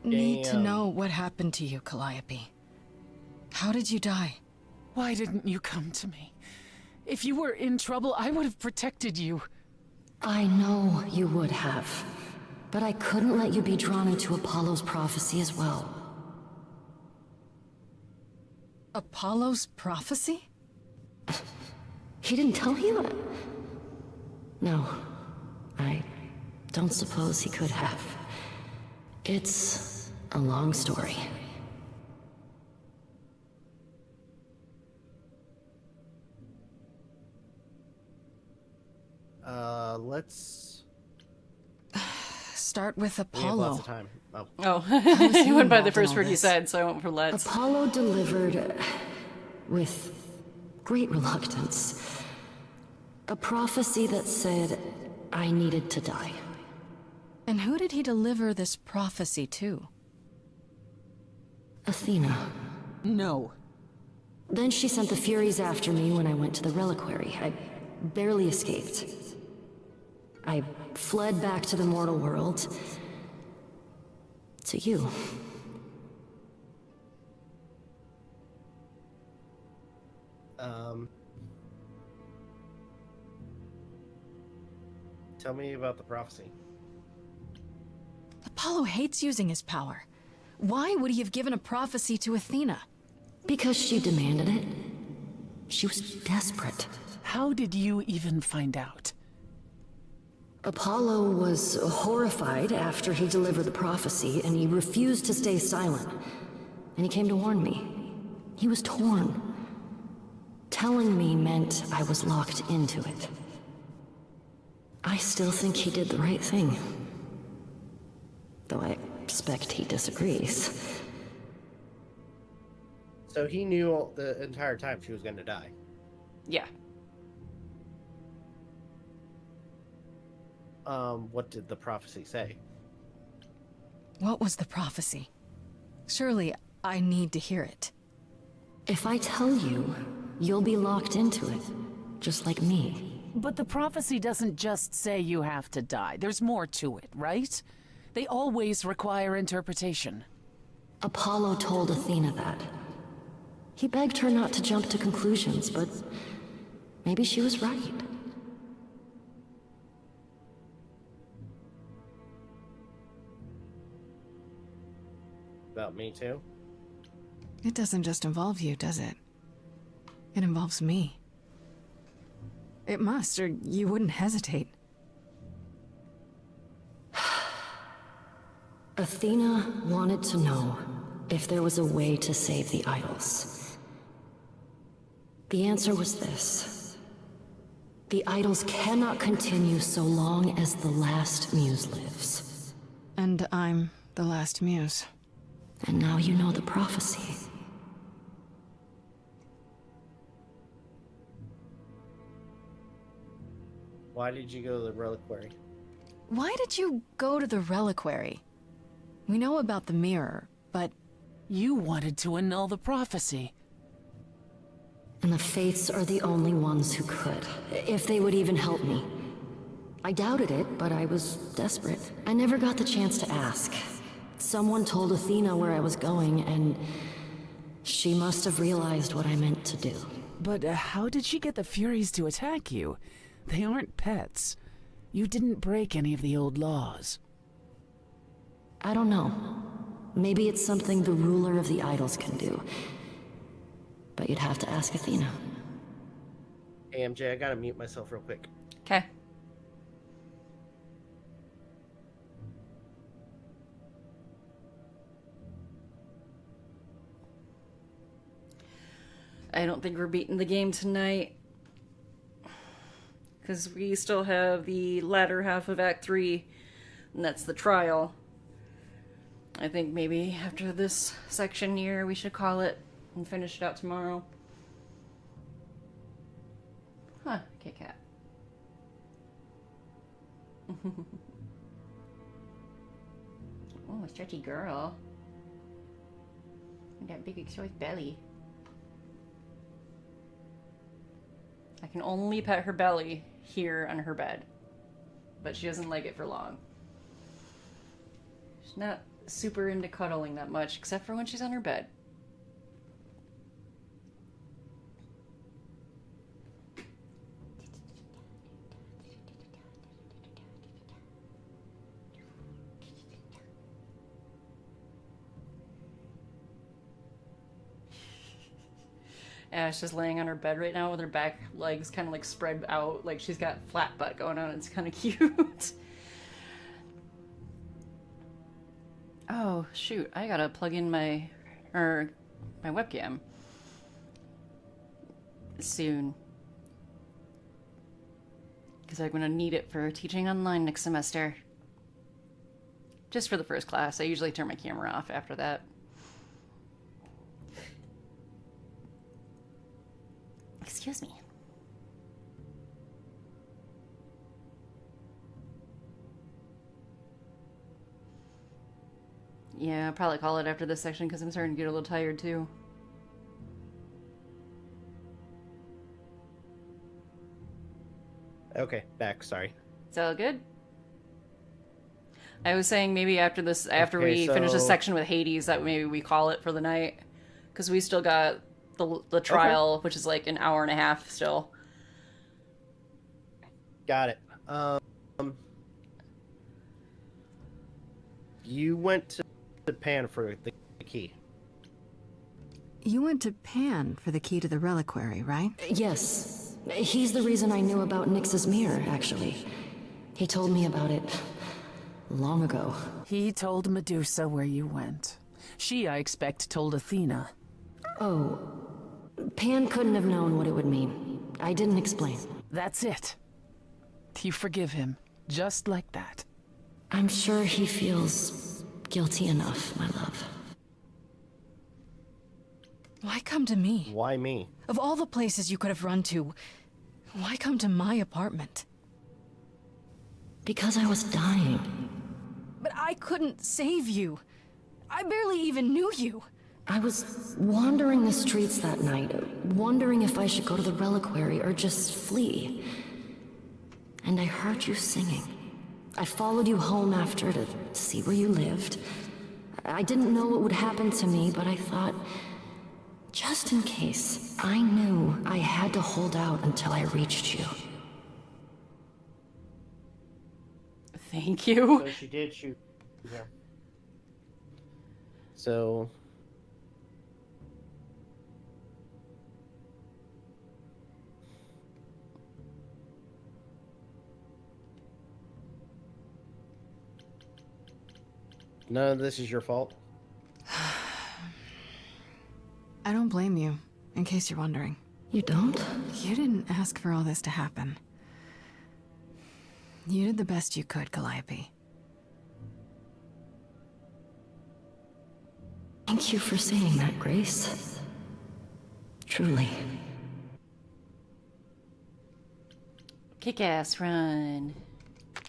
need to know what happened to you, Calliope. How did you die? Why didn't you come to me? If you were in trouble, I would have protected you. I know you would have. But I couldn't let you be drawn into Apollo's prophecy as well. Apollo's prophecy? He didn't tell you? No. I don't suppose he could have. It's a long story. Let's start with we have lots Apollo. of time. Oh. Oh, he went by the first word he said, so I went for let's. Apollo delivered, with great reluctance, a prophecy that said I needed to die. And who did he deliver this prophecy to? Athena. No. Then she sent the Furies after me when I went to the reliquary. I barely escaped. I fled back to the mortal world. To you. Tell me about the prophecy. Apollo hates using his power. Why would he have given a prophecy to Athena? Because she demanded it. She was desperate. How did you even find out? Apollo was horrified after he delivered the prophecy, and he refused to stay silent. And he came to warn me. He was torn. Telling me meant I was locked into it. I still think he did the right thing. Though I expect he disagrees. So he knew the entire time she was going to die. Yeah. What did the prophecy say? What was the prophecy? Surely I need to hear it. If I tell you, you'll be locked into it, just like me. But the prophecy doesn't just say you have to die. There's more to it, right? They always require interpretation. Apollo told Athena that. He begged her not to jump to conclusions, but maybe she was right. About me too? It doesn't just involve you, does it? It involves me. It must, or you wouldn't hesitate. Athena wanted to know if there was a way to save the idols. The answer was this. The idols cannot continue so long as the last muse lives. And I'm the last muse. And now you know the prophecy. Why did you go to the reliquary? Why did you go to the reliquary? We know about the mirror, but... You wanted to annul the prophecy. And the Faiths are the only ones who could, if they would even help me. I doubted it, but I was desperate. I never got the chance to ask. Someone told Athena where I was going, and she must have realized what I meant to do. But how did she get the Furies to attack you? They aren't pets. You didn't break any of the old laws. I don't know. Maybe it's something the ruler of the idols can do. But you'd have to ask Athena. Hey, MJ, I gotta mute myself real quick. Okay. I don't think we're beating the game tonight. Because we still have the latter half of Act 3, and that's the trial. I think maybe after this section here, we should call it and finish it out tomorrow. Huh, Kit Kat. Oh, a stretchy girl. And that big exposed belly. I can only pet her belly here on her bed. But she doesn't like it for long. She's not super into cuddling that much, except for when she's on her bed. Ash is laying on her bed right now with her back legs kind of like spread out, like she's got flat butt going on. It's kind of cute. Oh shoot! I gotta plug in my webcam soon because I'm gonna need it for teaching online next semester. Just for the first class. I usually turn my camera off after that. Excuse me. Yeah, I'll probably call it after this section because I'm starting to get a little tired too. Okay, back, sorry. It's all good. I was saying maybe after this, after we finish this section with Hades, that maybe we call it for the night. Because we still got the trial, which is like an hour and a half still. Got it. You went to Pan for the key. You went to Pan for the key to the reliquary, right? Yes. He's the reason I knew about Nyx's mirror, actually. He told me about it long ago. He told Medusa where you went. She, I expect, told Athena. Oh. Pan couldn't have known what it would mean. I didn't explain. That's it. You forgive him, just like that. I'm sure he feels guilty enough, my love. Why come to me? Why me? Of all the places you could have run to, why come to my apartment? Because I was dying. But I couldn't save you. I barely even knew you. I was wandering the streets that night, wondering if I should go to the reliquary or just flee. and I heard you singing. I followed you home after to see where you lived. I didn't know what would happen to me, but I thought, just in case, I knew I had to hold out until I reached you. Thank you. So she did shoot. Yeah. So. None of this is your fault. I don't blame you, in case you're wondering. You don't? You didn't ask for all this to happen. You did the best you could, Calliope. Thank you for saying that, Grace. Truly. Kickass, run.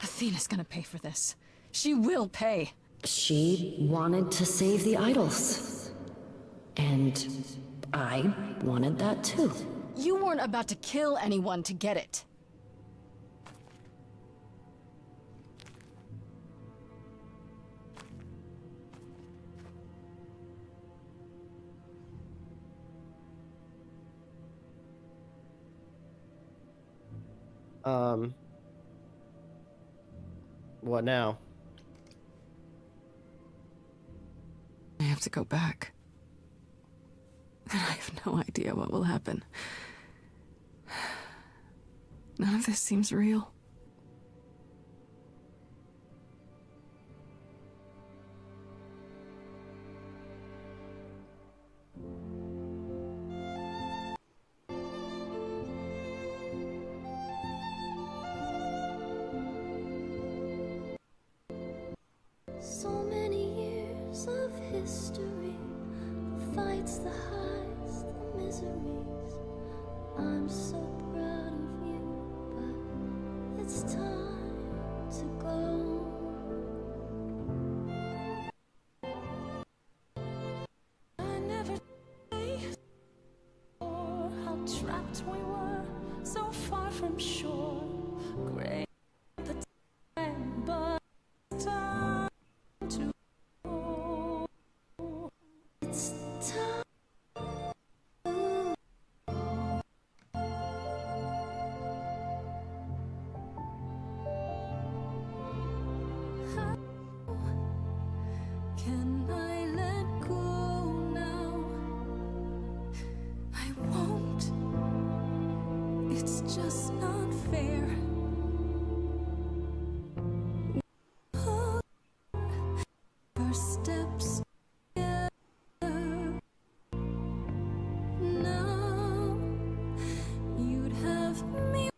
Athena's gonna pay for this. She will pay. She wanted to save the idols. And I wanted that too. You weren't about to kill anyone to get it. What now? I have to go back. And I have no idea what will happen. None of this seems real. So many years of history, the fights, the highs, the miseries. I'm so proud of you, but it's time to go. I never saw how trapped we were, so far from shore. Great the time, but time to go. It's time. How can I let go now? I won't. It's just not fair. First steps together. Now you'd have me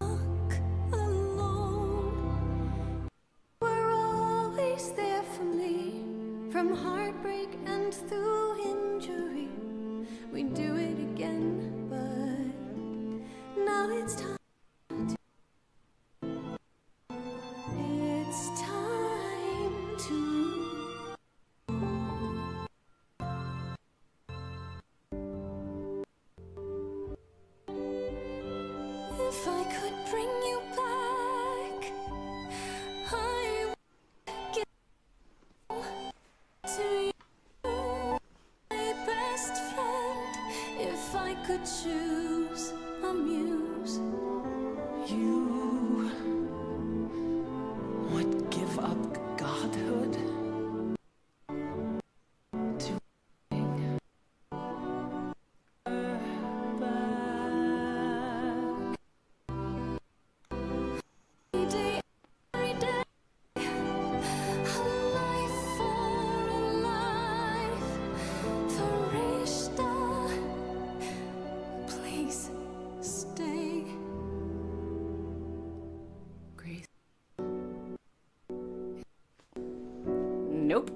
walk alone. We're always there for me, from heartbreak and through injury. We do it again, but now it's time. It's time to. If I could bring you back, I would give to you, my best friend. If I could choose a muse, You would give up godhood to every day, a life for a life, Farishta. Please stay. Grace. Nope.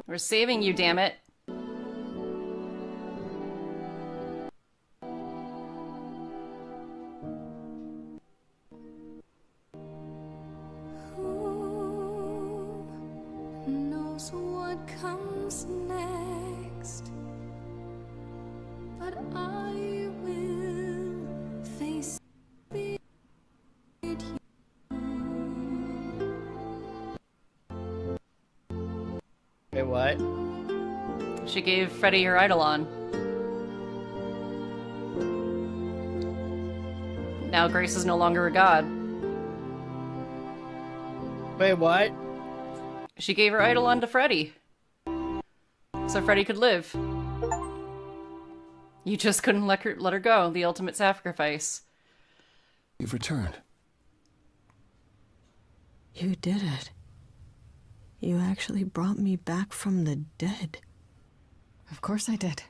We're saving you, damn it. Who knows what comes next? But I will. Wait, what? She gave Freddy her Eidolon. Now Grace is no longer a god. Wait, what? She gave her Eidolon to Freddy. So Freddy could live. You just couldn't let her go. The ultimate sacrifice. You've returned. You did it. You actually brought me back from the dead. Of course I did.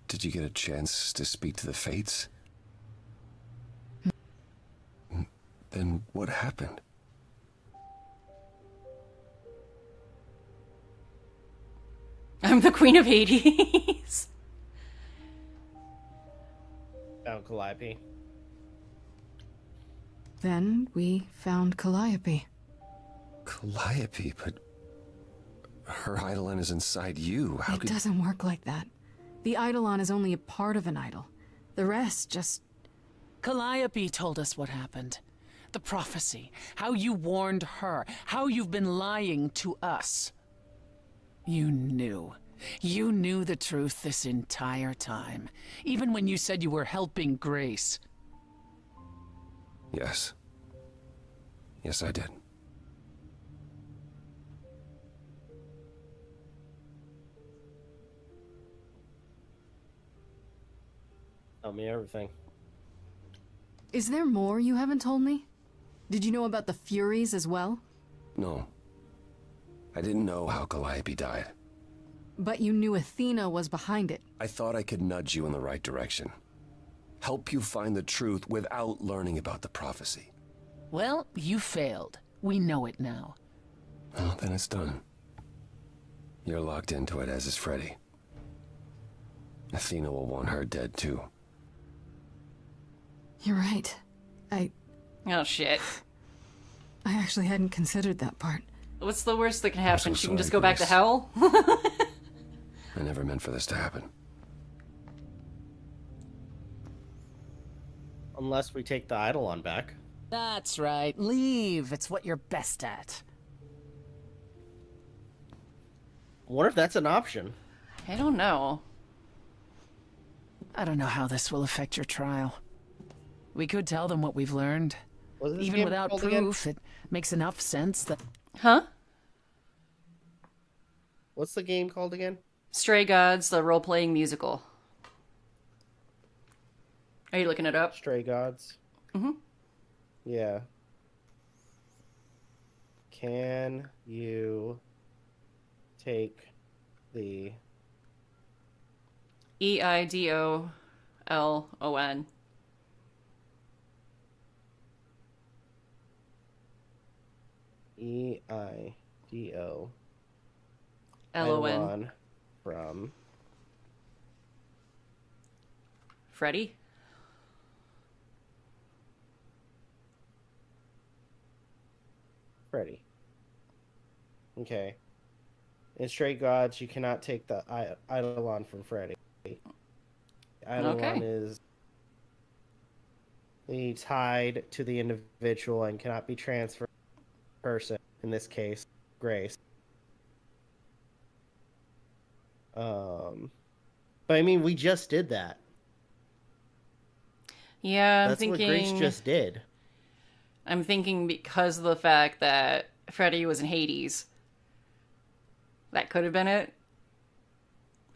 Did you get a chance to speak to the Fates? Then what happened? I'm the Queen of Hades. Found Calliope. Then we found Calliope. Calliope, but her Eidolon is inside you. How It could... doesn't work like that. The Eidolon is only a part of an idol. The rest just... Calliope told us what happened. The prophecy. How you warned her. How you've been lying to us. You knew. You knew the truth this entire time. Even when you said you were helping Grace. Yes. Yes, I did. Tell me everything. Is there more you haven't told me? Did you know about the Furies as well? No. I didn't know how Calliope died. But you knew Athena was behind it. I thought I could nudge you in the right direction. Help you find the truth without learning about the prophecy. Well, you failed. We know it now. Well, then it's done. You're locked into it, as is Freddy. Athena will want her dead, too. You're right. Oh, shit. I actually hadn't considered that part. What's the worst that can happen? I'm She can just sorry, go back to Grace. hell? I never meant for this to happen. Unless we take the Eidolon back. That's right. Leave. It's what you're best at. I wonder if that's an option. I don't know. I don't know how this will affect your trial. We could tell them what we've learned. What is this Even game without called again? proof, it makes enough sense that... Huh? What's the game called again? Stray Gods, the role-playing musical. Are you looking it up? Stray Gods. Mm-hmm. Yeah. Can you take the Eidolon. Eido Lon. from Freddy? Freddy. Okay. In Stray Gods, you cannot take the Eidolon from Freddy. Eidolon Okay. is tied to the individual and cannot be transferred to the person, in this case, Grace. But I mean, we just did that. Yeah, I'm That's thinking... what Grace just did. I'm thinking because of the fact that Freddy was in Hades. That could have been it.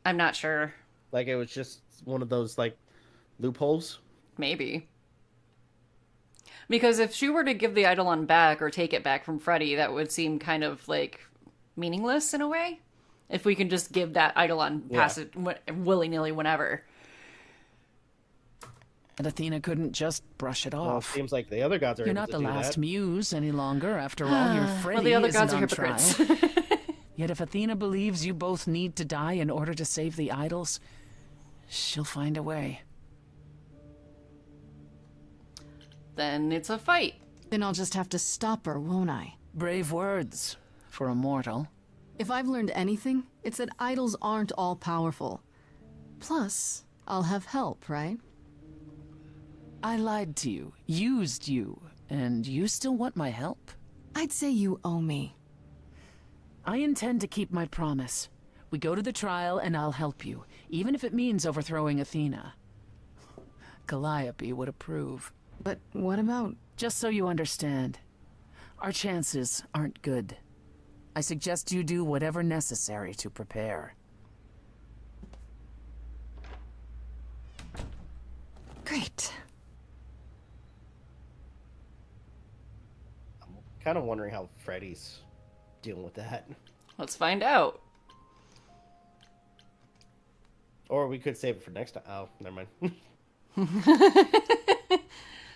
I'm not sure. Like, it was just one of those, like, loopholes? Maybe. Because if she were to give the Eidolon back or take it back from Freddy, that would seem kind of, like, meaningless in a way. If we can just give that Eidolon, pass it willy-nilly whenever. And Athena couldn't just brush it Well, it off. seems like the other gods are You're able not to the do last that. muse any longer. After all, your Freddy Well, the other isn't gods are on hypocrites. trial. Yet if Athena believes you both need to die in order to save the idols, she'll find a way. Then it's a fight. Then I'll just have to stop her, won't I? Brave words for a mortal. If I've learned anything, it's that idols aren't all powerful. Plus, I'll have help, right? I lied to you, used you, and you still want my help? I'd say you owe me. I intend to keep my promise. We go to the trial and I'll help you, even if it means overthrowing Athena. Calliope would approve. But what about... Just so you understand, our chances aren't good. I suggest you do whatever necessary to prepare. Great. I'm kind of wondering how Freddy's dealing with that. Let's find out. Or we could save it for next time. Oh, never mind.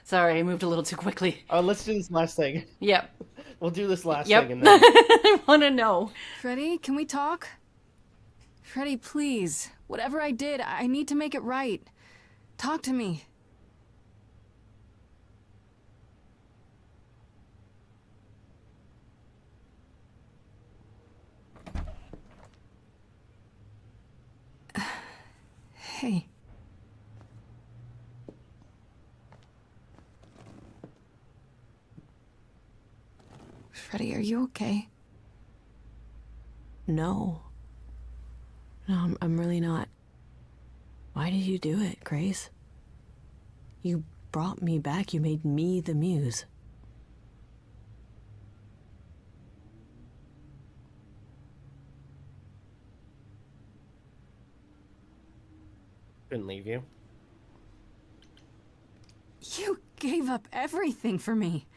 Sorry, I moved a little too quickly. Let's do this last thing. Yep. We'll do this last Yep. thing and then... I want to know. Freddy, can we talk? Freddy, please. Whatever I did, I need to make it right. Talk to me. Hey. Freddy, are you okay? No. No, I'm really not. Why did you do it, Grace? You brought me back. You made me the muse. Couldn't leave you. You gave up everything for me.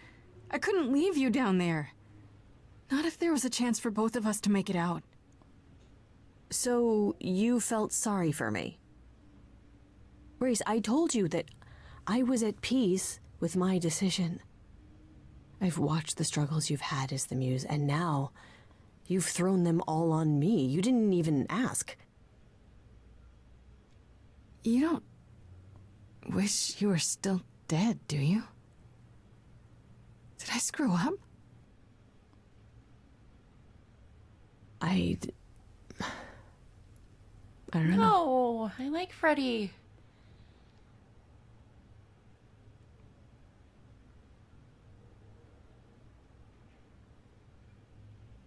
I couldn't leave you down there. Not if there was a chance for both of us to make it out. So you felt sorry for me? Grace, I told you that I was at peace with my decision. I've watched the struggles you've had as the muse, and now you've thrown them all on me. You didn't even ask. You don't wish you were still dead, do you? Did I screw up? I don't know. No, I like Freddy.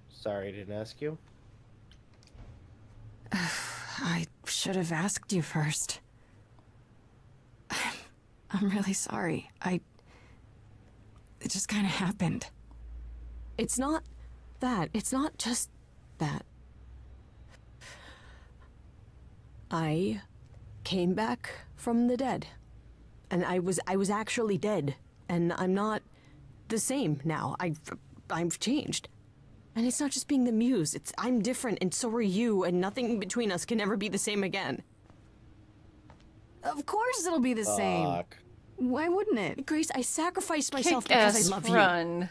Sorry I didn't ask you. I should have asked you first. I'm really sorry. It just kind of happened. It's not that. It's not just that. I came back from the dead. And I was actually dead. And I'm not the same now. I've changed. And it's not just being the muse. I'm different, and so are you, and nothing between us can ever be the same again. Of course it'll be the same. Why wouldn't it? Grace, I sacrificed myself Kick-ass because I love run.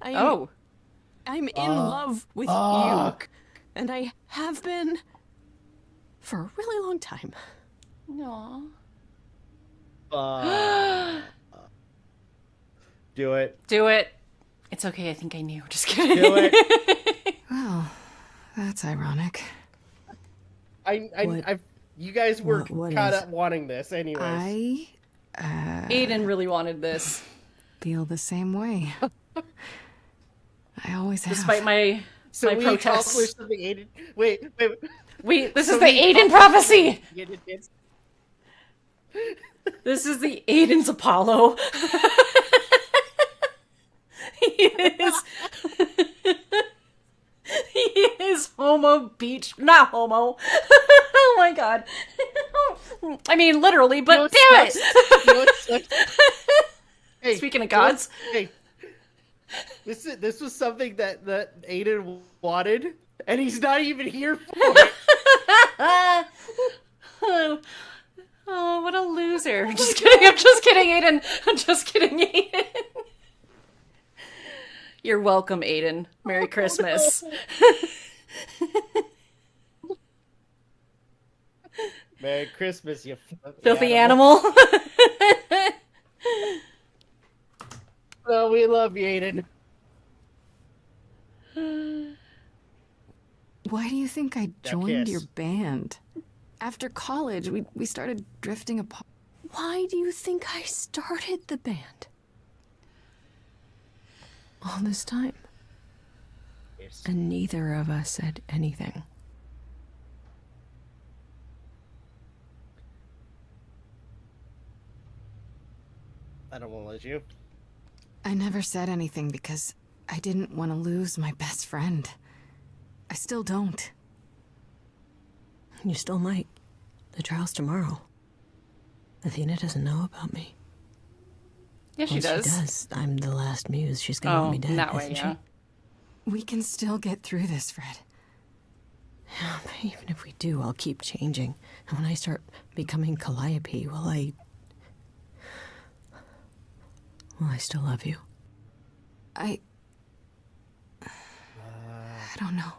you. I'm in love with you. And I have been for a really long time. Aww. Do it. Do it. It's okay, I think I knew. Just kidding. Do it. Well, that's ironic. You guys were caught up wanting this anyways. Aden really wanted this. Feel the same way. I always have. Despite my we protests. accomplished something, Aden. Wait. This is the Aden prophecy! It's... This is the Aden's Apollo. He is homo beach, not homo. Oh my god. I mean, literally, but damn it. Hey, speaking of gods. Hey, this was something that Aden wanted, and he's not even here for it. Oh, what a loser. Just kidding, I'm just kidding, Aden. I'm just kidding, Aden. You're welcome, Aden. Merry Christmas. Merry Christmas, you filthy animal. Well, we love you, Aden. Why do you think I That joined kiss. your band? After college, we started drifting apart. Why do you think I started the band? All this time. Yes. And neither of us said anything. I don't want to let you. I never said anything because I didn't want to lose my best friend. I still don't. You still might. The trial's tomorrow. Athena doesn't know about me. Yeah, she Once does. She does. I'm the last muse. She's gonna want me dead, that way, isn't yeah. We can still get through this, Fred. Yeah, but even if we do, I'll keep changing. And when I start becoming Calliope, will I still love you? I don't know.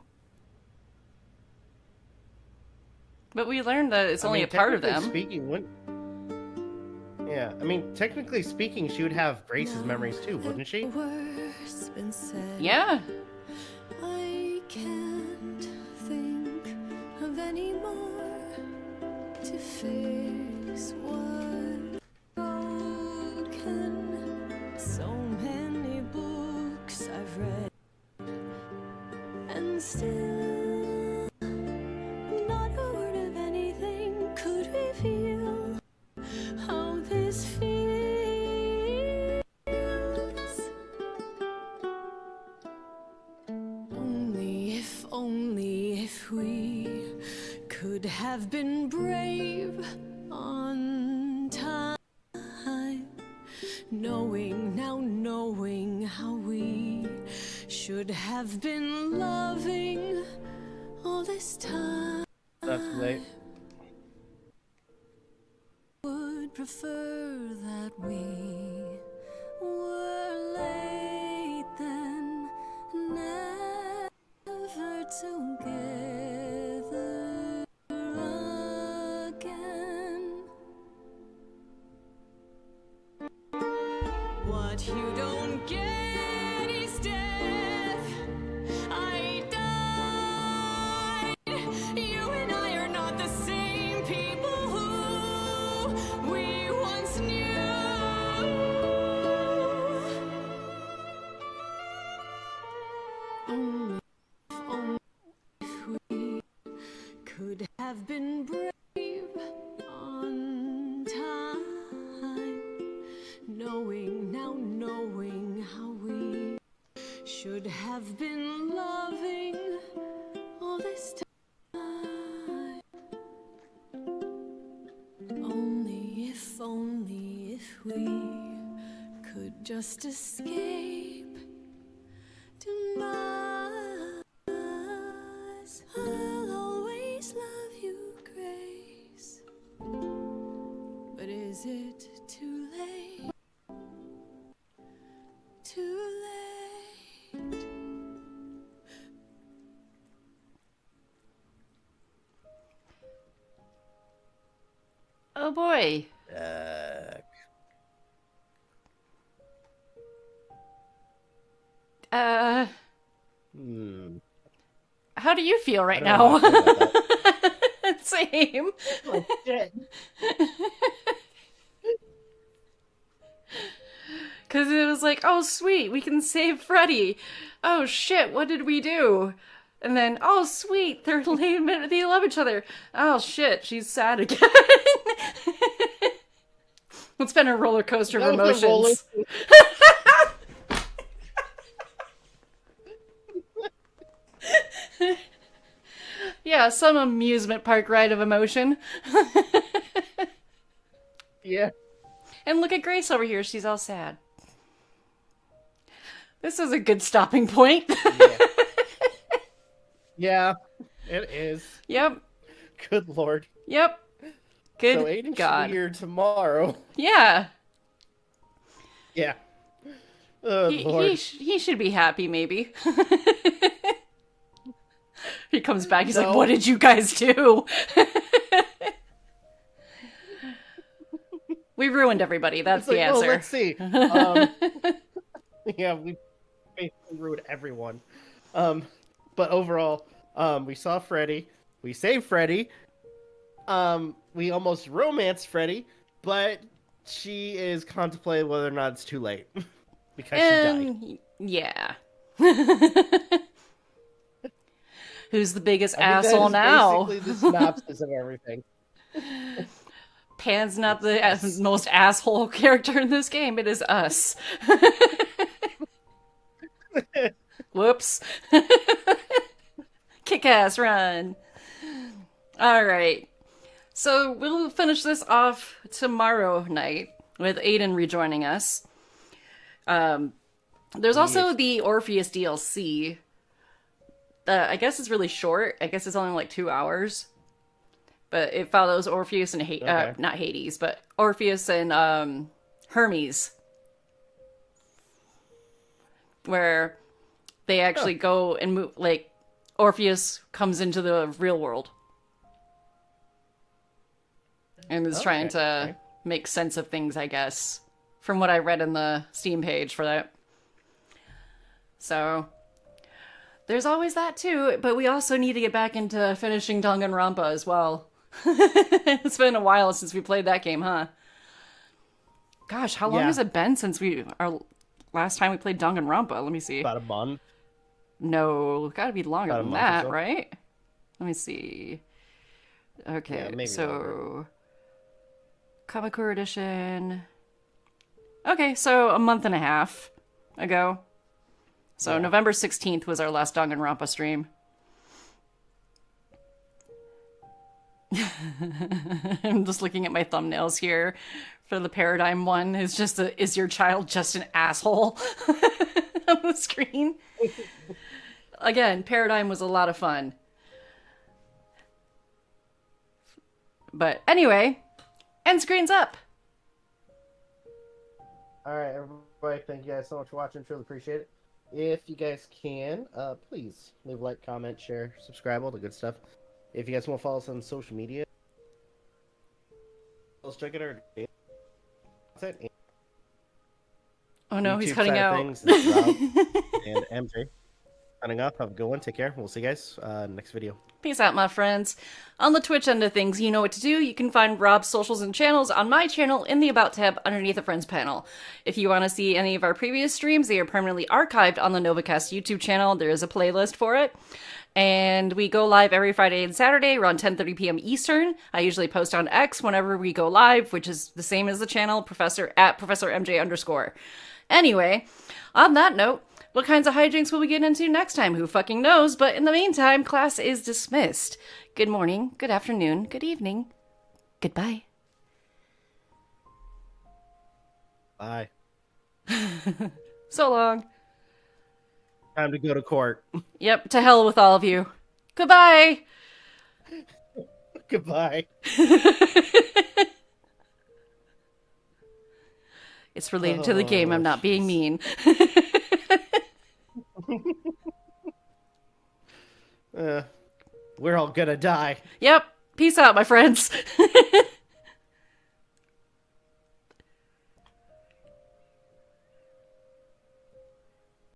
But we learned that it's only a part of them. Technically speaking, she would have Grace's memories too, wouldn't she? Yeah. I can't think of any more to fix what's broken. So many books I've read, and still not a word of anything could reveal how this feels. Only if we could have been brave on time, knowing how we should have been loving all this time. That's late. Would prefer that we were late then, never together again. What you don't get is death. I died. You and I are not the same people who we once knew. Only if we could have been brave on time, knowing how we should have been loving all this time. Only if we could just escape demise. I'll always love you, Grace. But is it too late? Too late. Oh boy. How do you feel right now? Same. Oh, shit. Because it was like, oh, sweet, we can save Freddy. Oh, shit, what did we do? And then, oh, sweet, they love each other. Oh, shit, she's sad again. It's been a roller coaster of emotions. Yeah, some amusement park ride of emotion. Yeah. And look at Grace over here, she's all sad. This is a good stopping point. Yeah, it is. Yep. Good lord. Yyep. Good so Aden God. should be here tomorrow. Yeah. Yeah. Oh, lord. He should be happy, maybe. He comes back, he's No. like, what did you guys do? We ruined everybody, that's It's like, the answer. Oh, let's see. Yeah, we basically ruined everyone. But overall, We saw Freddy. We saved Freddy. We almost romanced Freddy, but she is contemplating whether or not it's too late because she died. Yeah. Who's the biggest I think asshole that is now? basically the synopsis of everything. Pan's not the most asshole character in this game. It is us. Whoops. Kickass, run. Alright. So we'll finish this off tomorrow night with Aden rejoining us. There's also the Orpheus DLC. I guess it's really short. I guess it's only like 2 hours. But it follows Orpheus and not Hades, but Orpheus and Hermes. Where they actually go and move, like, Orpheus comes into the real world. And is trying to make sense of things, I guess. From what I read in the Steam page for that. So, there's always that too, but we also need to get back into finishing Danganronpa as well. It's been a while since we played that game, huh? Gosh, how long has it been since our last time we played Danganronpa? Let me see. About a month. No, gotta be longer About a than month or that, so. right? Let me see. Okay, maybe so longer. Kamakura Edition. Okay, so a month and a half ago. So November 16th was our last Danganronpa stream. I'm just looking at my thumbnails here for the Paradigm one. It's just is your child just an asshole on the screen? Again, Paradigm was a lot of fun. But anyway, end screen's up. Alright, everybody, thank you guys so much for watching. Truly appreciate it. If you guys can, please leave a like, comment, share, subscribe, all the good stuff. If you guys want to follow us on social media, let's check it out. Oh no, he's YouTube cutting side of out. things, it's Rob and MJ. Signing off. Have a good one. Take care. We'll see you guys next video. Peace out, my friends. On the Twitch end of things, you know what to do. You can find Rob's socials and channels on my channel in the About tab underneath the Friends panel. If you want to see any of our previous streams, they are permanently archived on the Novakast YouTube channel. There is a playlist for it. And we go live every Friday and Saturday around 10:30 p.m. Eastern. I usually post on X whenever we go live, which is the same as the channel, Professor MJ_. Anyway, on that note, what kinds of hijinks will we get into next time? Who fucking knows? But in the meantime, class is dismissed. Good morning, good afternoon, good evening. Goodbye. Bye. So long. Time to go to court. Yep, to hell with all of you. Goodbye. Goodbye. It's related to the game. I'm not being mean. We're all gonna die. Yep. Peace out, my friends.